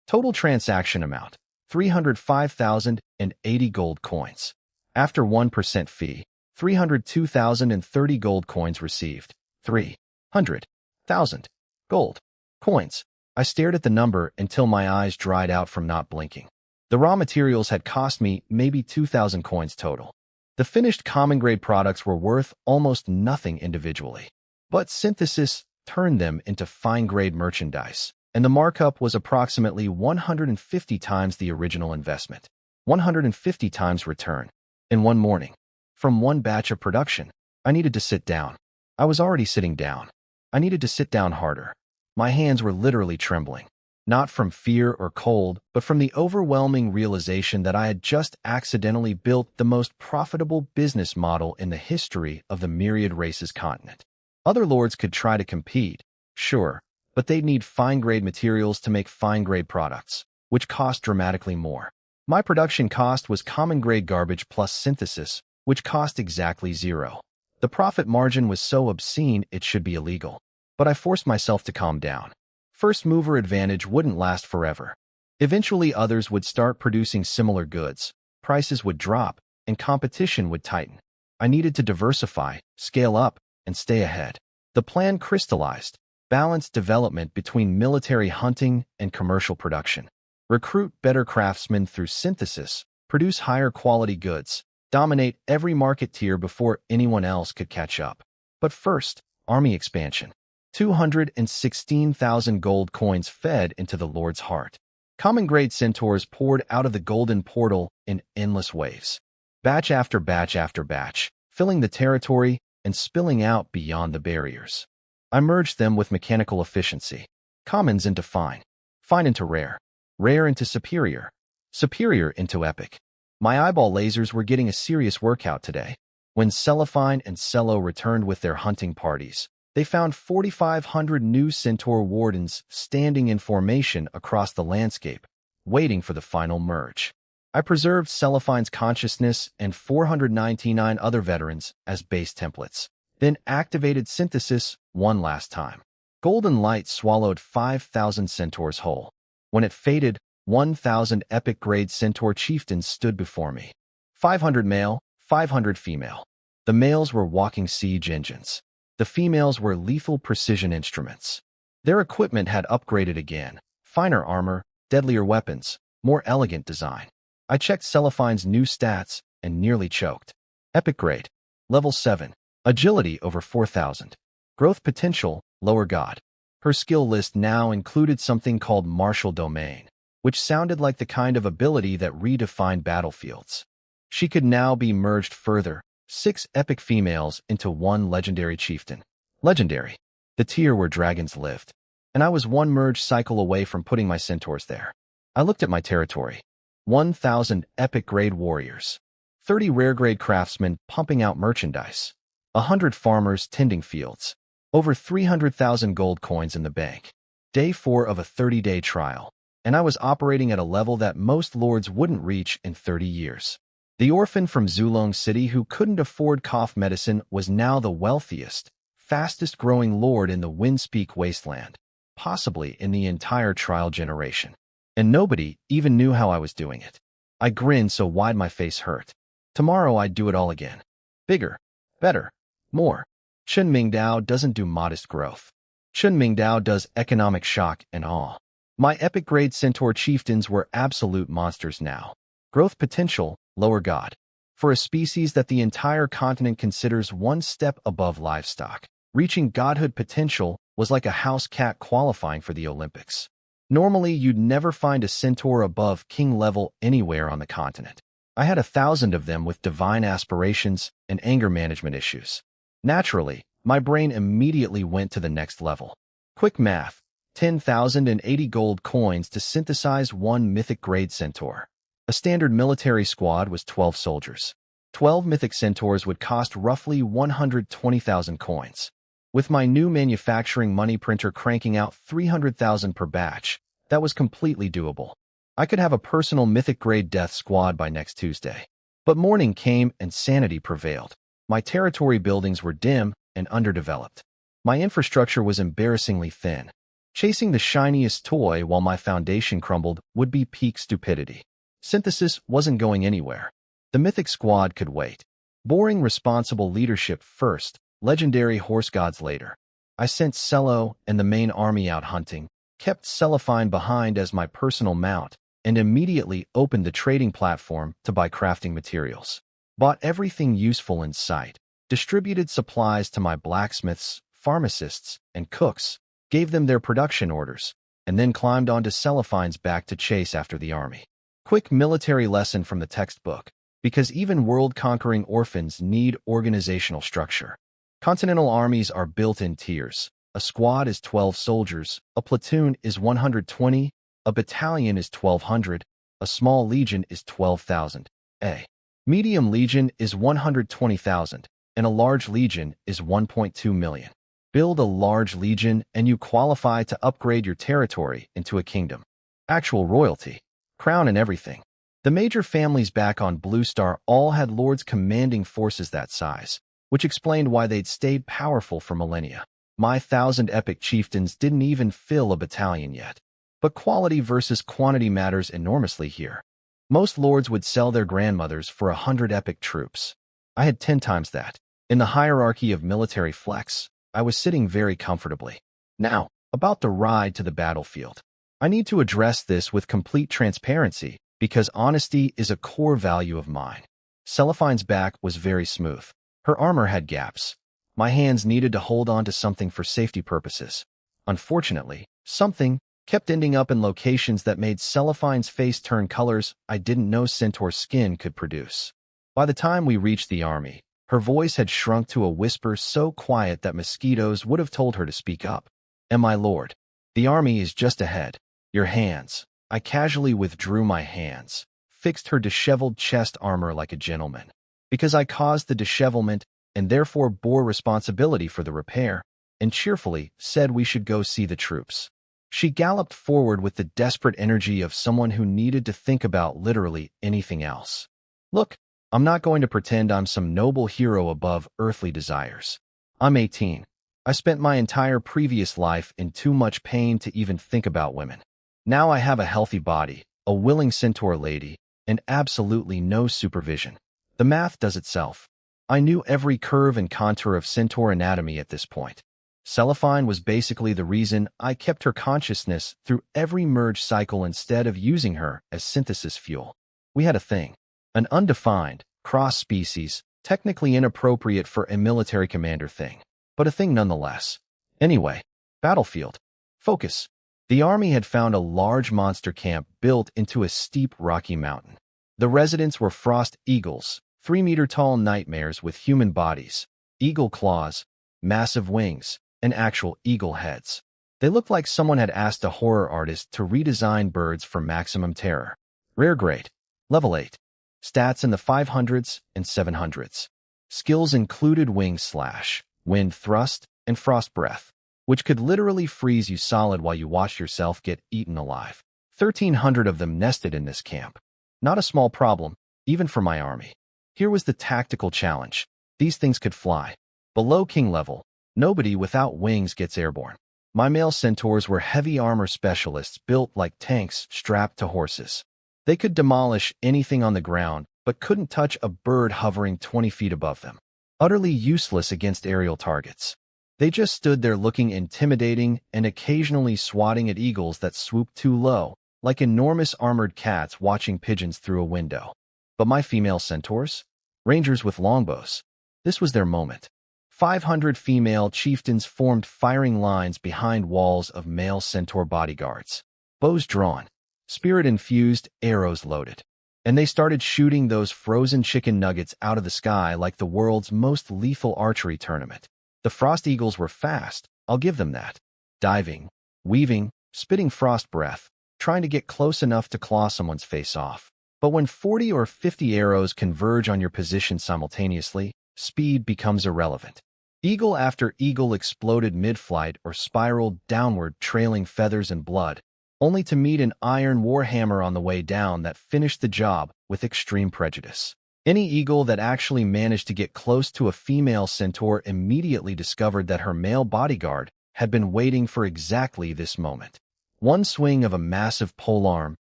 S1: Total transaction amount, 305,080 gold coins. After 1% fee, 302,030 gold coins received. 300,000 gold coins. I stared at the number until my eyes dried out from not blinking. The raw materials had cost me maybe 2,000 coins total. The finished common-grade products were worth almost nothing individually. But synthesis turned them into fine-grade merchandise, and the markup was approximately 150 times the original investment. 150 times return. In one morning. From one batch of production, I needed to sit down. I was already sitting down. I needed to sit down harder. My hands were literally trembling. Not from fear or cold, but from the overwhelming realization that I had just accidentally built the most profitable business model in the history of the Myriad Races continent. Other lords could try to compete, sure, but they'd need fine-grade materials to make fine-grade products, which cost dramatically more. My production cost was common-grade garbage plus synthesis, which cost exactly zero. The profit margin was so obscene it should be illegal. But I forced myself to calm down. First-mover advantage wouldn't last forever. Eventually others would start producing similar goods, prices would drop, and competition would tighten. I needed to diversify, scale up, and stay ahead. The plan crystallized, balanced development between military hunting and commercial production. Recruit better craftsmen through synthesis, produce higher quality goods, dominate every market tier before anyone else could catch up. But first, army expansion. 216,000 gold coins fed into the Lord's heart. Common-grade centaurs poured out of the golden portal in endless waves. Batch after batch after batch, filling the territory and spilling out beyond the barriers. I merged them with mechanical efficiency. Commons into fine. Fine into rare. Rare into superior. Superior into epic. My eyeball lasers were getting a serious workout today. When Cellophine and Cello returned with their hunting parties, they found 4,500 new Centaur Wardens standing in formation across the landscape, waiting for the final merge. I preserved Cellophine's consciousness and 499 other veterans as base templates, then activated synthesis one last time. Golden light swallowed 5,000 centaurs whole. When it faded, 1,000 epic-grade centaur chieftains stood before me. 500 male, 500 female. The males were walking siege engines. The females were lethal precision instruments. Their equipment had upgraded again. Finer armor, deadlier weapons, more elegant design. I checked Cellophine's new stats and nearly choked. Epic grade. Level 7. Agility over 4,000. Growth potential, lower god. Her skill list now included something called martial domain, which sounded like the kind of ability that redefined battlefields. She could now be merged further, 6 epic females into 1 legendary chieftain. Legendary. The tier where dragons lived. And I was 1 merge cycle away from putting my centaurs there. I looked at my territory. 1,000 epic-grade warriors. 30 rare-grade craftsmen pumping out merchandise. 100 farmers tending fields. Over 300,000 gold coins in the bank. Day 4 of a 30-day trial. And I was operating at a level that most lords wouldn't reach in 30 years. The orphan from Zulong City who couldn't afford cough medicine was now the wealthiest, fastest-growing lord in the Windspeak wasteland. possibly in the entire trial generation. And nobody even knew how I was doing it. I grinned so wide my face hurt. Tomorrow I'd do it all again. Bigger, better, more. Chen Mingdao doesn't do modest growth. Chen Mingdao does economic shock and awe. My epic grade centaur chieftains were absolute monsters now. Growth potential, lower god. For a species that the entire continent considers one step above livestock, reaching godhood potential was like a house cat qualifying for the Olympics. Normally, you'd never find a centaur above king level anywhere on the continent. I had 1,000 of them with divine aspirations and anger management issues. Naturally, my brain immediately went to the next level. Quick math, 10,080 gold coins to synthesize one mythic grade centaur. A standard military squad was 12 soldiers. 12 mythic centaurs would cost roughly 120,000 coins. With my new manufacturing money printer cranking out 300,000 per batch, that was completely doable. I could have a personal mythic grade death squad by next Tuesday. But morning came and sanity prevailed. My territory buildings were dim and underdeveloped. My infrastructure was embarrassingly thin. Chasing the shiniest toy while my foundation crumbled would be peak stupidity. Synthesis wasn't going anywhere. The mythic squad could wait. Boring responsible leadership first, legendary horse gods later. I sent Cello and the main army out hunting, kept Cellophine behind as my personal mount, and immediately opened the trading platform to buy crafting materials. Bought everything useful in sight, distributed supplies to my blacksmiths, pharmacists, and cooks, gave them their production orders, and then climbed onto Cellophine's back to chase after the army. Quick military lesson from the textbook, because even world-conquering orphans need organizational structure. Continental armies are built in tiers. A squad is 12 soldiers, a platoon is 120, a battalion is 1,200, a small legion is 12,000, a medium legion is 120,000, and a large legion is 1.2 million. Build a large legion and you qualify to upgrade your territory into a kingdom. Actual royalty. Crown and everything. The major families back on Blue Star all had lords commanding forces that size, which explained why they'd stayed powerful for millennia. My 1,000 epic chieftains didn't even fill a battalion yet. But quality versus quantity matters enormously here. Most lords would sell their grandmothers for 100 epic troops. I had 10 times that. In the hierarchy of military flex, I was sitting very comfortably. Now, about the ride to the battlefield. I need to address this with complete transparency because honesty is a core value of mine. Cellophine's back was very smooth. Her armor had gaps. My hands needed to hold on to something for safety purposes. Unfortunately, something kept ending up in locations that made Cellophine's face turn colors I didn't know centaur skin could produce. By the time we reached the army, her voice had shrunk to a whisper so quiet that mosquitoes would have told her to speak up. "And my lord, the army is just ahead. Your hands." I casually withdrew my hands, fixed her disheveled chest armor like a gentleman. Because I caused the dishevelment and therefore bore responsibility for the repair, and cheerfully said we should go see the troops. She galloped forward with the desperate energy of someone who needed to think about literally anything else. Look, I'm not going to pretend I'm some noble hero above earthly desires. I'm 18. I spent my entire previous life in too much pain to even think about women. Now I have a healthy body, a willing centaur lady, and absolutely no supervision. The math does itself. I knew every curve and contour of centaur anatomy at this point. Cellophine was basically the reason I kept her consciousness through every merge cycle instead of using her as synthesis fuel. We had a thing. An undefined, cross-species, technically inappropriate for a military commander thing, but a thing nonetheless. Anyway, battlefield. Focus. The army had found a large monster camp built into a steep rocky mountain. The residents were frost eagles, 3-meter-tall nightmares with human bodies, eagle claws, massive wings, and actual eagle heads. They looked like someone had asked a horror artist to redesign birds for maximum terror. Rare grade. Level 8. Stats in the 500s and 700s. Skills included wing slash, wind thrust, and frost breath, which could literally freeze you solid while you watch yourself get eaten alive. 1,300 of them nested in this camp. Not a small problem, even for my army. Here was the tactical challenge. These things could fly. Below king level, nobody without wings gets airborne. My male centaurs were heavy armor specialists built like tanks strapped to horses. They could demolish anything on the ground, but couldn't touch a bird hovering 20 feet above them. Utterly useless against aerial targets. They just stood there looking intimidating and occasionally swatting at eagles that swooped too low, like enormous armored cats watching pigeons through a window. But my female centaurs? Rangers with longbows. This was their moment. 500 female chieftains formed firing lines behind walls of male centaur bodyguards. Bows drawn, spirit-infused, arrows loaded. And they started shooting those frozen chicken nuggets out of the sky like the world's most lethal archery tournament. The frost eagles were fast, I'll give them that. Diving, weaving, spitting frost breath, trying to get close enough to claw someone's face off. But when 40 or 50 arrows converge on your position simultaneously, speed becomes irrelevant. Eagle after eagle exploded mid-flight or spiraled downward, trailing feathers and blood, only to meet an iron warhammer on the way down that finished the job with extreme prejudice. Any eagle that actually managed to get close to a female centaur immediately discovered that her male bodyguard had been waiting for exactly this moment. One swing of a massive polearm,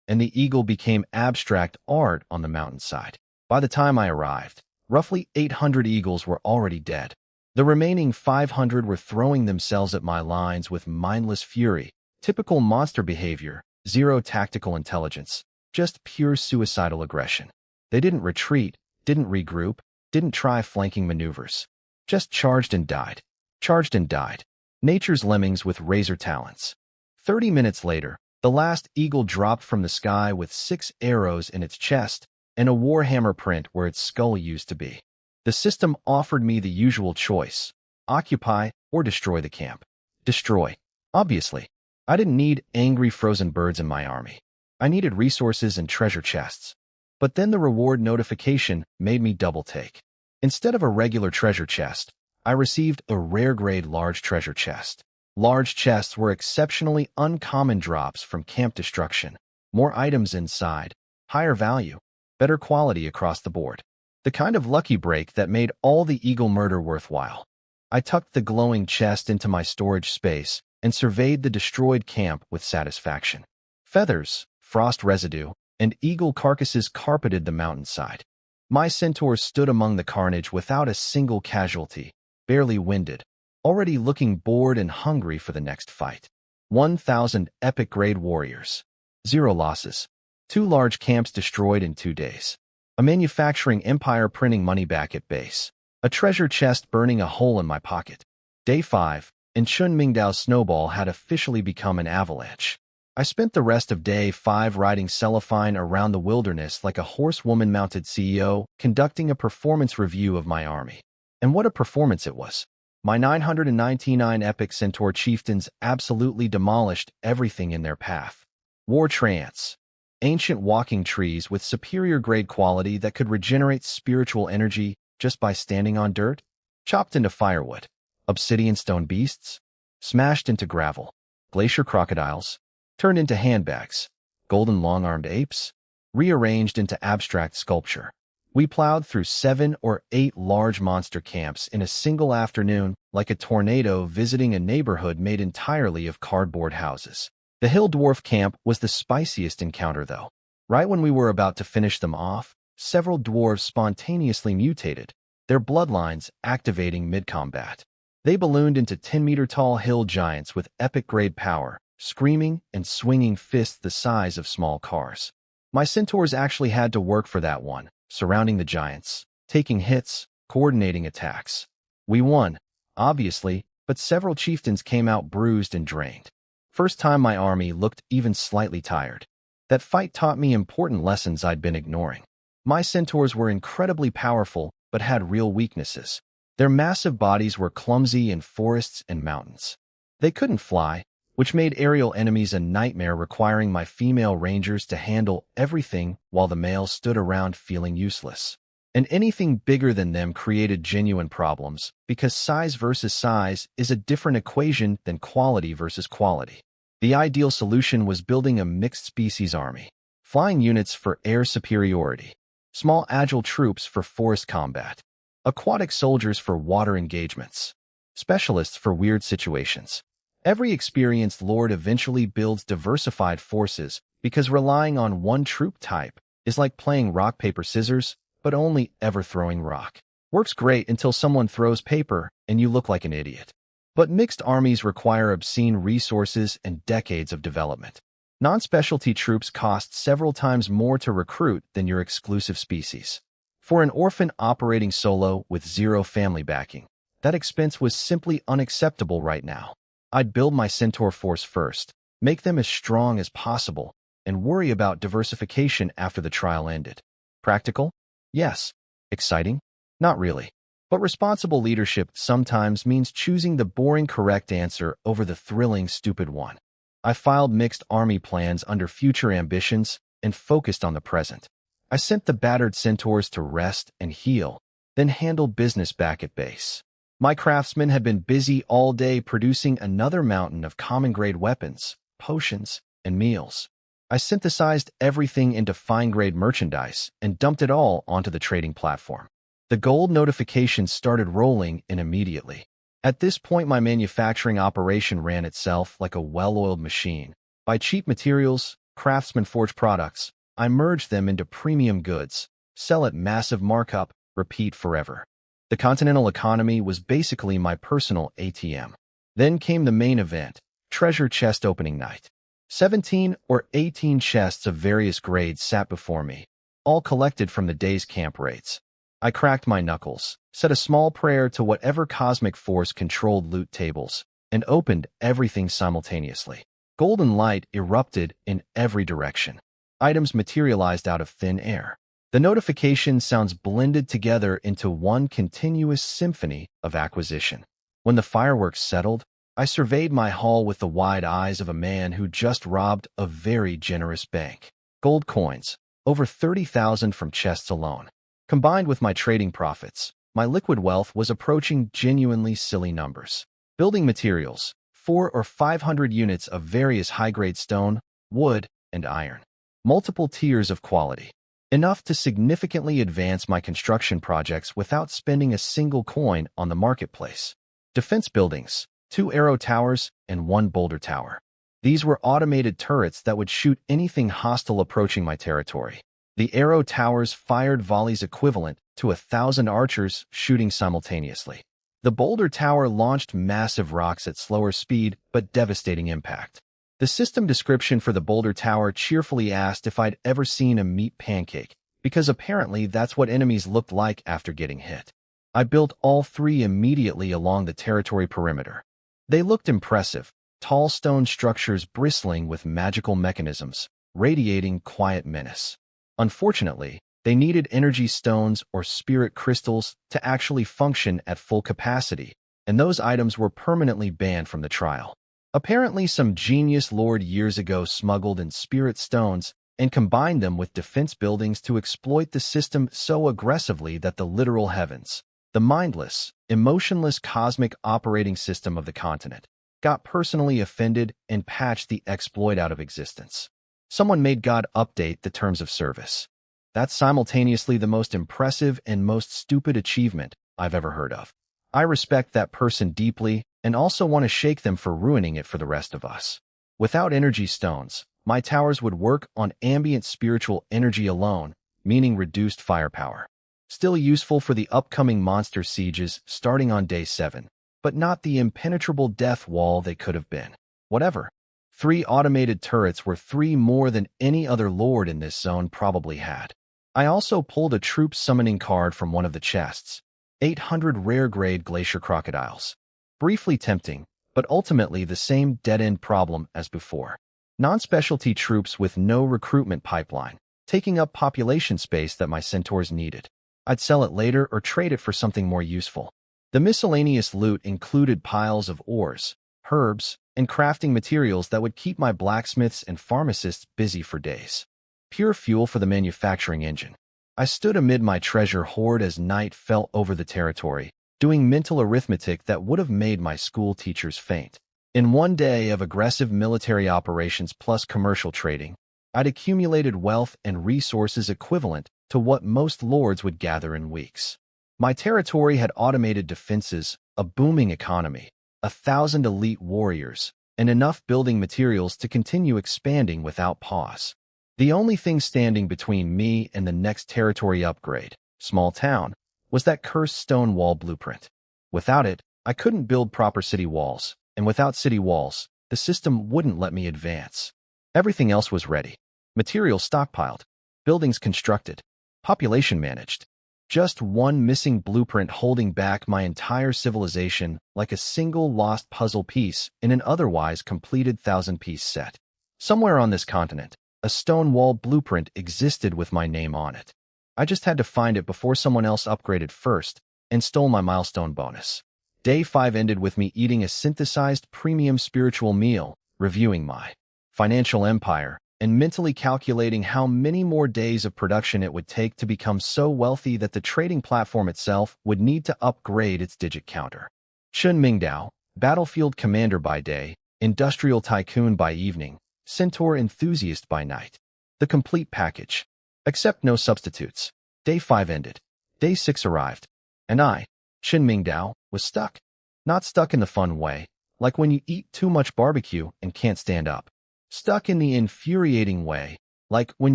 S1: and the eagle became abstract art on the mountainside. By the time I arrived, roughly 800 eagles were already dead. The remaining 500 were throwing themselves at my lines with mindless fury, typical monster behavior, zero tactical intelligence, just pure suicidal aggression. They didn't retreat, didn't regroup, didn't try flanking maneuvers. Just charged and died. Charged and died. Nature's lemmings with razor talons. 30 minutes later, the last eagle dropped from the sky with 6 arrows in its chest and a warhammer print where its skull used to be. The system offered me the usual choice: occupy or destroy the camp. Destroy. Obviously. I didn't need angry frozen birds in my army. I needed resources and treasure chests. But then the reward notification made me double-take. Instead of a regular treasure chest, I received a rare-grade large treasure chest. Large chests were exceptionally uncommon drops from camp destruction. More items inside, higher value, better quality across the board. The kind of lucky break that made all the eagle murder worthwhile. I tucked the glowing chest into my storage space and surveyed the destroyed camp with satisfaction. Feathers, frost residue, and eagle carcasses carpeted the mountainside. My centaurs stood among the carnage without a single casualty, barely winded, already looking bored and hungry for the next fight. 1,000 epic-grade warriors. 0 losses. 2 large camps destroyed in 2 days. A manufacturing empire printing money back at base. A treasure chest burning a hole in my pocket. Day 5, and Chun Mingdao's snowball had officially become an avalanche. I spent the rest of day 5 riding cellophane around the wilderness like a horsewoman-mounted CEO, conducting a performance review of my army. And what a performance it was. My 999 epic centaur chieftains absolutely demolished everything in their path. War trance. Ancient walking trees with superior grade quality that could regenerate spiritual energy just by standing on dirt. Chopped into firewood. Obsidian stone beasts. Smashed into gravel. Glacier crocodiles. Turned into handbags, golden long-armed apes, rearranged into abstract sculpture. We plowed through 7 or 8 large monster camps in a single afternoon, like a tornado visiting a neighborhood made entirely of cardboard houses. The hill dwarf camp was the spiciest encounter, though. Right when we were about to finish them off, several dwarves spontaneously mutated, their bloodlines activating mid-combat. They ballooned into 10-meter-tall hill giants with epic-grade power, screaming and swinging fists the size of small cars. My centaurs actually had to work for that one, surrounding the giants, taking hits, coordinating attacks. We won, obviously, but several chieftains came out bruised and drained. First time my army looked even slightly tired. That fight taught me important lessons I'd been ignoring. My centaurs were incredibly powerful, but had real weaknesses. Their massive bodies were clumsy in forests and mountains. They couldn't fly, which made aerial enemies a nightmare, requiring my female rangers to handle everything while the males stood around feeling useless. And anything bigger than them created genuine problems, because size versus size is a different equation than quality versus quality. The ideal solution was building a mixed-species army. Flying units for air superiority. Small agile troops for forest combat. Aquatic soldiers for water engagements. Specialists for weird situations. Every experienced lord eventually builds diversified forces because relying on one troop type is like playing rock, paper, scissors, but only ever throwing rock. Works great until someone throws paper and you look like an idiot. But mixed armies require obscene resources and decades of development. Non-specialty troops cost several times more to recruit than your exclusive species. For an orphan operating solo with zero family backing, that expense was simply unacceptable right now. I'd build my Centaur force first, make them as strong as possible, and worry about diversification after the trial ended. Practical? Yes. Exciting? Not really. But responsible leadership sometimes means choosing the boring correct answer over the thrilling stupid one. I filed mixed army plans under future ambitions and focused on the present. I sent the battered centaurs to rest and heal, then handled business back at base. My craftsmen had been busy all day producing another mountain of common-grade weapons, potions, and meals. I synthesized everything into fine-grade merchandise and dumped it all onto the trading platform. The gold notifications started rolling in immediately. At this point, my manufacturing operation ran itself like a well-oiled machine. By cheap materials, craftsman forged products, I merged them into premium goods, sell at massive markup, repeat forever. The continental economy was basically my personal ATM. Then came the main event, treasure chest opening night. 17 or 18 chests of various grades sat before me, all collected from the day's camp raids. I cracked my knuckles, said a small prayer to whatever cosmic force controlled loot tables, and opened everything simultaneously. Golden light erupted in every direction. Items materialized out of thin air. The notification sounds blended together into one continuous symphony of acquisition. When the fireworks settled, I surveyed my haul with the wide eyes of a man who just robbed a very generous bank. Gold coins, over 30,000 from chests alone. Combined with my trading profits, my liquid wealth was approaching genuinely silly numbers. Building materials, 400 or 500 units of various high-grade stone, wood, and iron. Multiple tiers of quality. Enough to significantly advance my construction projects without spending a single coin on the marketplace. Defense buildings, 2 arrow towers and 1 boulder tower. These were automated turrets that would shoot anything hostile approaching my territory. The arrow towers fired volleys equivalent to 1,000 archers shooting simultaneously. The boulder tower launched massive rocks at slower speed but devastating impact. The system description for the boulder tower cheerfully asked if I'd ever seen a meat pancake, because apparently that's what enemies looked like after getting hit. I built all 3 immediately along the territory perimeter. They looked impressive, tall stone structures bristling with magical mechanisms, radiating quiet menace. Unfortunately, they needed energy stones or spirit crystals to actually function at full capacity, and those items were permanently banned from the trial. Apparently, some genius lord years ago smuggled in spirit stones and combined them with defense buildings to exploit the system so aggressively that the literal heavens, the mindless, emotionless cosmic operating system of the continent, got personally offended and patched the exploit out of existence. Someone made God update the terms of service. That's simultaneously the most impressive and most stupid achievement I've ever heard of. I respect that person deeply and also want to shake them for ruining it for the rest of us. Without energy stones, my towers would work on ambient spiritual energy alone, meaning reduced firepower. Still useful for the upcoming monster sieges starting on day 7, but not the impenetrable death wall they could have been. Whatever. 3 automated turrets were 3 more than any other lord in this zone probably had. I also pulled a troop summoning card from one of the chests. 800 rare-grade glacier crocodiles. Briefly tempting, but ultimately the same dead-end problem as before. Non-specialty troops with no recruitment pipeline, taking up population space that my centaurs needed. I'd sell it later or trade it for something more useful. The miscellaneous loot included piles of ores, herbs, and crafting materials that would keep my blacksmiths and pharmacists busy for days. Pure fuel for the manufacturing engine. I stood amid my treasure hoard as night fell over the territory, doing mental arithmetic that would have made my school teachers faint. In one day of aggressive military operations plus commercial trading, I'd accumulated wealth and resources equivalent to what most lords would gather in weeks. My territory had automated defenses, a booming economy, 1,000 elite warriors, and enough building materials to continue expanding without pause. The only thing standing between me and the next territory upgrade, small town, was that cursed stone wall blueprint. Without it, I couldn't build proper city walls, and without city walls, the system wouldn't let me advance. Everything else was ready. Materials stockpiled, buildings constructed, population managed. Just one missing blueprint holding back my entire civilization like a single lost puzzle piece in an otherwise completed 1,000-piece set. Somewhere on this continent, a stone wall blueprint existed with my name on it. I just had to find it before someone else upgraded first and stole my milestone bonus. Day 5 ended with me eating a synthesized premium spiritual meal, reviewing my financial empire, and mentally calculating how many more days of production it would take to become so wealthy that the trading platform itself would need to upgrade its digit counter. Chen Mingdao, battlefield commander by day, industrial tycoon by evening, centaur enthusiast by night. The complete package. Except no substitutes. Day 5 ended. Day 6 arrived. And I, Chen Mingdao, was stuck. Not stuck in the fun way, like when you eat too much barbecue and can't stand up. Stuck in the infuriating way, like when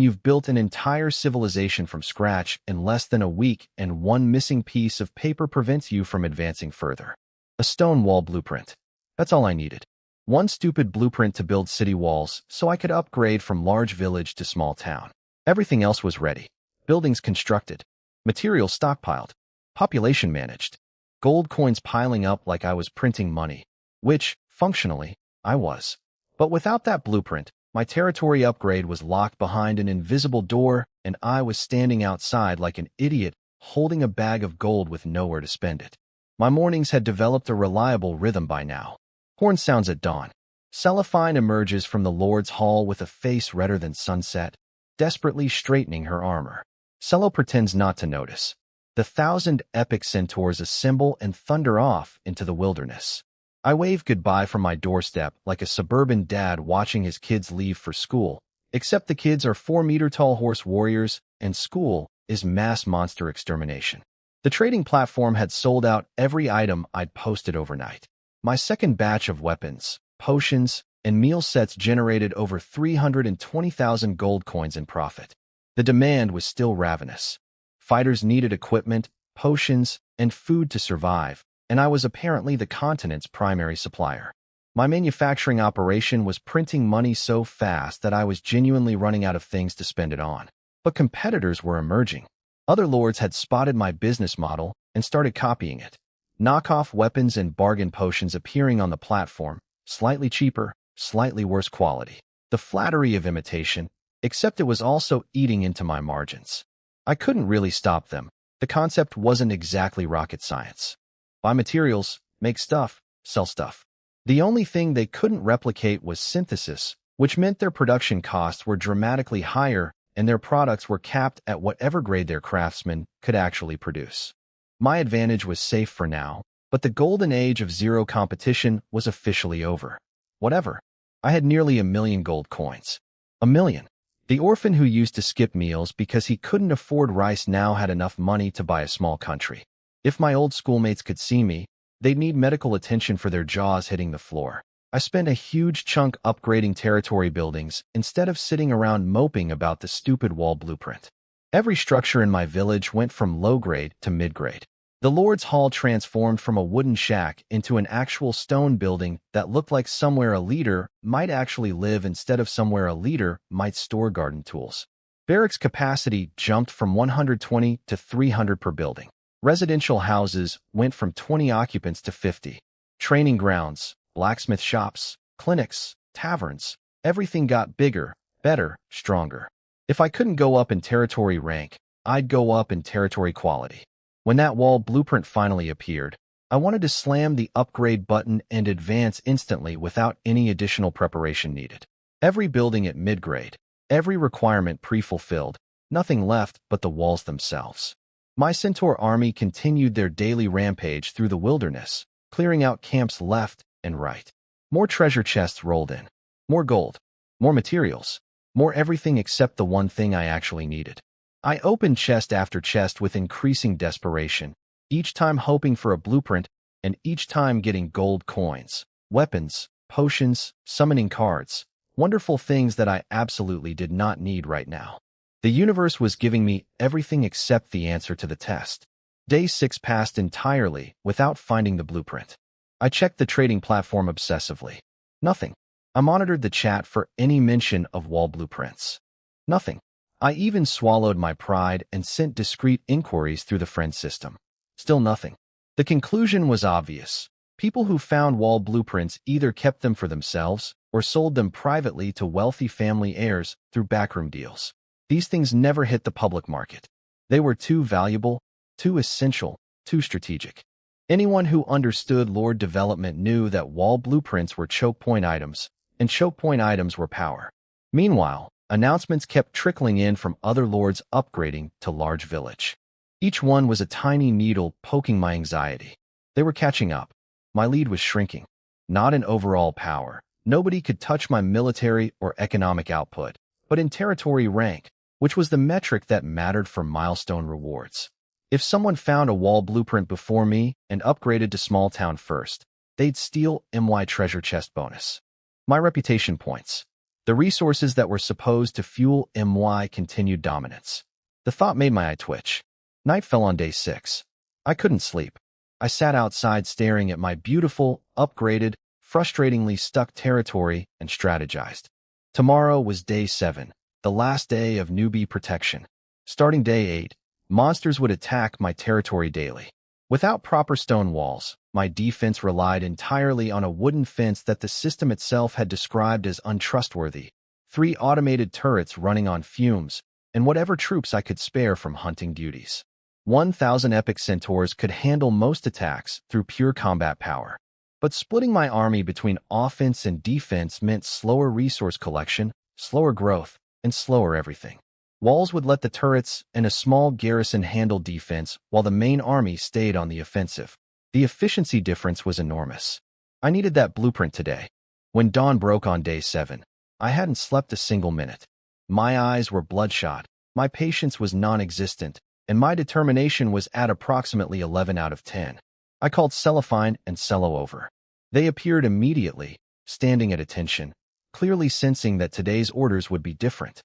S1: you've built an entire civilization from scratch in less than a week and one missing piece of paper prevents you from advancing further. A stone wall blueprint. That's all I needed. One stupid blueprint to build city walls so I could upgrade from large village to small town. Everything else was ready. Buildings constructed. Materials stockpiled. Population managed. Gold coins piling up like I was printing money, which, functionally, I was. But without that blueprint, my territory upgrade was locked behind an invisible door, and I was standing outside like an idiot, holding a bag of gold with nowhere to spend it. My mornings had developed a reliable rhythm by now. Horn sounds at dawn. Cellophine emerges from the Lord's Hall with a face redder than sunset, desperately straightening her armor. Cello pretends not to notice. The 1,000 epic centaurs assemble and thunder off into the wilderness. I wave goodbye from my doorstep like a suburban dad watching his kids leave for school, except the kids are 4-meter-tall horse warriors, and school is mass monster extermination. The trading platform had sold out every item I'd posted overnight. My second batch of weapons, potions, and meal sets generated over 320,000 gold coins in profit. The demand was still ravenous. Fighters needed equipment, potions, and food to survive, and I was apparently the continent's primary supplier. My manufacturing operation was printing money so fast that I was genuinely running out of things to spend it on. But competitors were emerging. Other lords had spotted my business model and started copying it. Knockoff weapons and bargain potions appearing on the platform, slightly cheaper, slightly worse quality. The flattery of imitation, except it was also eating into my margins. I couldn't really stop them. The concept wasn't exactly rocket science. Buy materials, make stuff, sell stuff. The only thing they couldn't replicate was synthesis, which meant their production costs were dramatically higher and their products were capped at whatever grade their craftsmen could actually produce. My advantage was safe for now, but the golden age of zero competition was officially over. Whatever. I had nearly 1 million gold coins. 1 million. The orphan who used to skip meals because he couldn't afford rice now had enough money to buy a small country. If my old schoolmates could see me, they'd need medical attention for their jaws hitting the floor. I spent a huge chunk upgrading territory buildings instead of sitting around moping about the stupid wall blueprint. Every structure in my village went from low-grade to mid-grade. The Lord's Hall transformed from a wooden shack into an actual stone building that looked like somewhere a leader might actually live instead of somewhere a leader might store garden tools. Barracks capacity jumped from 120 to 300 per building. Residential houses went from 20 occupants to 50. Training grounds, blacksmith shops, clinics, taverns, everything got bigger, better, stronger. If I couldn't go up in territory rank, I'd go up in territory quality. When that wall blueprint finally appeared, I wanted to slam the upgrade button and advance instantly without any additional preparation needed. Every building at mid-grade, every requirement pre-fulfilled, nothing left but the walls themselves. My Centaur army continued their daily rampage through the wilderness, clearing out camps left and right. More treasure chests rolled in. More gold. More materials. More everything except the one thing I actually needed. I opened chest after chest with increasing desperation, each time hoping for a blueprint and each time getting gold coins, weapons, potions, summoning cards, wonderful things that I absolutely did not need right now. The universe was giving me everything except the answer to the test. Day 6 passed entirely without finding the blueprint. I checked the trading platform obsessively. Nothing. I monitored the chat for any mention of wall blueprints. Nothing. I even swallowed my pride and sent discreet inquiries through the friend system. Still nothing. The conclusion was obvious. People who found wall blueprints either kept them for themselves or sold them privately to wealthy family heirs through backroom deals. These things never hit the public market. They were too valuable, too essential, too strategic. Anyone who understood lore development knew that wall blueprints were choke point items, and choke point items were power. Meanwhile, announcements kept trickling in from other lords upgrading to large village. Each one was a tiny needle poking my anxiety. They were catching up. My lead was shrinking. Not in overall power. Nobody could touch my military or economic output, but in territory rank, which was the metric that mattered for milestone rewards. If someone found a wall blueprint before me and upgraded to small town first, they'd steal MY treasure chest bonus. My reputation points. The resources that were supposed to fuel MY continued dominance. The thought made my eye twitch. Night fell on day 6. I couldn't sleep. I sat outside staring at my beautiful, upgraded, frustratingly stuck territory and strategized. Tomorrow was day 7, the last day of newbie protection. Starting day 8, monsters would attack my territory daily. Without proper stone walls, my defense relied entirely on a wooden fence that the system itself had described as untrustworthy, 3 automated turrets running on fumes, and whatever troops I could spare from hunting duties. 1,000 epic centaurs could handle most attacks through pure combat power. But splitting my army between offense and defense meant slower resource collection, slower growth, and slower everything. Walls would let the turrets and a small garrison handle defense while the main army stayed on the offensive. The efficiency difference was enormous. I needed that blueprint today. When dawn broke on day 7, I hadn't slept a single minute. My eyes were bloodshot, my patience was non-existent, and my determination was at approximately 11 out of 10. I called Cellophine and Cello over. They appeared immediately, standing at attention, clearly sensing that today's orders would be different.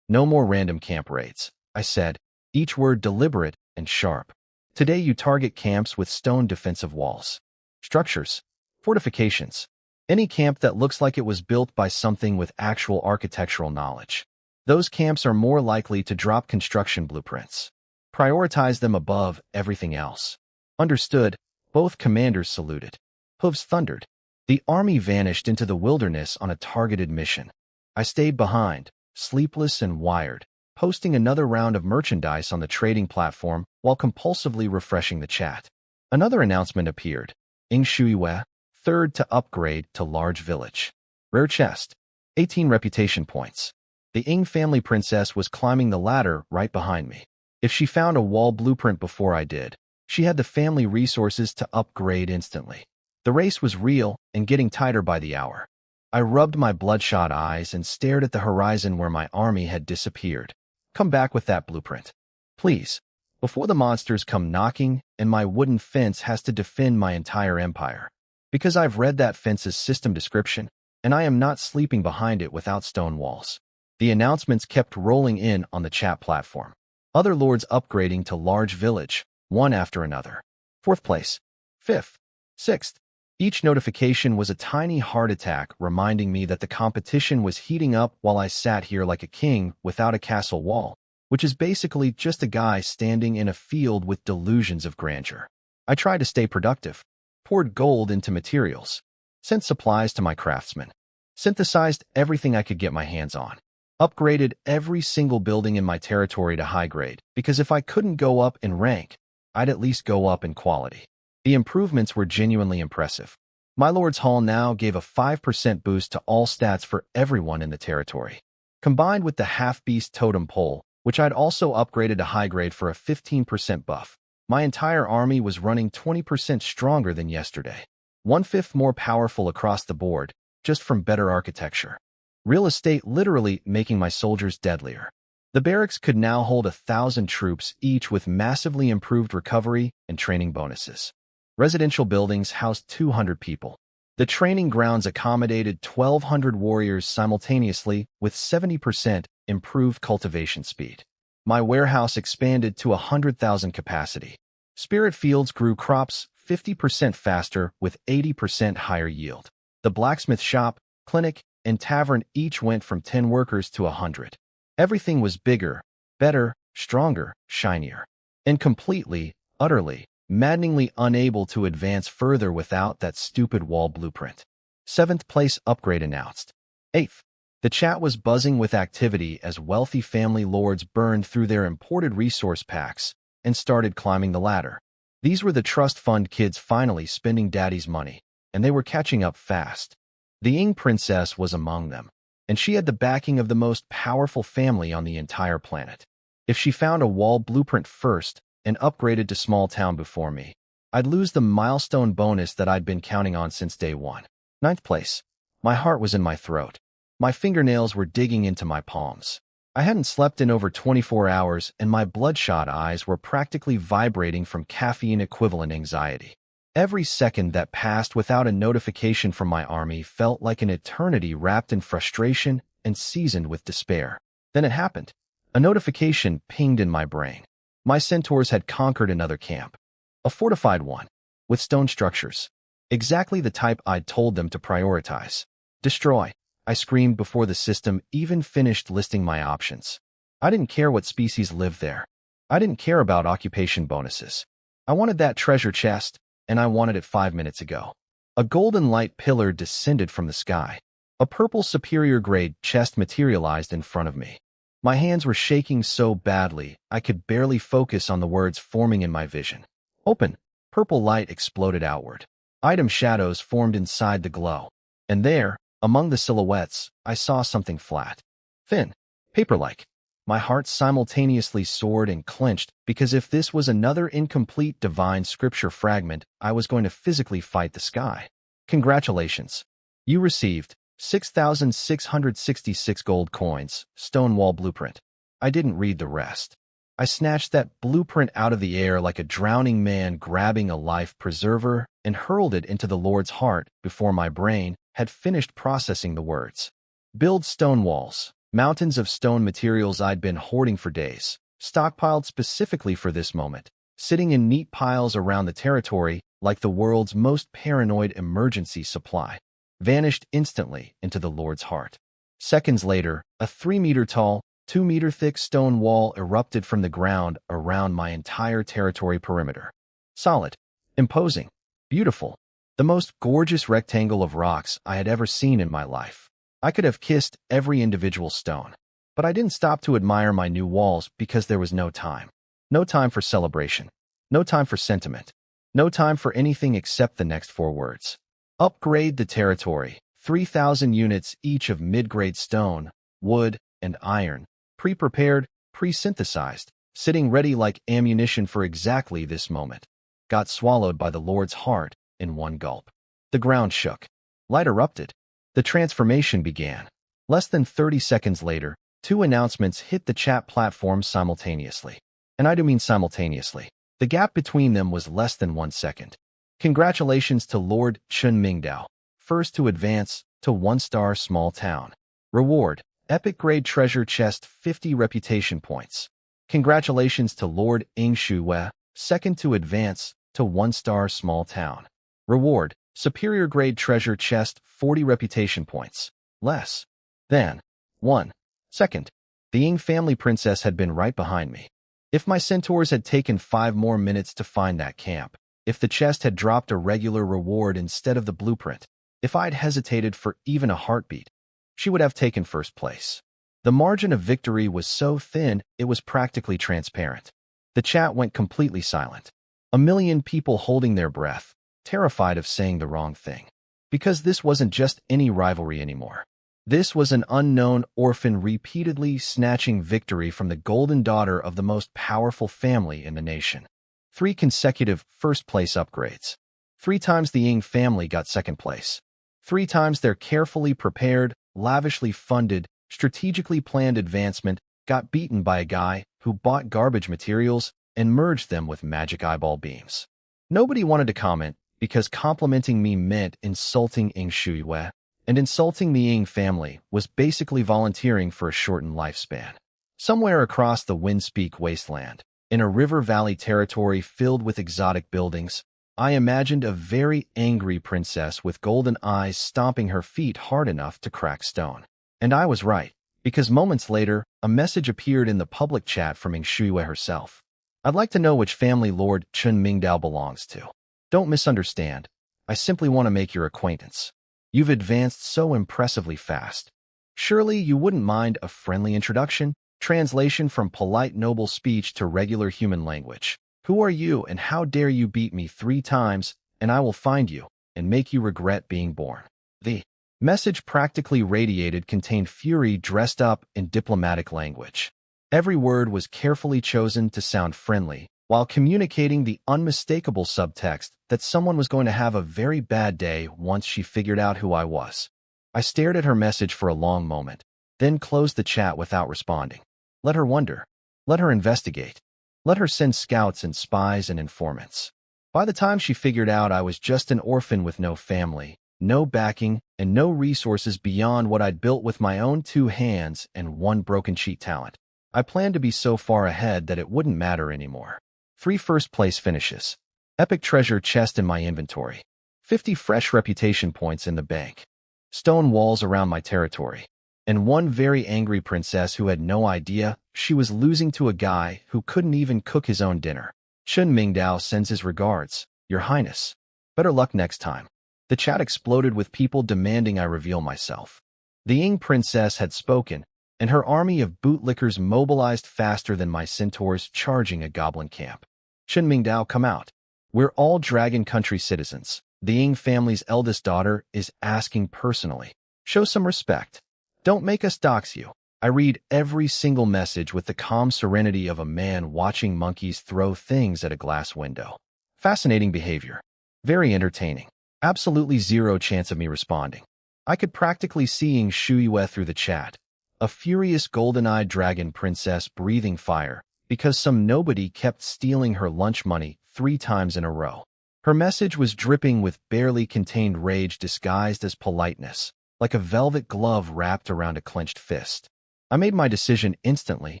S1: No more random camp raids, I said, each word deliberate and sharp. Today you target camps with stone defensive walls. Structures. Fortifications. Any camp that looks like it was built by something with actual architectural knowledge. Those camps are more likely to drop construction blueprints. Prioritize them above everything else. Understood. Both commanders saluted. Hooves thundered. The army vanished into the wilderness on a targeted mission. I stayed behind, sleepless and wired, posting another round of merchandise on the trading platform while compulsively refreshing the chat. Another announcement appeared. Ing Shuiwe, 3rd to upgrade to large village. Rare chest. 18 reputation points. The Ing family princess was climbing the ladder right behind me. If she found a wall blueprint before I did, she had the family resources to upgrade instantly. The race was real and getting tighter by the hour. I rubbed my bloodshot eyes and stared at the horizon where my army had disappeared. Come back with that blueprint. Please, before the monsters come knocking and my wooden fence has to defend my entire empire. Because I've read that fence's system description, and I am not sleeping behind it without stone walls. The announcements kept rolling in on the chat platform. Other lords upgrading to large village, one after another. 4th place, 5th, 6th. Each notification was a tiny heart attack reminding me that the competition was heating up while I sat here like a king without a castle wall, which is basically just a guy standing in a field with delusions of grandeur. I tried to stay productive, poured gold into materials, sent supplies to my craftsmen, synthesized everything I could get my hands on. Upgraded every single building in my territory to high grade, because if I couldn't go up in rank, I'd at least go up in quality. The improvements were genuinely impressive. My Lord's Hall now gave a 5% boost to all stats for everyone in the territory. Combined with the half-beast totem pole, which I'd also upgraded to high grade for a 15% buff, my entire army was running 20% stronger than yesterday. 1/5 more powerful across the board, just from better architecture. Real estate literally making my soldiers deadlier. The barracks could now hold 1,000 troops each with massively improved recovery and training bonuses. Residential buildings housed 200 people. The training grounds accommodated 1,200 warriors simultaneously with 70% improved cultivation speed. My warehouse expanded to 100,000 capacity. Spirit fields grew crops 50% faster with 80% higher yield. The blacksmith shop, clinic, and tavern each went from 10 workers to 100. Everything was bigger, better, stronger, shinier, and completely, utterly, maddeningly unable to advance further without that stupid wall blueprint. 7th place upgrade announced. 8th. The chat was buzzing with activity as wealthy family lords burned through their imported resource packs and started climbing the ladder. These were the trust fund kids finally spending daddy's money, and they were catching up fast. The Ying princess was among them, and she had the backing of the most powerful family on the entire planet. If she found a wall blueprint first and upgraded to small town before me, I'd lose the milestone bonus that I'd been counting on since day one. 9th place. My heart was in my throat. My fingernails were digging into my palms. I hadn't slept in over 24 hours, and my bloodshot eyes were practically vibrating from caffeine-equivalent anxiety. Every second that passed without a notification from my army felt like an eternity wrapped in frustration and seasoned with despair. Then it happened. A notification pinged in my brain. My centaurs had conquered another camp. A fortified one, with stone structures. Exactly the type I'd told them to prioritize. Destroy, I screamed before the system even finished listing my options. I didn't care what species lived there. I didn't care about occupation bonuses. I wanted that treasure chest, and I wanted it 5 minutes ago. A golden light pillar descended from the sky. A purple superior-grade chest materialized in front of me. My hands were shaking so badly, I could barely focus on the words forming in my vision. Open. Purple light exploded outward. Item shadows formed inside the glow. And there, among the silhouettes, I saw something flat, thin, paper-like. My heart simultaneously soared and clenched because if this was another incomplete divine scripture fragment, I was going to physically fight the sky. Congratulations. You received 6,666 gold coins, Stonewall Blueprint. I didn't read the rest. I snatched that blueprint out of the air like a drowning man grabbing a life preserver and hurled it into the Lord's heart before my brain had finished processing the words. Build stone walls, mountains of stone materials I'd been hoarding for days, stockpiled specifically for this moment, sitting in neat piles around the territory like the world's most paranoid emergency supply, vanished instantly into the Lord's heart. Seconds later, a 3-meter-tall, 2-meter-thick stone wall erupted from the ground around my entire territory perimeter. Solid, imposing, beautiful, the most gorgeous rectangle of rocks I had ever seen in my life. I could have kissed every individual stone, but I didn't stop to admire my new walls because there was no time. No time for celebration. No time for sentiment. No time for anything except the next 4 words. Upgrade the territory. 3,000 units each of mid-grade stone, wood, and iron, pre-prepared, pre-synthesized, sitting ready like ammunition for exactly this moment, got swallowed by the Lord's heart in one gulp. The ground shook. Light erupted. The transformation began. Less than 30 seconds later, 2 announcements hit the chat platform simultaneously. And I do mean simultaneously. The gap between them was less than 1 second. Congratulations to Lord Chun Mingdao, first to advance to 1-star small town. Reward, epic grade treasure chest 50 reputation points. Congratulations to Lord Ing Shuwe, second to advance to 1-star small town. Reward, superior grade treasure chest 40 reputation points. Less than 1 second. The Ying family princess had been right behind me. If my centaurs had taken 5 more minutes to find that camp, if the chest had dropped a regular reward instead of the blueprint, if I'd hesitated for even a heartbeat, she would have taken first place. The margin of victory was so thin, it was practically transparent. The chat went completely silent. A million people holding their breath, terrified of saying the wrong thing. Because this wasn't just any rivalry anymore. This was an unknown orphan repeatedly snatching victory from the golden daughter of the most powerful family in the nation. 3 consecutive first-place upgrades. 3 times the Ying family got second place. 3 times their carefully prepared, lavishly funded, strategically planned advancement got beaten by a guy who bought garbage materials and merged them with magic eyeball beams. Nobody wanted to comment, because complimenting me meant insulting Ing Shuyue, and insulting the Ing family was basically volunteering for a shortened lifespan. Somewhere across the Windspeak wasteland, in a river valley territory filled with exotic buildings, I imagined a very angry princess with golden eyes stomping her feet hard enough to crack stone. And I was right, because moments later, a message appeared in the public chat from Ing Shuyue herself. I'd like to know which family Lord Chun Mingdao belongs to. Don't misunderstand. I simply want to make your acquaintance. You've advanced so impressively fast. Surely you wouldn't mind a friendly introduction? Translation from polite noble speech to regular human language. Who are you and how dare you beat me 3 times, and I will find you, and make you regret being born. The message practically radiated contained fury dressed up in diplomatic language. Every word was carefully chosen to sound friendly, while communicating the unmistakable subtext that someone was going to have a very bad day once she figured out who I was. I stared at her message for a long moment, then closed the chat without responding. Let her wonder. Let her investigate. Let her send scouts and spies and informants. By the time she figured out I was just an orphan with no family, no backing, and no resources beyond what I'd built with my own 2 hands and 1 broken cheat talent, I planned to be so far ahead that it wouldn't matter anymore. 3 first-place finishes. Epic treasure chest in my inventory. 50 fresh reputation points in the bank. Stone walls around my territory. And 1 very angry princess who had no idea she was losing to a guy who couldn't even cook his own dinner. Chun Mingdao sends his regards, Your Highness. Better luck next time. The chat exploded with people demanding I reveal myself. The Ing princess had spoken, and her army of bootlickers mobilized faster than my centaurs charging a goblin camp. Chun Mingdao, come out. We're all Dragon Country citizens. The Ing family's eldest daughter is asking personally. Show some respect. Don't make us dox you. I read every single message with the calm serenity of a man watching monkeys throw things at a glass window. Fascinating behavior. Very entertaining. Absolutely zero chance of me responding. I could practically see Ing Shuyue through the chat. A furious golden-eyed dragon princess breathing fire because some nobody kept stealing her lunch money 3 times in a row. Her message was dripping with barely contained rage disguised as politeness, like a velvet glove wrapped around a clenched fist. I made my decision instantly,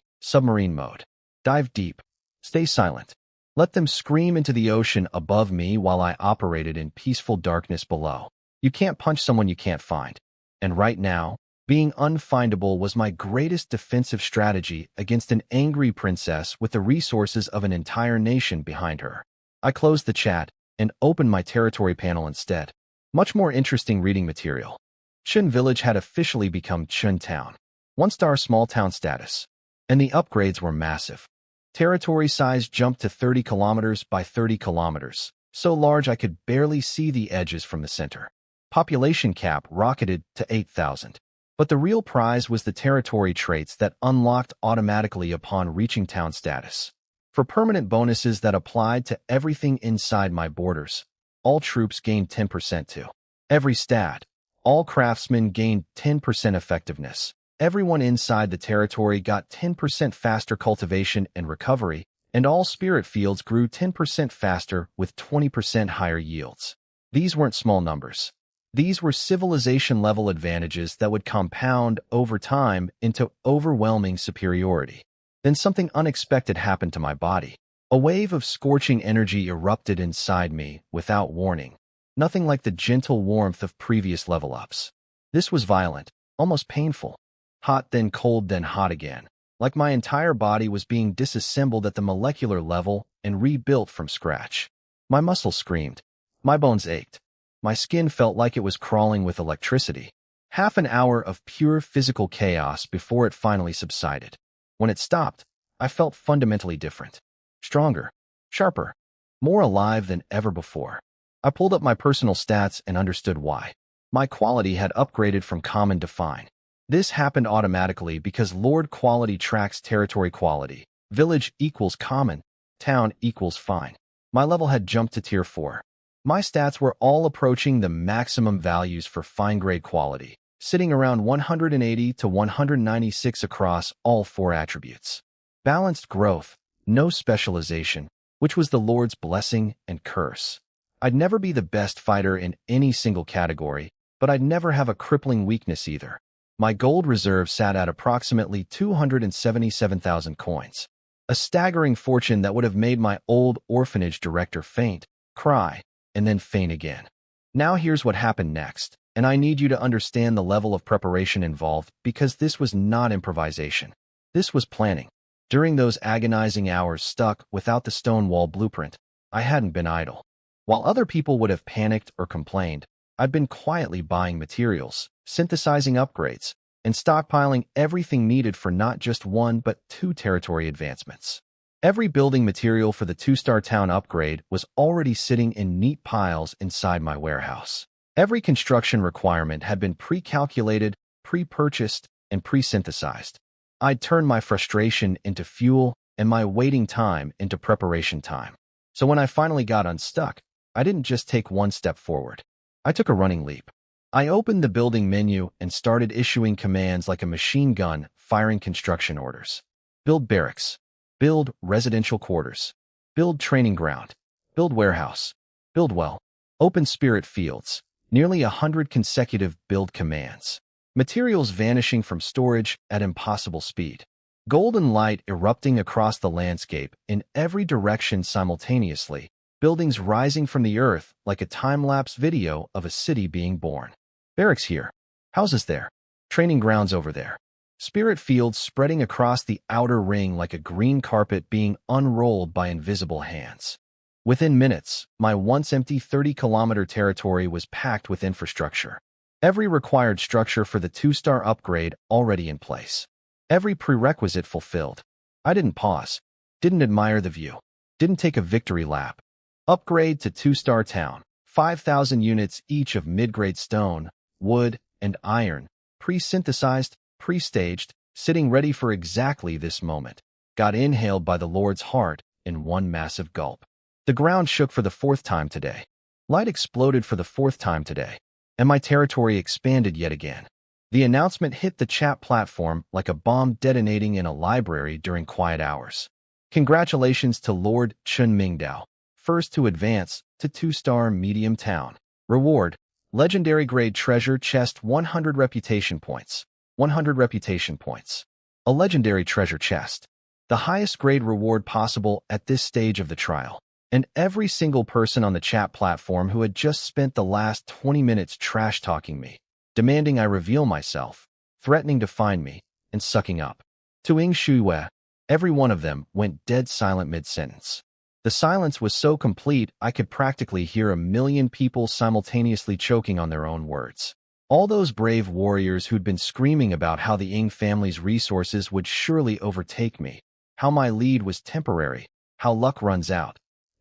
S1: submarine mode. Dive deep. Stay silent. Let them scream into the ocean above me while I operated in peaceful darkness below. You can't punch someone you can't find. And right now, being unfindable was my greatest defensive strategy against an angry princess with the resources of an entire nation behind her. I closed the chat and opened my territory panel instead. Much more interesting reading material. Chun Village had officially become Chun Town. 1-star small town status. And the upgrades were massive. Territory size jumped to 30 kilometers by 30 kilometers, so large I could barely see the edges from the center. Population cap rocketed to 8,000. But the real prize was the territory traits that unlocked automatically upon reaching town status. For permanent bonuses that applied to everything inside my borders, all troops gained 10% too. Every stat. All craftsmen gained 10% effectiveness. Everyone inside the territory got 10% faster cultivation and recovery, and all spirit fields grew 10% faster with 20% higher yields. These weren't small numbers. These were civilization-level advantages that would compound over time into overwhelming superiority. Then something unexpected happened to my body. A wave of scorching energy erupted inside me without warning. Nothing like the gentle warmth of previous level-ups. This was violent, almost painful. Hot then cold then hot again, like my entire body was being disassembled at the molecular level and rebuilt from scratch. My muscles screamed. My bones ached. My skin felt like it was crawling with electricity. Half an hour of pure physical chaos before it finally subsided. When it stopped, I felt fundamentally different. Stronger, sharper, more alive than ever before. I pulled up my personal stats and understood why. My quality had upgraded from common to fine. This happened automatically because Lord Quality tracks territory quality. Village equals common, town equals fine. My level had jumped to tier 4. My stats were all approaching the maximum values for fine-grade quality, sitting around 180 to 196 across all 4 attributes. Balanced growth, no specialization, which was the Lord's blessing and curse. I'd never be the best fighter in any single category, but I'd never have a crippling weakness either. My gold reserve sat at approximately 277,000 coins. A staggering fortune that would have made my old orphanage director faint, cry, and then faint again. Now here's what happened next, and I need you to understand the level of preparation involved because this was not improvisation. This was planning. During those agonizing hours stuck without the stone wall blueprint, I hadn't been idle. While other people would have panicked or complained, I'd been quietly buying materials, synthesizing upgrades, and stockpiling everything needed for not just one but two territory advancements. Every building material for the 2-star town upgrade was already sitting in neat piles inside my warehouse. Every construction requirement had been pre-calculated, pre-purchased, and pre-synthesized. I'd turned my frustration into fuel and my waiting time into preparation time. So when I finally got unstuck, I didn't just take one step forward. I took a running leap. I opened the building menu and started issuing commands like a machine gun firing construction orders. Build barracks. Build residential quarters. Build training ground. Build warehouse. Build well. Open spirit fields. Nearly 100 consecutive build commands. Materials vanishing from storage at impossible speed. Golden light erupting across the landscape in every direction simultaneously. Buildings rising from the earth like a time-lapse video of a city being born. Barracks here. Houses there. Training grounds over there. Spirit fields spreading across the outer ring like a green carpet being unrolled by invisible hands. Within minutes, my once-empty 30-kilometer territory was packed with infrastructure. Every required structure for the 2-star upgrade already in place. Every prerequisite fulfilled. I didn't pause. Didn't admire the view. Didn't take a victory lap. Upgrade to 2-star town. 5,000 units each of mid-grade stone, wood, and iron. Pre-synthesized, pre-staged, sitting ready for exactly this moment. Got inhaled by the Lord's heart in one massive gulp. The ground shook for the 4th time today. Light exploded for the 4th time today. And my territory expanded yet again. The announcement hit the chat platform like a bomb detonating in a library during quiet hours. Congratulations to Lord Chun Mingdao, first to advance to 2-star medium town. Reward, legendary grade treasure chest 100 reputation points. 100 reputation points. A legendary treasure chest. The highest grade reward possible at this stage of the trial. And every single person on the chat platform who had just spent the last 20 minutes trash-talking me, demanding I reveal myself, threatening to find me, and sucking up. To Ing Shuiwei, every one of them went dead silent mid-sentence. The silence was so complete I could practically hear a million people simultaneously choking on their own words. All those brave warriors who'd been screaming about how the Ing family's resources would surely overtake me, how my lead was temporary, how luck runs out.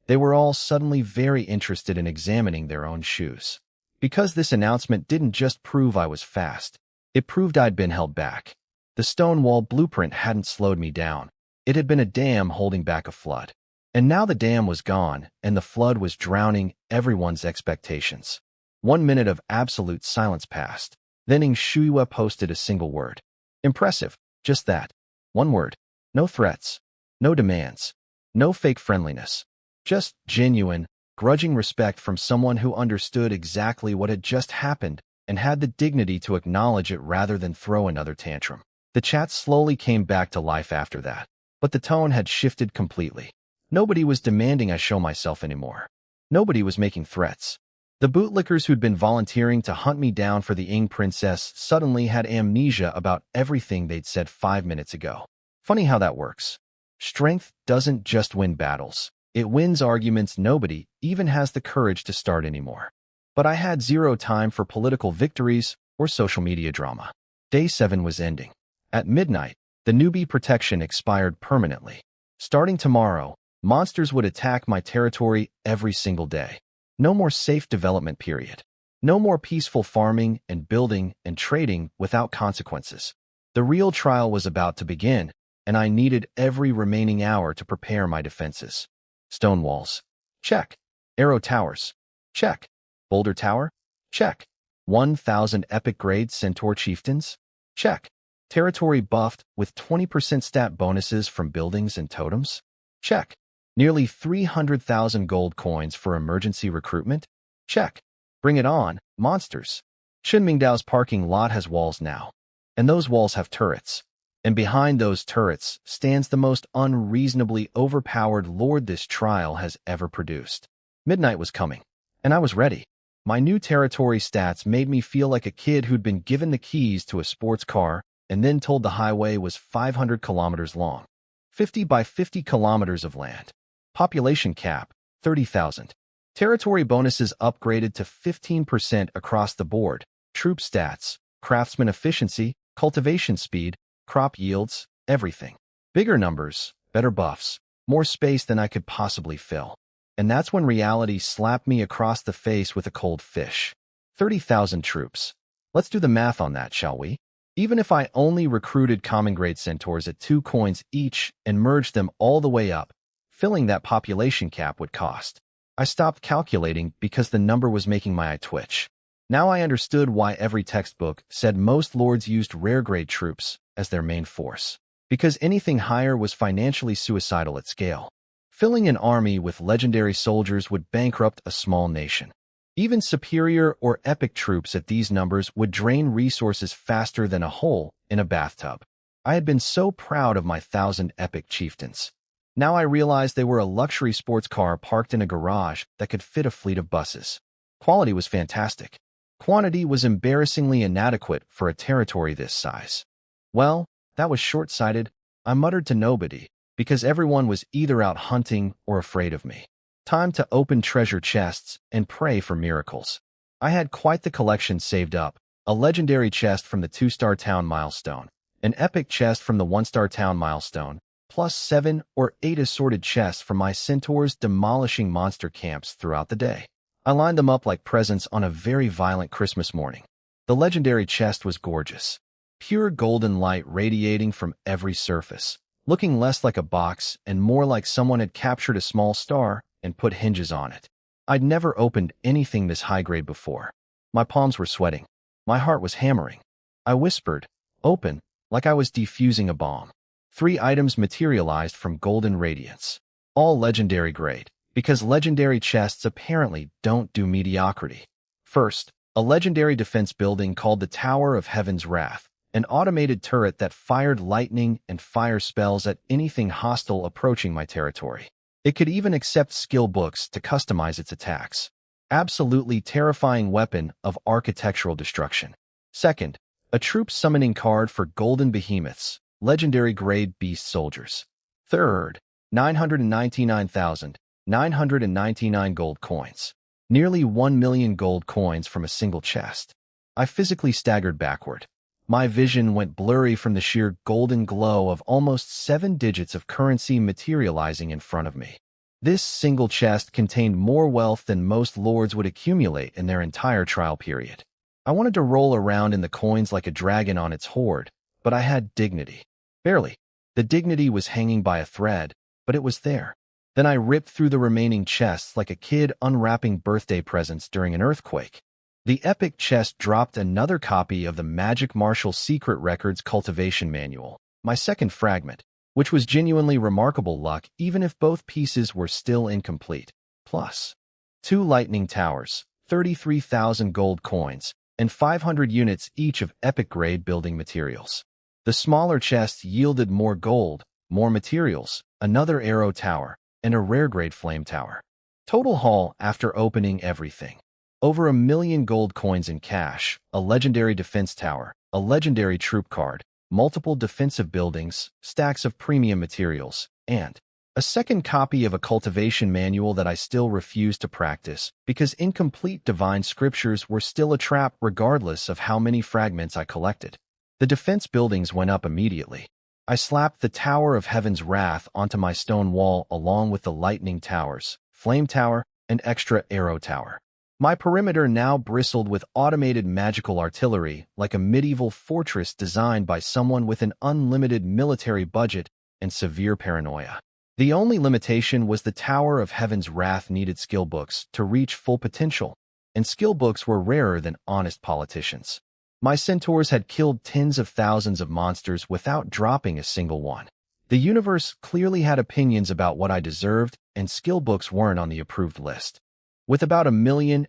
S1: They were all suddenly very interested in examining their own shoes. Because this announcement didn't just prove I was fast, it proved I'd been held back. The stone wall blueprint hadn't slowed me down. It had been a dam holding back a flood. And now the dam was gone, and the flood was drowning everyone's expectations. 1 minute of absolute silence passed. Then Ing Shuiwei posted a single word. Impressive, just that. One word. No threats. No demands. No fake friendliness. Just genuine, grudging respect from someone who understood exactly what had just happened and had the dignity to acknowledge it rather than throw another tantrum. The chat slowly came back to life after that, but the tone had shifted completely. Nobody was demanding I show myself anymore. Nobody was making threats. The bootlickers who'd been volunteering to hunt me down for the Ing princess suddenly had amnesia about everything they'd said 5 minutes ago. Funny how that works. Strength doesn't just win battles. It wins arguments nobody even has the courage to start anymore. But I had zero time for political victories or social media drama. Day 7 was ending. At midnight, the newbie protection expired permanently. Starting tomorrow, monsters would attack my territory every single day. No more safe development period. No more peaceful farming and building and trading without consequences. The real trial was about to begin, and I needed every remaining hour to prepare my defenses. Stone walls. Check. Arrow towers. Check. Boulder tower. Check. 1,000 epic grade centaur chieftains. Check. Territory buffed with 20% stat bonuses from buildings and totems. Check. Nearly 300,000 gold coins for emergency recruitment? Check. Bring it on, monsters. Shinmingdao's parking lot has walls now, and those walls have turrets. And behind those turrets stands the most unreasonably overpowered lord this trial has ever produced. Midnight was coming, and I was ready. My new territory stats made me feel like a kid who'd been given the keys to a sports car and then told the highway was 500 kilometers long. 50 by 50 kilometers of land. Population cap, 30,000. Territory bonuses upgraded to 15% across the board. Troop stats, craftsman efficiency, cultivation speed, crop yields, everything. Bigger numbers, better buffs, more space than I could possibly fill. And that's when reality slapped me across the face with a cold fish. 30,000 troops. Let's do the math on that, shall we? Even if I only recruited common grade centaurs at 2 coins each and merged them all the way up, filling that population cap would cost. I stopped calculating because the number was making my eye twitch. Now I understood why every textbook said most lords used rare grade troops as their main force. Because anything higher was financially suicidal at scale. Filling an army with legendary soldiers would bankrupt a small nation. Even superior or epic troops at these numbers would drain resources faster than a hole in a bathtub. I had been so proud of my 1,000 epic chieftains. Now I realized they were a luxury sports car parked in a garage that could fit a fleet of buses. Quality was fantastic. Quantity was embarrassingly inadequate for a territory this size. Well, that was short-sighted, I muttered to nobody, because everyone was either out hunting or afraid of me. Time to open treasure chests and pray for miracles. I had quite the collection saved up, a legendary chest from the 2-star town milestone, an epic chest from the 1-star town milestone, plus 7 or 8 assorted chests from my centaurs demolishing monster camps throughout the day. I lined them up like presents on a very violent Christmas morning. The legendary chest was gorgeous. Pure golden light radiating from every surface, looking less like a box and more like someone had captured a small star and put hinges on it. I'd never opened anything this high grade before. My palms were sweating. My heart was hammering. I whispered, "Open," like I was defusing a bomb. 3 items materialized from golden radiance. All legendary grade, because legendary chests apparently don't do mediocrity. First, a legendary defense building called the Tower of Heaven's Wrath, an automated turret that fired lightning and fire spells at anything hostile approaching my territory. It could even accept skill books to customize its attacks. Absolutely terrifying weapon of architectural destruction. Second, a troop summoning card for golden behemoths, legendary grade beast soldiers. Third, 999,999 gold coins. Nearly 1 million gold coins from a single chest. I physically staggered backward. My vision went blurry from the sheer golden glow of almost 7 digits of currency materializing in front of me. This single chest contained more wealth than most lords would accumulate in their entire trial period. I wanted to roll around in the coins like a dragon on its hoard, but I had dignity. Barely. The dignity was hanging by a thread, but it was there. Then I ripped through the remaining chests like a kid unwrapping birthday presents during an earthquake. The epic chest dropped another copy of the Magic Marshal Secret Records Cultivation Manual, my second fragment, which was genuinely remarkable luck even if both pieces were still incomplete. Plus, 2 lightning towers, 33,000 gold coins, and 500 units each of epic grade building materials. The smaller chests yielded more gold, more materials, another arrow tower, and a rare grade flame tower. Total haul after opening everything. Over 1 million gold coins in cash, a legendary defense tower, a legendary troop card, multiple defensive buildings, stacks of premium materials, and a second copy of a cultivation manual that I still refused to practice because incomplete divine scriptures were still a trap regardless of how many fragments I collected. The defense buildings went up immediately. I slapped the Tower of Heaven's Wrath onto my stone wall along with the lightning towers, flame tower, and extra arrow tower. My perimeter now bristled with automated magical artillery like a medieval fortress designed by someone with an unlimited military budget and severe paranoia. The only limitation was the Tower of Heaven's Wrath needed skill books to reach full potential, and skill books were rarer than honest politicians. My centaurs had killed tens of thousands of monsters without dropping a single one. The universe clearly had opinions about what I deserved, and skill books weren't on the approved list. With about 1.5 million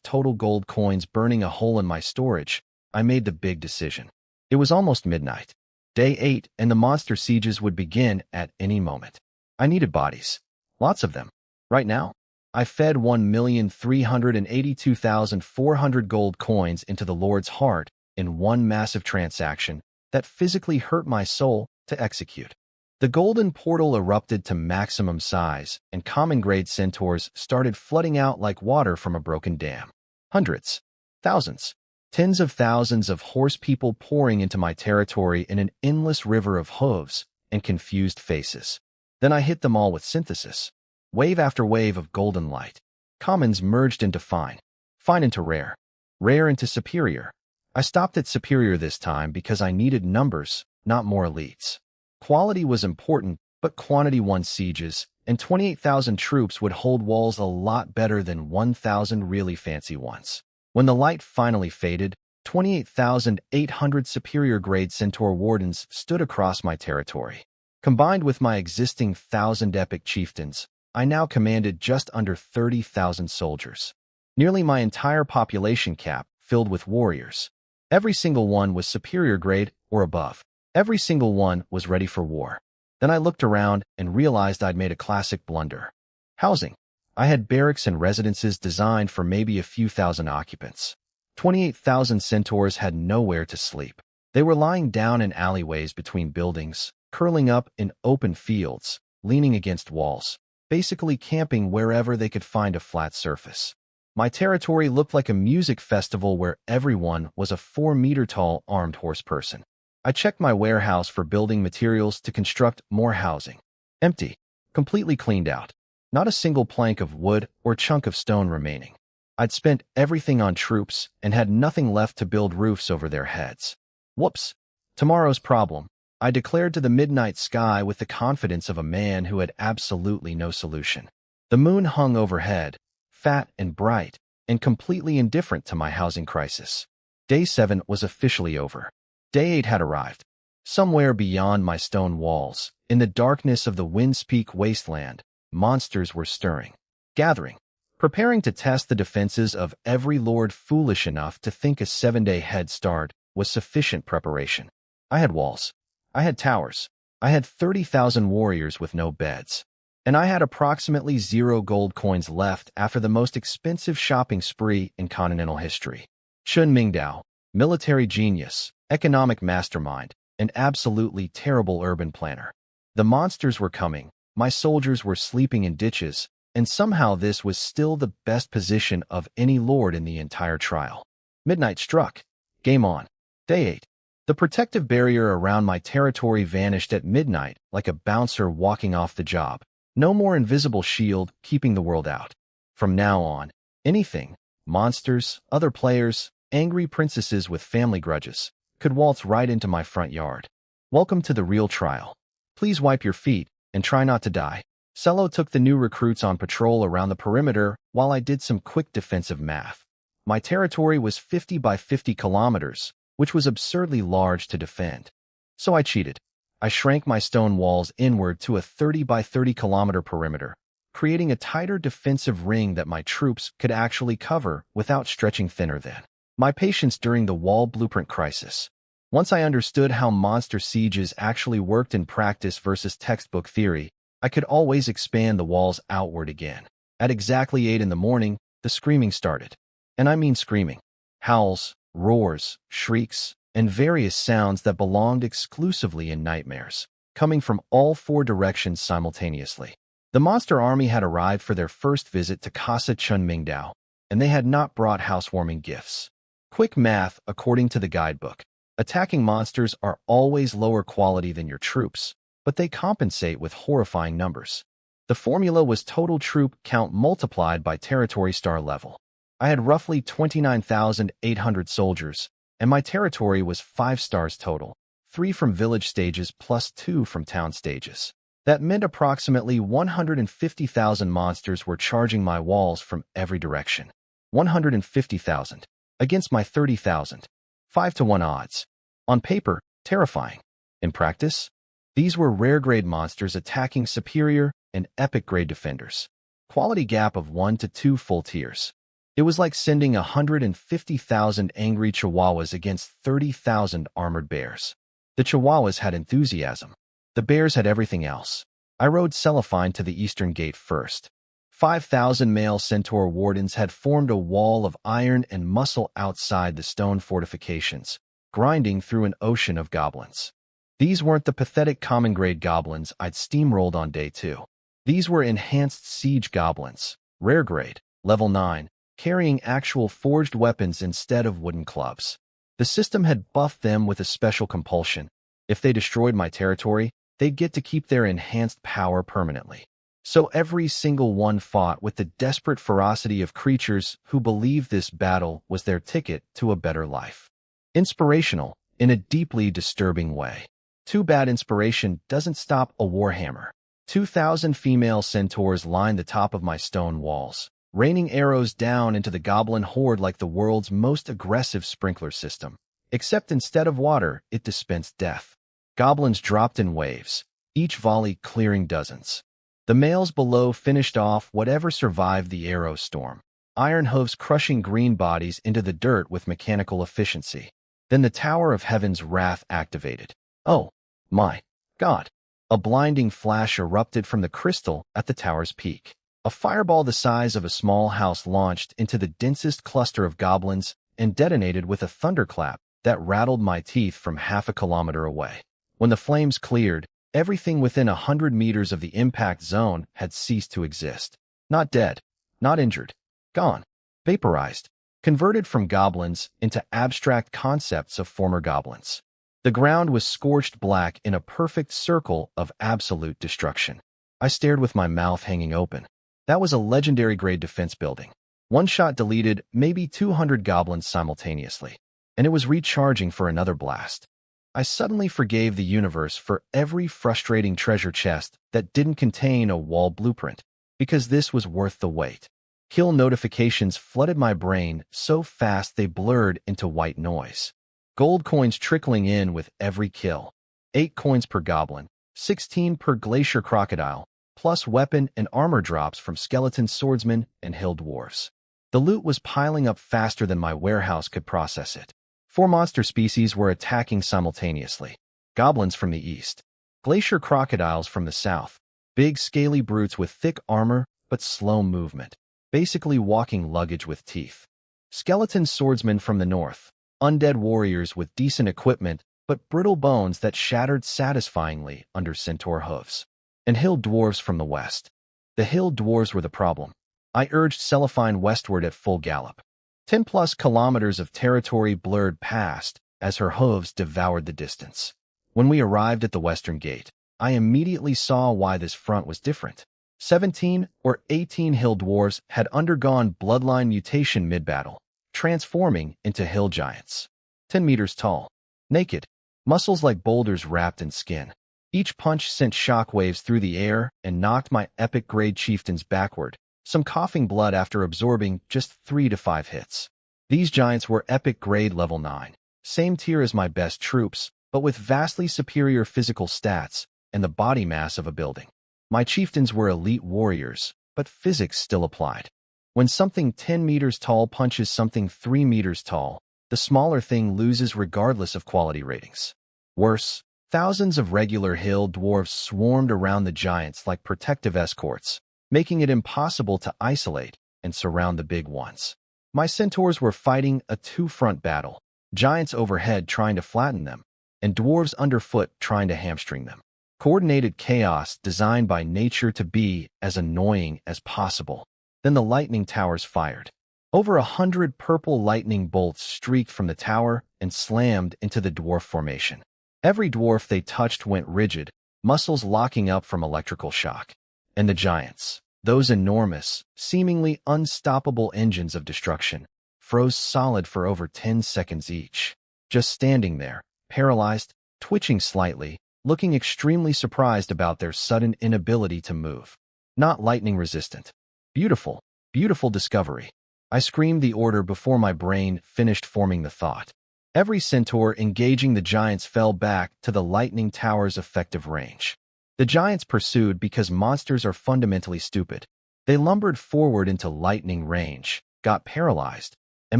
S1: total gold coins burning a hole in my storage, I made the big decision. It was almost midnight. Day 8, and the monster sieges would begin at any moment. I needed bodies. Lots of them. Right now, I fed 1,382,400 gold coins into the Lord's heart in one massive transaction that physically hurt my soul to execute. The golden portal erupted to maximum size, and common-grade centaurs started flooding out like water from a broken dam. Hundreds, thousands, tens of thousands of horse people pouring into my territory in an endless river of hooves and confused faces. Then I hit them all with synthesis. Wave after wave of golden light. Commons merged into fine, fine into rare, rare into superior. I stopped at superior this time because I needed numbers, not more elites. Quality was important, but quantity won sieges, and 28,000 troops would hold walls a lot better than 1,000 really fancy ones. When the light finally faded, 28,800 superior-grade centaur wardens stood across my territory. Combined with my existing 1,000 epic chieftains, I now commanded just under 30,000 soldiers. Nearly my entire population cap filled with warriors. Every single one was superior grade or above. Every single one was ready for war. Then I looked around and realized I'd made a classic blunder. Housing. I had barracks and residences designed for maybe a few thousand occupants. 28,000 centaurs had nowhere to sleep. They were lying down in alleyways between buildings, curling up in open fields, leaning against walls, basically camping wherever they could find a flat surface. My territory looked like a music festival where everyone was a 4-meter-tall armed horse person. I checked my warehouse for building materials to construct more housing. Empty. Completely cleaned out. Not a single plank of wood or chunk of stone remaining. I'd spent everything on troops and had nothing left to build roofs over their heads. Whoops. Tomorrow's problem. I declared to the midnight sky with the confidence of a man who had absolutely no solution. The moon hung overhead, fat and bright, and completely indifferent to my housing crisis. Day 7 was officially over. Day 8 had arrived. Somewhere beyond my stone walls, in the darkness of the Windspeak wasteland, monsters were stirring, gathering, preparing to test the defenses of every lord foolish enough to think a 7-day head start was sufficient preparation. I had walls. I had towers. I had 30,000 warriors with no beds. And I had approximately 0 gold coins left after the most expensive shopping spree in continental history. Chun Mingdao, military genius, economic mastermind, and absolutely terrible urban planner. The monsters were coming, my soldiers were sleeping in ditches, and somehow this was still the best position of any lord in the entire trial. Midnight struck. Game on. Day 8. The protective barrier around my territory vanished at midnight like a bouncer walking off the job. No more invisible shield keeping the world out. From now on, anything, monsters, other players, angry princesses with family grudges, could waltz right into my front yard. Welcome to the real trial. Please wipe your feet and try not to die. Cello took the new recruits on patrol around the perimeter while I did some quick defensive math. My territory was 50 by 50 kilometers, which was absurdly large to defend. So I cheated. I shrank my stone walls inward to a 30 by 30 kilometer perimeter, creating a tighter defensive ring that my troops could actually cover without stretching thinner than. My patience during the wall blueprint crisis. Once I understood how monster sieges actually worked in practice versus textbook theory, I could always expand the walls outward again. At exactly 8 in the morning, the screaming started. And I mean screaming. Howls, roars, shrieks, and various sounds that belonged exclusively in nightmares, coming from all 4 directions simultaneously. The monster army had arrived for their first visit to Casa Chun Mingdao, and they had not brought housewarming gifts. Quick math according to the guidebook. Attacking monsters are always lower quality than your troops, but they compensate with horrifying numbers. The formula was total troop count multiplied by territory star level. I had roughly 29,800 soldiers, and my territory was 5 stars total, 3 from village stages plus 2 from town stages. That meant approximately 150,000 monsters were charging my walls from every direction. 150,000 against my 30,000. 5-to-1 odds. On paper, terrifying. In practice, These were rare-grade monsters attacking superior and epic-grade defenders. Quality gap of 1 to 2 full tiers. It was like sending 150,000 angry chihuahuas against 30,000 armored bears. The chihuahuas had enthusiasm. The bears had everything else. I rode Cellophine to the eastern gate first. 5,000 male centaur wardens had formed a wall of iron and muscle outside the stone fortifications, grinding through an ocean of goblins. These weren't the pathetic common-grade goblins I'd steamrolled on day 2. These were enhanced siege goblins, rare grade, level 9, carrying actual forged weapons instead of wooden clubs. The system had buffed them with a special compulsion. If they destroyed my territory, they'd get to keep their enhanced power permanently. So every single one fought with the desperate ferocity of creatures who believed this battle was their ticket to a better life. Inspirational, in a deeply disturbing way. Too bad inspiration doesn't stop a warhammer. 2,000 female centaurs lined the top of my stone walls, raining arrows down into the goblin horde like the world's most aggressive sprinkler system. Except instead of water, it dispensed death. Goblins dropped in waves, each volley clearing dozens. The males below finished off whatever survived the arrow storm, iron hooves crushing green bodies into the dirt with mechanical efficiency. Then the Tower of Heaven's wrath activated. Oh, my God. A blinding flash erupted from the crystal at the tower's peak. A fireball the size of a small house launched into the densest cluster of goblins and detonated with a thunderclap that rattled my teeth from half a kilometer away. When the flames cleared, everything within 100 meters of the impact zone had ceased to exist. Not dead, not injured, gone, vaporized, converted from goblins into abstract concepts of former goblins. The ground was scorched black in a perfect circle of absolute destruction. I stared with my mouth hanging open. That was a legendary grade defense building. One shot deleted maybe 200 goblins simultaneously, and it was recharging for another blast. I suddenly forgave the universe for every frustrating treasure chest that didn't contain a wall blueprint, because this was worth the wait. Kill notifications flooded my brain so fast they blurred into white noise. Gold coins trickling in with every kill. 8 coins per goblin, 16 per glacier crocodile, plus weapon and armor drops from skeleton swordsmen and hill dwarves. The loot was piling up faster than my warehouse could process it. 4 monster species were attacking simultaneously. Goblins from the east, glacier crocodiles from the south, big scaly brutes with thick armor but slow movement, basically walking luggage with teeth. Skeleton swordsmen from the north, undead warriors with decent equipment but brittle bones that shattered satisfyingly under centaur hooves. And hill dwarves from the west. The hill dwarves were the problem. I urged Cellophine westward at full gallop. 10+ kilometers of territory blurred past as her hooves devoured the distance. When we arrived at the western gate, I immediately saw why this front was different. 17 or 18 hill dwarves had undergone bloodline mutation mid-battle, transforming into hill giants. 10 meters tall, naked, muscles like boulders wrapped in skin. Each punch sent shockwaves through the air and knocked my epic-grade chieftains backward, some coughing blood after absorbing just 3 to 5 hits. These giants were epic grade level 9, same tier as my best troops, but with vastly superior physical stats and the body mass of a building. My chieftains were elite warriors, but physics still applied. When something 10 meters tall punches something 3 meters tall, the smaller thing loses regardless of quality ratings. Worse, thousands of regular hill dwarves swarmed around the giants like protective escorts, making it impossible to isolate and surround the big ones. My centaurs were fighting a two-front battle, giants overhead trying to flatten them, and dwarves underfoot trying to hamstring them. Coordinated chaos designed by nature to be as annoying as possible. Then the lightning towers fired. Over 100 purple lightning bolts streaked from the tower and slammed into the dwarf formation. Every dwarf they touched went rigid, muscles locking up from electrical shock. And the giants, those enormous, seemingly unstoppable engines of destruction, froze solid for over 10 seconds each, just standing there, paralyzed, twitching slightly, looking extremely surprised about their sudden inability to move. Not lightning resistant. Beautiful, beautiful discovery. I screamed the order before my brain finished forming the thought. Every centaur engaging the giants fell back to the lightning tower's effective range. The giants pursued because monsters are fundamentally stupid. They lumbered forward into lightning range, got paralyzed, and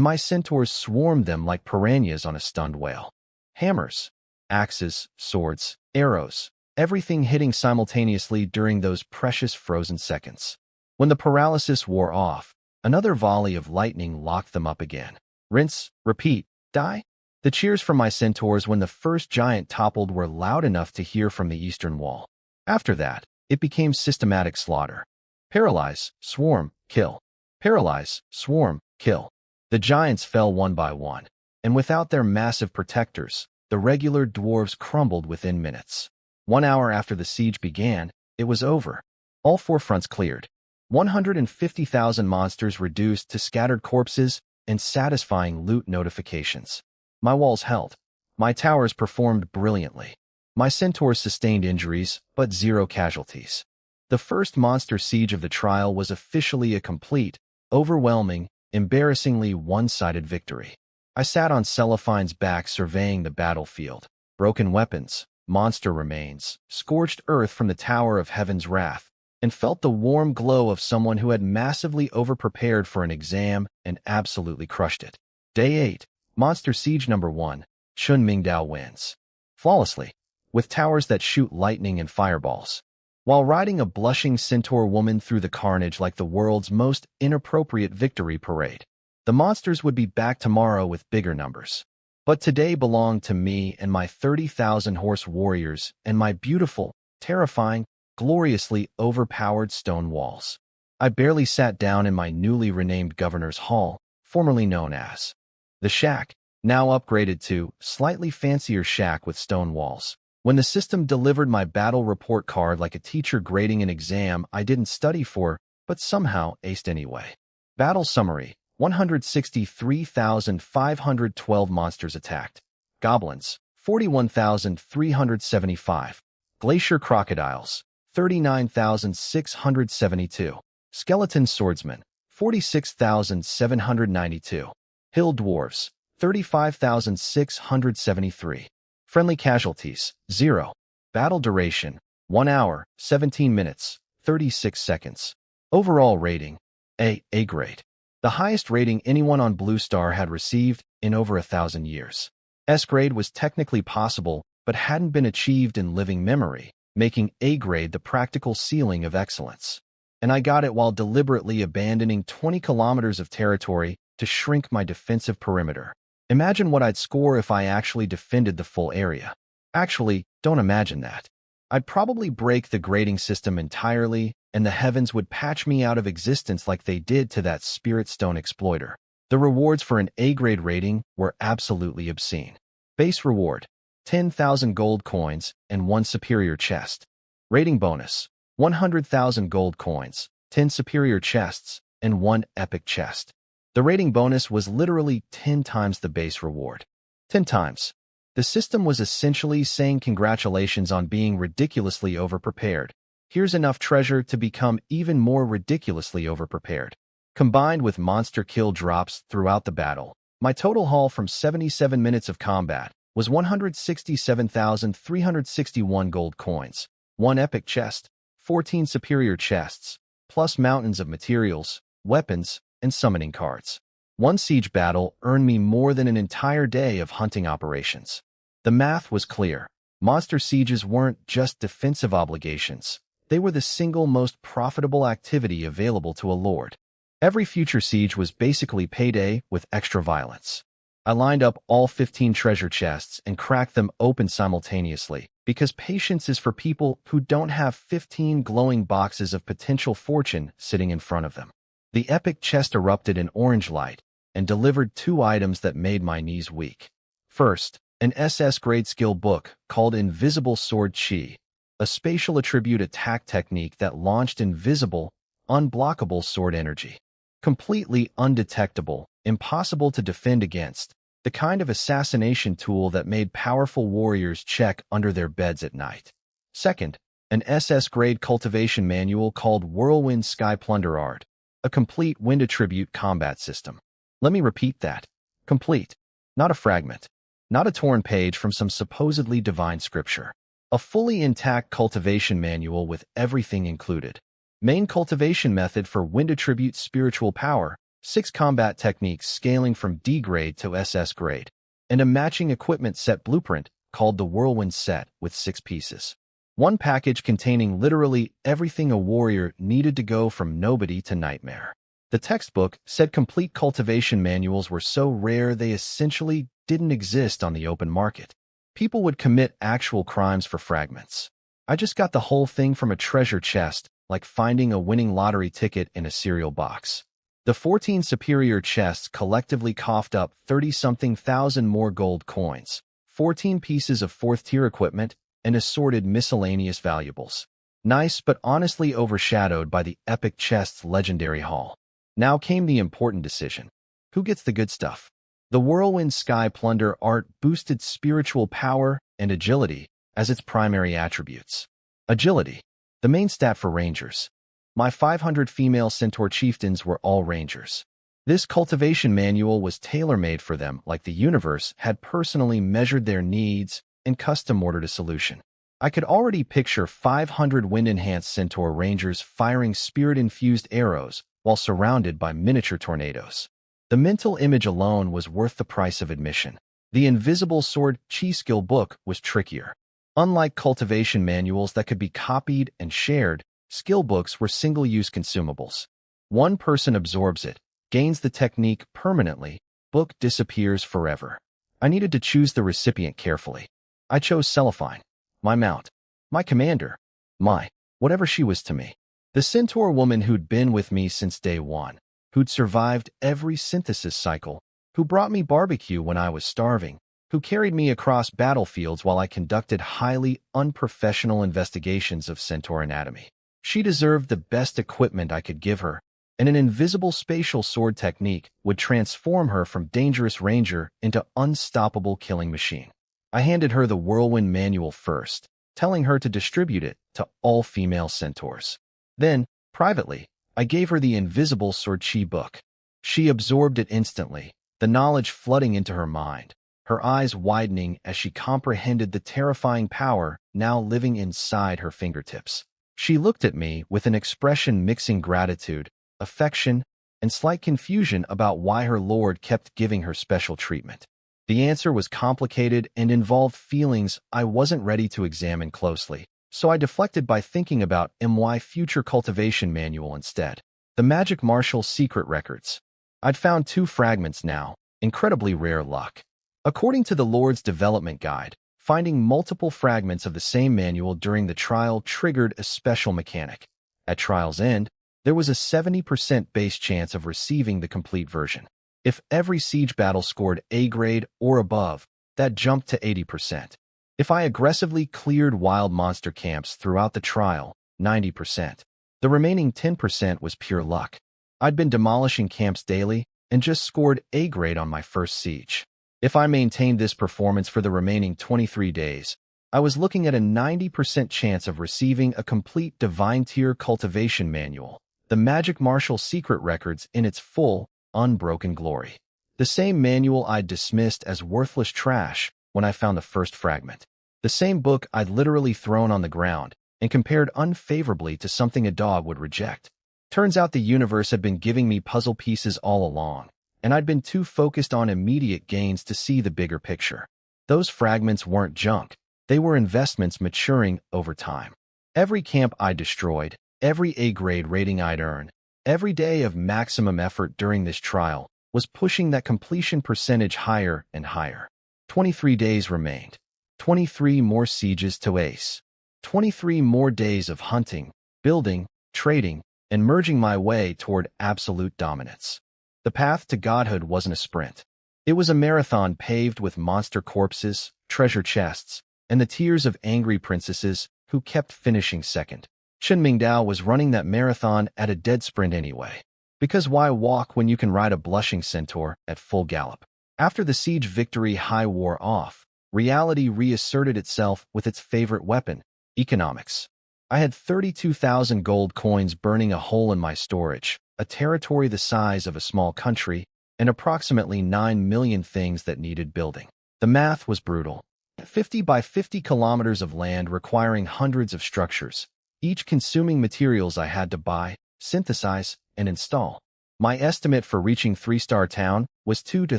S1: my centaurs swarmed them like piranhas on a stunned whale. Hammers, axes, swords, arrows, everything hitting simultaneously during those precious frozen seconds. When the paralysis wore off, another volley of lightning locked them up again. Rinse, repeat, die. The cheers from my centaurs when the first giant toppled were loud enough to hear from the eastern wall. After that, it became systematic slaughter. Paralyze, swarm, kill. Paralyze, swarm, kill. The giants fell one by one, and without their massive protectors, the regular dwarves crumbled within minutes. 1 hour after the siege began, it was over. All 4 fronts cleared. 150,000 monsters reduced to scattered corpses and satisfying loot notifications. My walls held. My towers performed brilliantly. My centaurs sustained injuries, but 0 casualties. The first monster siege of the trial was officially a complete, overwhelming, embarrassingly one-sided victory. I sat on Celophine's back surveying the battlefield. Broken weapons, monster remains, scorched earth from the Tower of Heaven's wrath, and felt the warm glow of someone who had massively overprepared for an exam and absolutely crushed it. Day 8. Monster Siege Number 1, Chun Mingdao wins. Flawlessly, with towers that shoot lightning and fireballs. While riding a blushing centaur woman through the carnage like the world's most inappropriate victory parade. The monsters would be back tomorrow with bigger numbers. But today belonged to me and my 30,000 horse warriors and my beautiful, terrifying, gloriously overpowered stone walls. I barely sat down in my newly renamed Governor's Hall, formerly known as the Shack, now upgraded to slightly fancier shack with stone walls. When the system delivered my battle report card like a teacher grading an exam I didn't study for, but somehow aced anyway. Battle Summary: 163,512 monsters attacked. Goblins, 41,375. Glacier crocodiles, 39,672. Skeleton swordsmen, 46,792. Hill dwarves, 35,673. Friendly casualties, 0. Battle duration, 1 hour, 17 minutes, 36 seconds. Overall rating, A grade. The highest rating anyone on Blue Star had received in over 1,000 years. S grade was technically possible, but hadn't been achieved in living memory, making A grade the practical ceiling of excellence. And I got it while deliberately abandoning 20 kilometers of territory to shrink my defensive perimeter. Imagine what I'd score if I actually defended the full area. Actually, don't imagine that. I'd probably break the grading system entirely, and the heavens would patch me out of existence like they did to that Spirit Stone exploiter. The rewards for an A-grade rating were absolutely obscene. Base reward: 10,000 gold coins and 1 superior chest. Rating bonus: 100,000 gold coins, 10 superior chests, and 1 epic chest. The rating bonus was literally 10 times the base reward. 10 times. The system was essentially saying congratulations on being ridiculously overprepared. Here's enough treasure to become even more ridiculously overprepared. Combined with monster kill drops throughout the battle, my total haul from 77 minutes of combat was 167,361 gold coins, 1 epic chest, 14 superior chests, plus mountains of materials, weapons, and summoning cards. 1 siege battle earned me more than an entire day of hunting operations. The math was clear. Monster sieges weren't just defensive obligations. They were the single most profitable activity available to a lord. Every future siege was basically payday with extra violence. I lined up all 15 treasure chests and cracked them open simultaneously, because patience is for people who don't have 15 glowing boxes of potential fortune sitting in front of them. The epic chest erupted in orange light and delivered 2 items that made my knees weak. First, an SS grade skill book called Invisible Sword Chi, a spatial attribute attack technique that launched invisible, unblockable sword energy. Completely undetectable, impossible to defend against, the kind of assassination tool that made powerful warriors check under their beds at night. Second, an SS grade cultivation manual called Whirlwind Sky Plunder Art, a complete wind attribute combat system. Let me repeat that. Complete, not a fragment. not a torn page from some supposedly divine scripture. A fully intact cultivation manual with everything included. Main cultivation method for wind attribute spiritual power, 6 combat techniques scaling from D grade to SS grade, and a matching equipment set blueprint called the Whirlwind Set with 6 pieces. One package containing literally everything a warrior needed to go from nobody to nightmare. The textbook said complete cultivation manuals were so rare they essentially didn't exist on the open market. People would commit actual crimes for fragments. I just got the whole thing from a treasure chest, like finding a winning lottery ticket in a cereal box. The 14 superior chests collectively coughed up 30-something thousand more gold coins, 14 pieces of 4th-tier equipment, and assorted miscellaneous valuables. Nice but honestly overshadowed by the epic chest's legendary haul. Now came the important decision. Who gets the good stuff? The Whirlwind Sky Plunder art boosted spiritual power and agility as its primary attributes. Agility, the main stat for rangers. My 500 female centaur chieftains were all rangers. This cultivation manual was tailor-made for them, like the universe had personally measured their needs and custom-ordered a solution. I could already picture 500 wind-enhanced centaur rangers firing spirit-infused arrows while surrounded by miniature tornadoes. The mental image alone was worth the price of admission. The Invisible Sword Chi skill book was trickier. Unlike cultivation manuals that could be copied and shared, skill books were single-use consumables. One person absorbs it, gains the technique permanently, book disappears forever. I needed to choose the recipient carefully. I chose Cellophine, my mount, my commander, my whatever she was to me. The centaur woman who'd been with me since day one, who'd survived every synthesis cycle, who brought me barbecue when I was starving, who carried me across battlefields while I conducted highly unprofessional investigations of centaur anatomy. She deserved the best equipment I could give her, and an invisible spatial sword technique would transform her from dangerous ranger into unstoppable killing machine. I handed her the Whirlwind Manual first, telling her to distribute it to all female centaurs. Then, privately, I gave her the Invisible Sword Chi book. She absorbed it instantly, the knowledge flooding into her mind, her eyes widening as she comprehended the terrifying power now living inside her fingertips. She looked at me with an expression mixing gratitude, affection, and slight confusion about why her lord kept giving her special treatment. The answer was complicated and involved feelings I wasn't ready to examine closely, so I deflected by thinking about my future cultivation manual instead. The Magic Marshal Secret Records. I'd found 2 fragments now, incredibly rare luck. According to the Lord's Development Guide, finding multiple fragments of the same manual during the trial triggered a special mechanic. At trial's end, there was a 70% base chance of receiving the complete version. If every siege battle scored A grade or above, that jumped to 80%. If I aggressively cleared wild monster camps throughout the trial, 90%. The remaining 10% was pure luck. I'd been demolishing camps daily and just scored A grade on my first siege. If I maintained this performance for the remaining 23 days, I was looking at a 90% chance of receiving a complete divine tier cultivation manual, the Magic Marshal Secret Records in its full, unbroken glory. The same manual I'd dismissed as worthless trash when I found the first fragment. The same book I'd literally thrown on the ground and compared unfavorably to something a dog would reject. Turns out the universe had been giving me puzzle pieces all along, and I'd been too focused on immediate gains to see the bigger picture. Those fragments weren't junk. They were investments maturing over time. Every camp I destroyed, every A-grade rating I'd earned, every day of maximum effort during this trial was pushing that completion percentage higher and higher. 23 days remained. 23 more sieges to ace. 23 more days of hunting, building, trading, and merging my way toward absolute dominance. The path to godhood wasn't a sprint. It was a marathon paved with monster corpses, treasure chests, and the tears of angry princesses who kept finishing second. Chen Mingdao was running that marathon at a dead sprint anyway. Because why walk when you can ride a blushing centaur at full gallop? After the siege victory high wore off, reality reasserted itself with its favorite weapon, economics. I had 32,000 gold coins burning a hole in my storage, a territory the size of a small country, and approximately 9 million things that needed building. The math was brutal. 50 by 50 kilometers of land requiring hundreds of structures, each consuming materials I had to buy, synthesize, and install. My estimate for reaching 3-star town was 2 to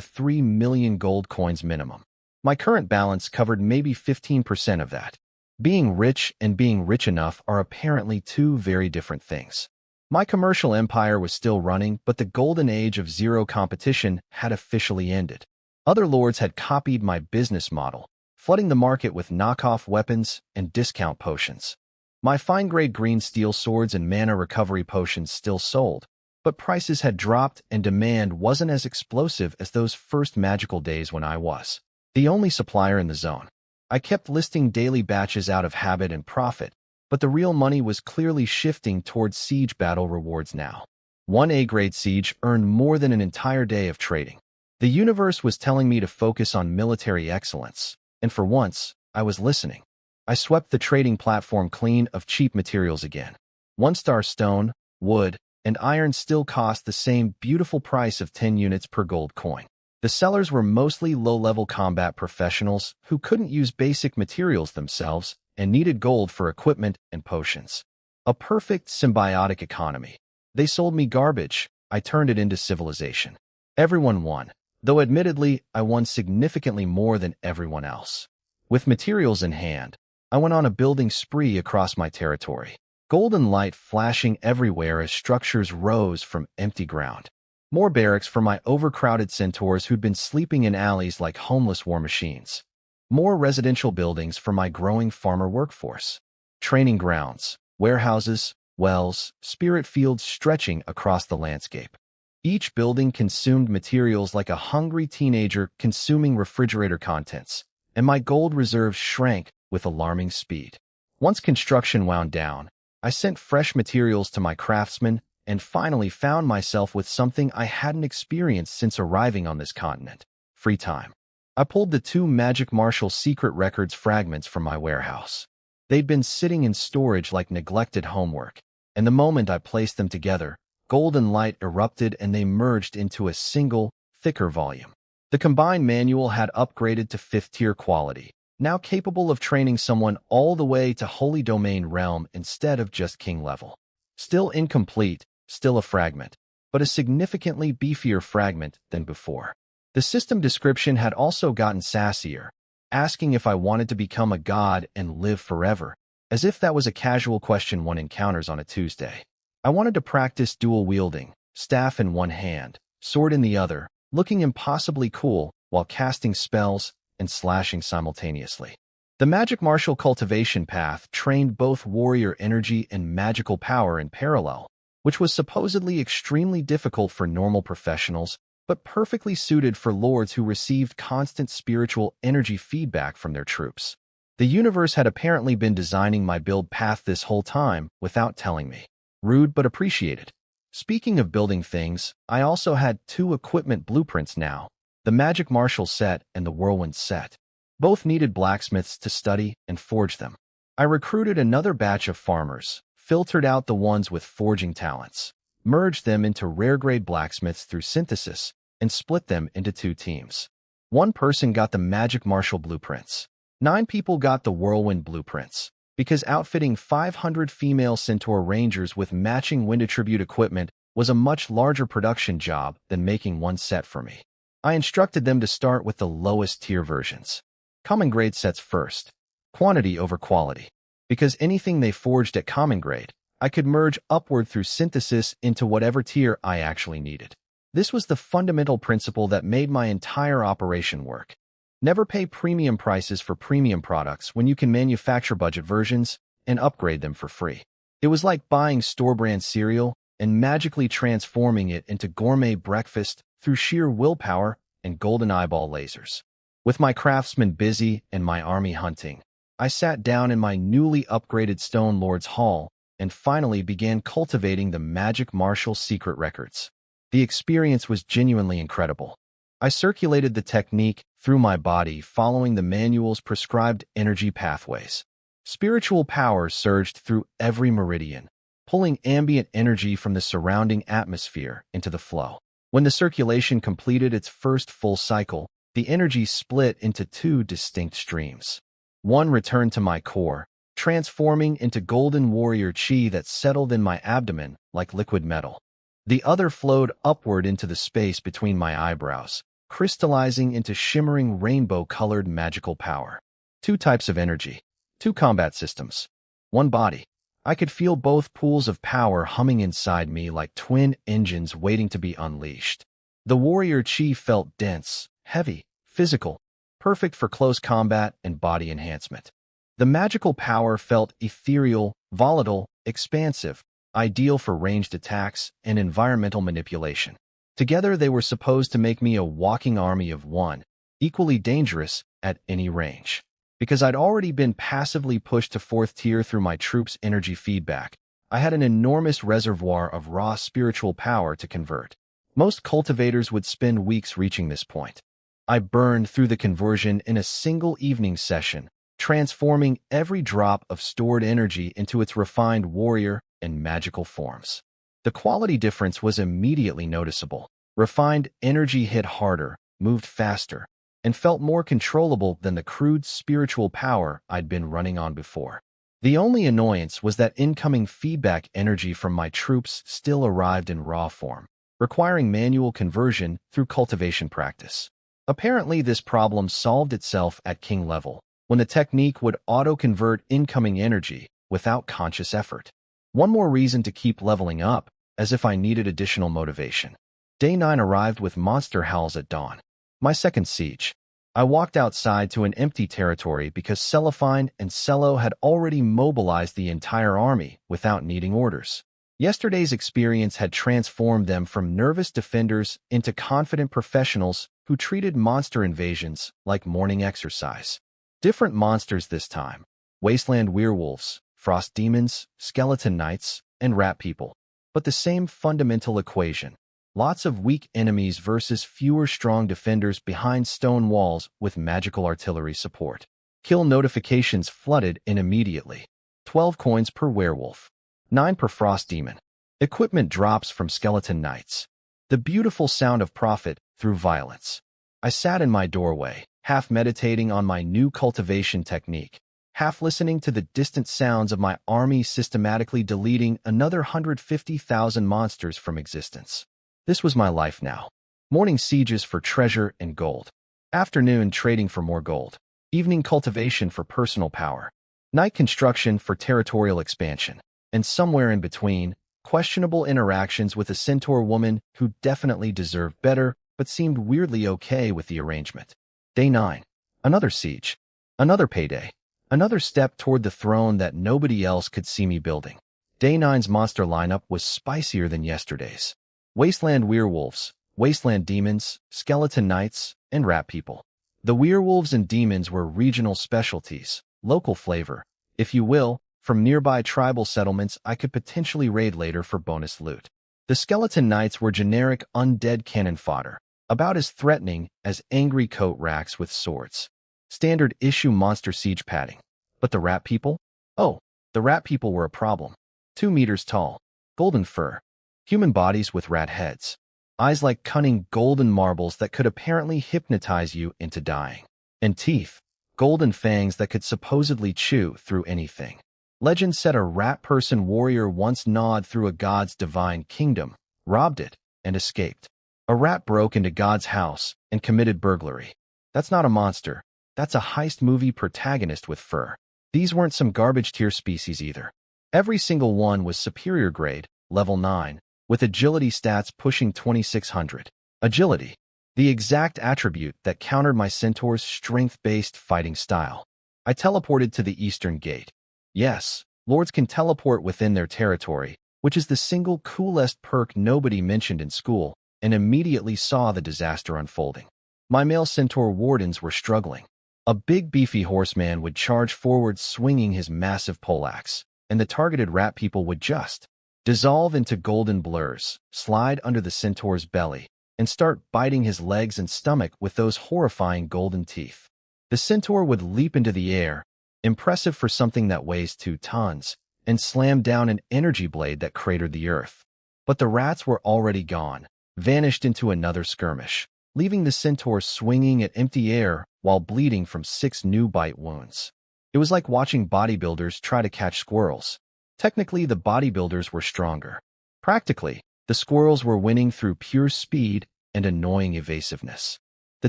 S1: 3 million gold coins minimum. My current balance covered maybe 15% of that. Being rich and being rich enough are apparently two very different things. My commercial empire was still running, but the golden age of zero competition had officially ended. Other lords had copied my business model, flooding the market with knockoff weapons and discount potions. My fine-grade green steel swords and mana recovery potions still sold, but prices had dropped and demand wasn't as explosive as those first magical days when I was the only supplier in the zone. I kept listing daily batches out of habit and profit, but the real money was clearly shifting towards siege battle rewards now. One A-grade siege earned more than an entire day of trading. The universe was telling me to focus on military excellence, and for once, I was listening. I swept the trading platform clean of cheap materials again. 1-star stone, wood, and iron still cost the same beautiful price of 10 units per gold coin. The sellers were mostly low-level combat professionals who couldn't use basic materials themselves and needed gold for equipment and potions. A perfect symbiotic economy. They sold me garbage. I turned it into civilization. Everyone won, though admittedly, I won significantly more than everyone else. With materials in hand, I went on a building spree across my territory. Golden light flashing everywhere as structures rose from empty ground. More barracks for my overcrowded centaurs who'd been sleeping in alleys like homeless war machines. More residential buildings for my growing farmer workforce. Training grounds, warehouses, wells, spirit fields stretching across the landscape. Each building consumed materials like a hungry teenager consuming refrigerator contents, and my gold reserves shrank with alarming speed. Once construction wound down, I sent fresh materials to my craftsmen and finally found myself with something I hadn't experienced since arriving on this continent: free time. I pulled the 2 Magic Marshal Secret Records fragments from my warehouse. They'd been sitting in storage like neglected homework, and the moment I placed them together, golden light erupted and they merged into a single, thicker volume. The combined manual had upgraded to 5th-tier quality, now capable of training someone all the way to Holy Domain realm instead of just king level. Still incomplete, still a fragment, but a significantly beefier fragment than before. The system description had also gotten sassier, asking if I wanted to become a god and live forever, as if that was a casual question one encounters on a Tuesday. I wanted to practice dual wielding, staff in one hand, sword in the other, looking impossibly cool while casting spells and slashing simultaneously. The Magic Martial cultivation path trained both warrior energy and magical power in parallel, which was supposedly extremely difficult for normal professionals, but perfectly suited for lords who received constant spiritual energy feedback from their troops. The universe had apparently been designing my build path this whole time without telling me. Rude but appreciated. Speaking of building things, I also had 2 equipment blueprints now, the Magic Martial set and the Whirlwind set. Both needed blacksmiths to study and forge them. I recruited another batch of farmers, filtered out the ones with forging talents, merged them into rare-grade blacksmiths through synthesis, and split them into 2 teams. 1 person got the Magic Martial blueprints. 9 people got the Whirlwind blueprints, because outfitting 500 female Centaur Rangers with matching wind attribute equipment was a much larger production job than making one set for me. I instructed them to start with the lowest tier versions. Common grade sets first. Quantity over quality. Because anything they forged at common grade, I could merge upward through synthesis into whatever tier I actually needed. This was the fundamental principle that made my entire operation work. Never pay premium prices for premium products when you can manufacture budget versions and upgrade them for free. It was like buying store-brand cereal and magically transforming it into gourmet breakfast through sheer willpower and golden eyeball lasers. With my craftsmen busy and my army hunting, I sat down in my newly upgraded Stone Lord's Hall and finally began cultivating the Magic Martial Secret Records. The experience was genuinely incredible. I circulated the technique through my body following the manual's prescribed energy pathways. Spiritual power surged through every meridian, pulling ambient energy from the surrounding atmosphere into the flow. When the circulation completed its first full cycle, The energy split into two distinct streams. One returned to my core, transforming into golden warrior chi that settled in my abdomen like liquid metal. The other flowed upward into the space between my eyebrows, crystallizing into shimmering rainbow-colored magical power. Two types of energy, two combat systems, one body. I could feel both pools of power humming inside me like twin engines waiting to be unleashed. The warrior chi felt dense, heavy, physical, perfect for close combat and body enhancement. The magical power felt ethereal, volatile, expansive, ideal for ranged attacks and environmental manipulation. Together they were supposed to make me a walking army of one, equally dangerous at any range. Because I'd already been passively pushed to 4th tier through my troops' energy feedback, I had an enormous reservoir of raw spiritual power to convert. Most cultivators would spend weeks reaching this point. I burned through the conversion in a single evening session, transforming every drop of stored energy into its refined warrior and magical forms. The quality difference was immediately noticeable. Refined energy hit harder, moved faster, and felt more controllable than the crude spiritual power I'd been running on before. The only annoyance was that incoming feedback energy from my troops still arrived in raw form, requiring manual conversion through cultivation practice. Apparently, this problem solved itself at king level, when the technique would auto-convert incoming energy without conscious effort. One more reason to keep leveling up, as if I needed additional motivation. Day 9 arrived with monster howls at dawn. My second siege. I walked outside to an empty territory because Cellophine and Cello had already mobilized the entire army without needing orders. Yesterday's experience had transformed them from nervous defenders into confident professionals who treated monster invasions like morning exercise. Different monsters this time: wasteland werewolves, frost demons, skeleton knights, and rat people. But the same fundamental equation. Lots of weak enemies versus fewer strong defenders behind stone walls with magical artillery support. Kill notifications flooded in immediately. 12 coins per werewolf. 9 per frost demon. Equipment drops from skeleton knights. The beautiful sound of profit through violence. I sat in my doorway, half meditating on my new cultivation technique, half listening to the distant sounds of my army systematically deleting another 150,000 monsters from existence. This was my life now. Morning sieges for treasure and gold. Afternoon trading for more gold. Evening cultivation for personal power. Night construction for territorial expansion. And somewhere in between, questionable interactions with a centaur woman who definitely deserved better but seemed weirdly okay with the arrangement. Day 9. Another siege. Another payday. Another step toward the throne that nobody else could see me building. Day 9's monster lineup was spicier than yesterday's. Wasteland werewolves, wasteland demons, skeleton knights, and rat people. The werewolves and demons were regional specialties, local flavor, if you will, from nearby tribal settlements I could potentially raid later for bonus loot. The skeleton knights were generic undead cannon fodder, about as threatening as angry coat racks with swords. Standard issue monster siege padding. But the rat people? Oh, the rat people were a problem. 2 meters tall, golden fur, human bodies with rat heads, eyes like cunning golden marbles that could apparently hypnotize you into dying, and teeth, golden fangs that could supposedly chew through anything. Legend said a rat person warrior once gnawed through a god's divine kingdom, robbed it, and escaped. A rat broke into God's house and committed burglary. That's not a monster. That's a heist movie protagonist with fur. These weren't some garbage tier species either. Every single one was superior grade, level 9, with agility stats pushing 2600. Agility, the exact attribute that countered my centaur's strength-based fighting style. I teleported to the eastern gate. Yes, lords can teleport within their territory, which is the single coolest perk nobody mentioned in school, and immediately saw the disaster unfolding. My male centaur wardens were struggling. A big beefy horseman would charge forward swinging his massive poleaxe, and the targeted rat people would just dissolve into golden blurs, slide under the centaur's belly, and start biting his legs and stomach with those horrifying golden teeth. The centaur would leap into the air, impressive for something that weighs 2 tons, and slam down an energy blade that cratered the earth. But the rats were already gone, vanished into another skirmish. leaving the centaur swinging at empty air while bleeding from 6 new bite wounds. It was like watching bodybuilders try to catch squirrels. Technically, the bodybuilders were stronger. Practically, the squirrels were winning through pure speed and annoying evasiveness. The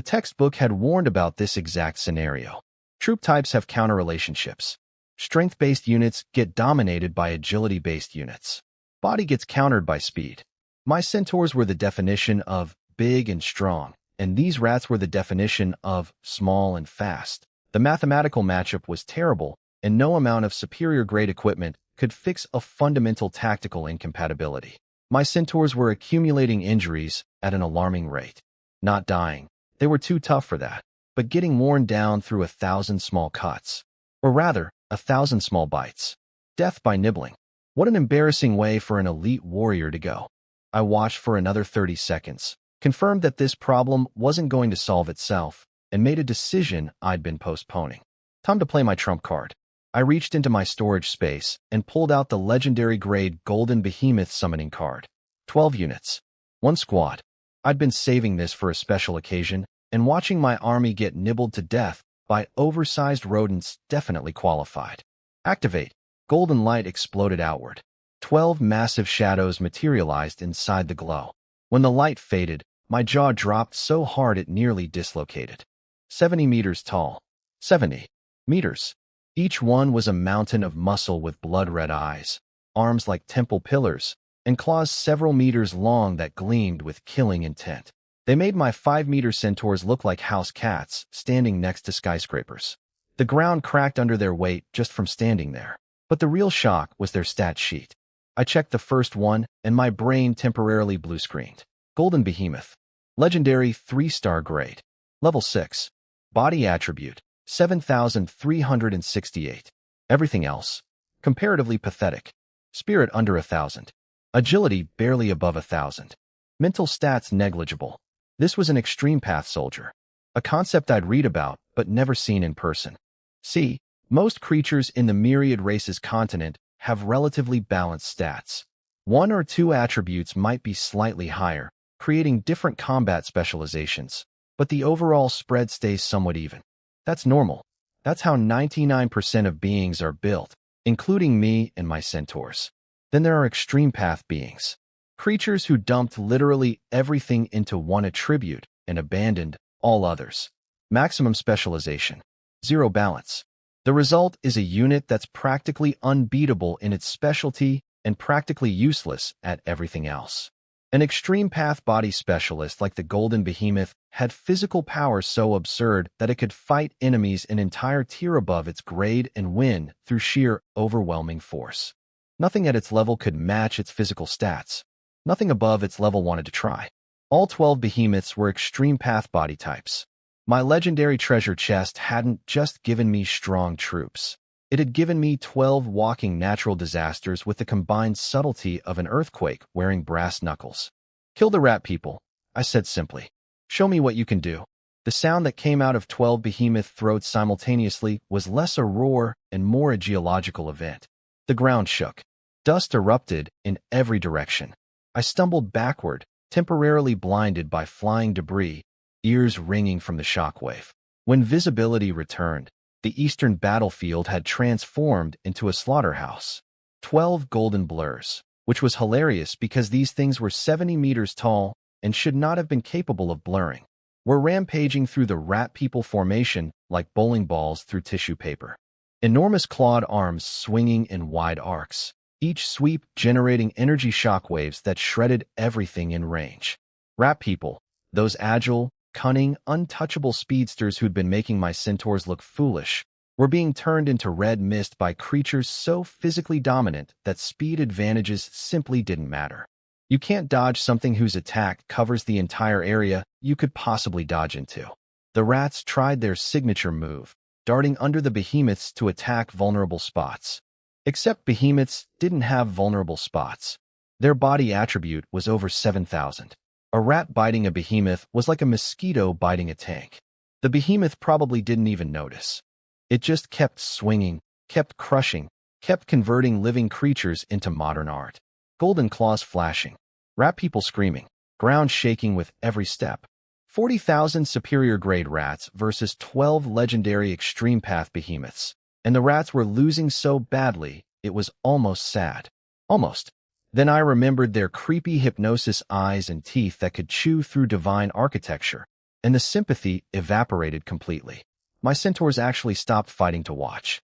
S1: textbook had warned about this exact scenario. Troop types have counter relationships. Strength-based units get dominated by agility-based units. Body gets countered by speed. My centaurs were the definition of big and strong, and these rats were the definition of small and fast. The mathematical matchup was terrible, and no amount of superior-grade equipment could fix a fundamental tactical incompatibility. My centaurs were accumulating injuries at an alarming rate. Not dying. They were too tough for that, but getting worn down through 1,000 small cuts. Or rather, 1,000 small bites. Death by nibbling. What an embarrassing way for an elite warrior to go. I watched for another 30 seconds, confirmed that this problem wasn't going to solve itself, and made a decision I'd been postponing. Time to play my trump card. I reached into my storage space and pulled out the legendary grade Golden Behemoth summoning card. 12 units. 1 squad. I'd been saving this for a special occasion, and watching my army get nibbled to death by oversized rodents definitely qualified. Activate. Golden light exploded outward. 12 massive shadows materialized inside the glow. When the light faded, my jaw dropped so hard it nearly dislocated. 70 meters tall. 70 meters. Each one was a mountain of muscle with blood-red eyes, arms like temple pillars, and claws several meters long that gleamed with killing intent. They made my 5-meter centaurs look like house cats standing next to skyscrapers. The ground cracked under their weight just from standing there. But the real shock was their stat sheet. I checked the first one, and my brain temporarily blue-screened. Golden Behemoth. Legendary 3-star grade. Level 6. Body attribute. 7,368. Everything else. Comparatively pathetic. Spirit under 1,000. Agility barely above 1,000. Mental stats negligible. This was an extreme path soldier. A concept I'd read about, but never seen in person. See, most creatures in the Myriad Races continent have relatively balanced stats. 1 or 2 attributes might be slightly higher, creating different combat specializations, but the overall spread stays somewhat even. That's normal. That's how 99% of beings are built, including me and my centaurs. Then there are extreme path beings. Creatures who dumped literally everything into one attribute and abandoned all others. Maximum specialization. 0 balance. The result is a unit that's practically unbeatable in its specialty and practically useless at everything else. An extreme path body specialist like the Golden Behemoth had physical power so absurd that it could fight enemies an entire tier above its grade and win through sheer overwhelming force. Nothing at its level could match its physical stats. Nothing above its level wanted to try. All 12 behemoths were extreme path body types. My legendary treasure chest hadn't just given me strong troops. It had given me 12 walking natural disasters with the combined subtlety of an earthquake wearing brass knuckles. Kill the rat people, I said simply. Show me what you can do. The sound that came out of 12 behemoth throats simultaneously was less a roar and more a geological event. The ground shook. Dust erupted in every direction. I stumbled backward, temporarily blinded by flying debris, ears ringing from the shockwave. When visibility returned, the eastern battlefield had transformed into a slaughterhouse. 12 golden blurs, which was hilarious because these things were 70 meters tall and should not have been capable of blurring, were rampaging through the rat people formation like bowling balls through tissue paper. Enormous clawed arms swinging in wide arcs, each sweep generating energy shockwaves that shredded everything in range. Rat people, those agile, cunning, untouchable speedsters who'd been making my centaurs look foolish, were being turned into red mist by creatures so physically dominant that speed advantages simply didn't matter. You can't dodge something whose attack covers the entire area you could possibly dodge into. The rats tried their signature move, darting under the behemoths to attack vulnerable spots. Except behemoths didn't have vulnerable spots. Their body attribute was over 7,000. A rat biting a behemoth was like a mosquito biting a tank. The behemoth probably didn't even notice. It just kept swinging, kept crushing, kept converting living creatures into modern art. Golden claws flashing, rat people screaming, ground shaking with every step. 40,000 superior grade rats versus 12 legendary extreme path behemoths. And the rats were losing so badly, it was almost sad. Almost. Then I remembered their creepy hypnosis eyes and teeth that could chew through divine architecture, and the sympathy evaporated completely. My centaurs actually stopped fighting to watch.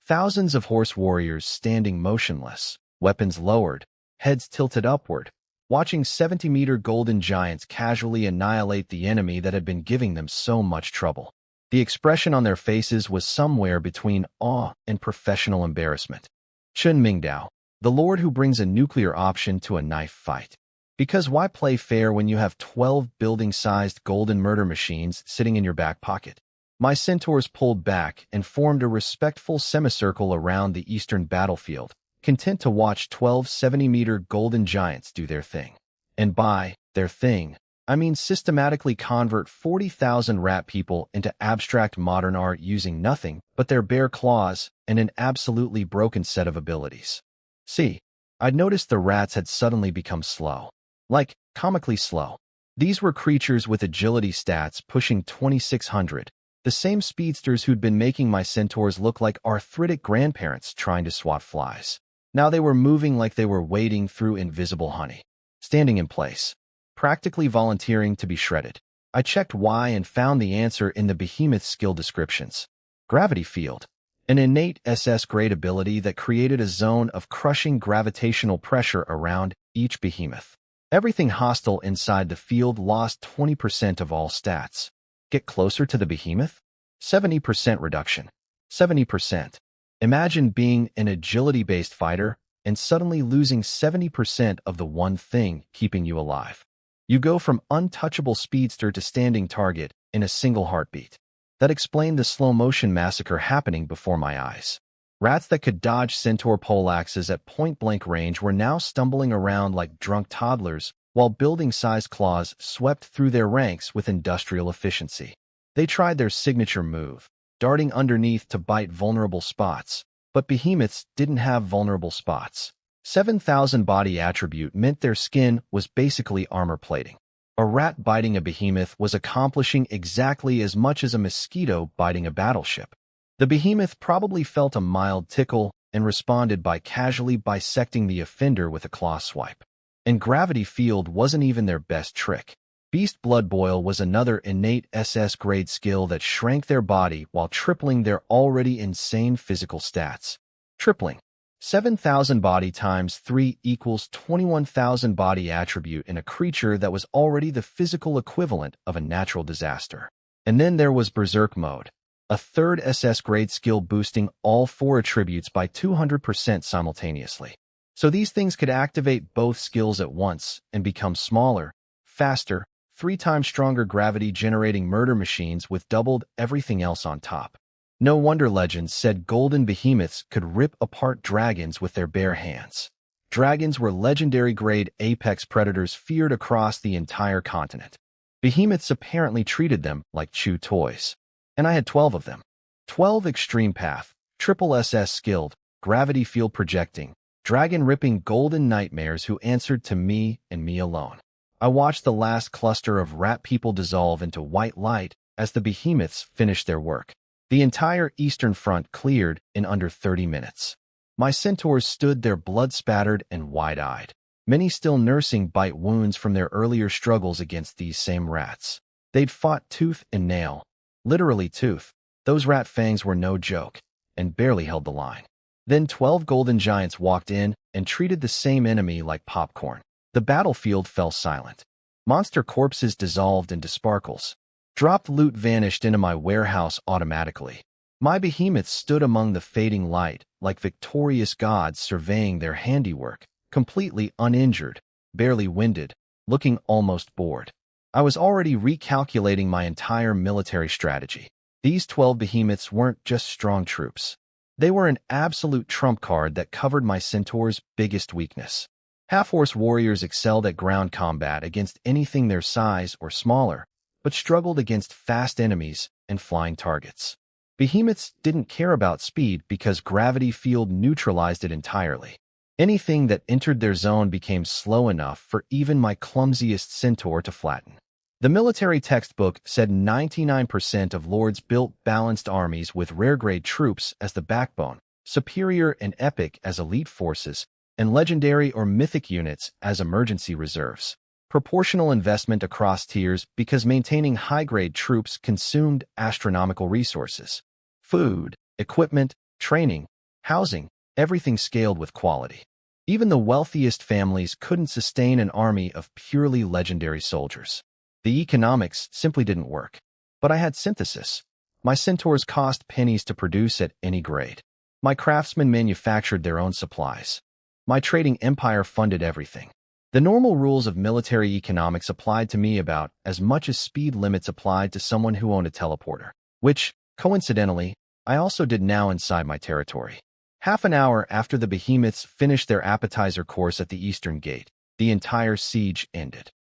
S1: Thousands of horse warriors standing motionless, weapons lowered, heads tilted upward, watching 70-meter golden giants casually annihilate the enemy that had been giving them so much trouble. The expression on their faces was somewhere between awe and professional embarrassment. Chen Mingdao, the lord who brings a nuclear option to a knife fight. Because why play fair when you have 12 building-sized golden murder machines sitting in your back pocket? My centaurs pulled back and formed a respectful semicircle around the eastern battlefield, content to watch 12 70-meter golden giants do their thing. And by their thing, I mean systematically convert 40,000 rat people into abstract modern art using nothing but their bare claws and an absolutely broken set of abilities. See, I'd noticed the rats had suddenly become slow. Like, comically slow. These were creatures with agility stats pushing 2,600, the same speedsters who'd been making my centaurs look like arthritic grandparents trying to swat flies. Now they were moving like they were wading through invisible honey. Standing in place. Practically volunteering to be shredded. I checked why and found the answer in the behemoth's skill descriptions. Gravity field. An innate SS-grade ability that created a zone of crushing gravitational pressure around each behemoth. Everything hostile inside the field lost 20% of all stats. Get closer to the behemoth? 70% reduction. 70%. Imagine being an agility-based fighter and suddenly losing 70% of the one thing keeping you alive. You go from untouchable speedster to standing target in a single heartbeat. That explained the slow-motion massacre happening before my eyes. Rats that could dodge centaur poleaxes at point-blank range were now stumbling around like drunk toddlers, while building-sized claws swept through their ranks with industrial efficiency. They tried their signature move, darting underneath to bite vulnerable spots, but behemoths didn't have vulnerable spots. 7,000 body attribute meant their skin was basically armor plating. A rat biting a behemoth was accomplishing exactly as much as a mosquito biting a battleship. The behemoth probably felt a mild tickle and responded by casually bisecting the offender with a claw swipe. And gravity field wasn't even their best trick. Beast Blood Boil was another innate SS-grade skill that shrank their body while tripling their already insane physical stats. Tripling. 7,000 body times 3 equals 21,000 body attribute in a creature that was already the physical equivalent of a natural disaster. And then there was Berserk Mode, a third SS-grade skill boosting all 4 attributes by 200% simultaneously. So these things could activate both skills at once and become smaller, faster, 3 times stronger gravity-generating murder machines with doubled everything else on top. No wonder legends said golden behemoths could rip apart dragons with their bare hands. Dragons were legendary-grade apex predators feared across the entire continent. Behemoths apparently treated them like chew toys. And I had 12 of them. 12 extreme path, triple SS skilled, gravity field projecting, dragon-ripping golden nightmares who answered to me and me alone. I watched the last cluster of rat people dissolve into white light as the behemoths finished their work. The entire eastern front cleared in under 30 minutes. My centaurs stood there blood-spattered and wide-eyed, many still nursing bite wounds from their earlier struggles against these same rats. They'd fought tooth and nail, literally tooth. Those rat fangs were no joke, and barely held the line. Then 12 golden giants walked in and treated the same enemy like popcorn. The battlefield fell silent. Monster corpses dissolved into sparkles. Dropped loot vanished into my warehouse automatically. My behemoths stood among the fading light like victorious gods surveying their handiwork, completely uninjured, barely winded, looking almost bored. I was already recalculating my entire military strategy. These 12 behemoths weren't just strong troops. They were an absolute trump card that covered my centaur's biggest weakness. Half-horse warriors excelled at ground combat against anything their size or smaller, but struggled against fast enemies and flying targets. Behemoths didn't care about speed because gravity field neutralized it entirely. Anything that entered their zone became slow enough for even my clumsiest centaur to flatten. The military textbook said 99% of lords built balanced armies with rare-grade troops as the backbone, superior and epic as elite forces, and legendary or mythic units as emergency reserves. Proportional investment across tiers because maintaining high-grade troops consumed astronomical resources. Food, equipment, training, housing, everything scaled with quality. Even the wealthiest families couldn't sustain an army of purely legendary soldiers. The economics simply didn't work. But I had synthesis. My centaurs cost pennies to produce at any grade. My craftsmen manufactured their own supplies. My trading empire funded everything. The normal rules of military economics applied to me about as much as speed limits applied to someone who owned a teleporter, which, coincidentally, I also did now inside my territory. Half an hour after the behemoths finished their appetizer course at the eastern gate, the entire siege ended.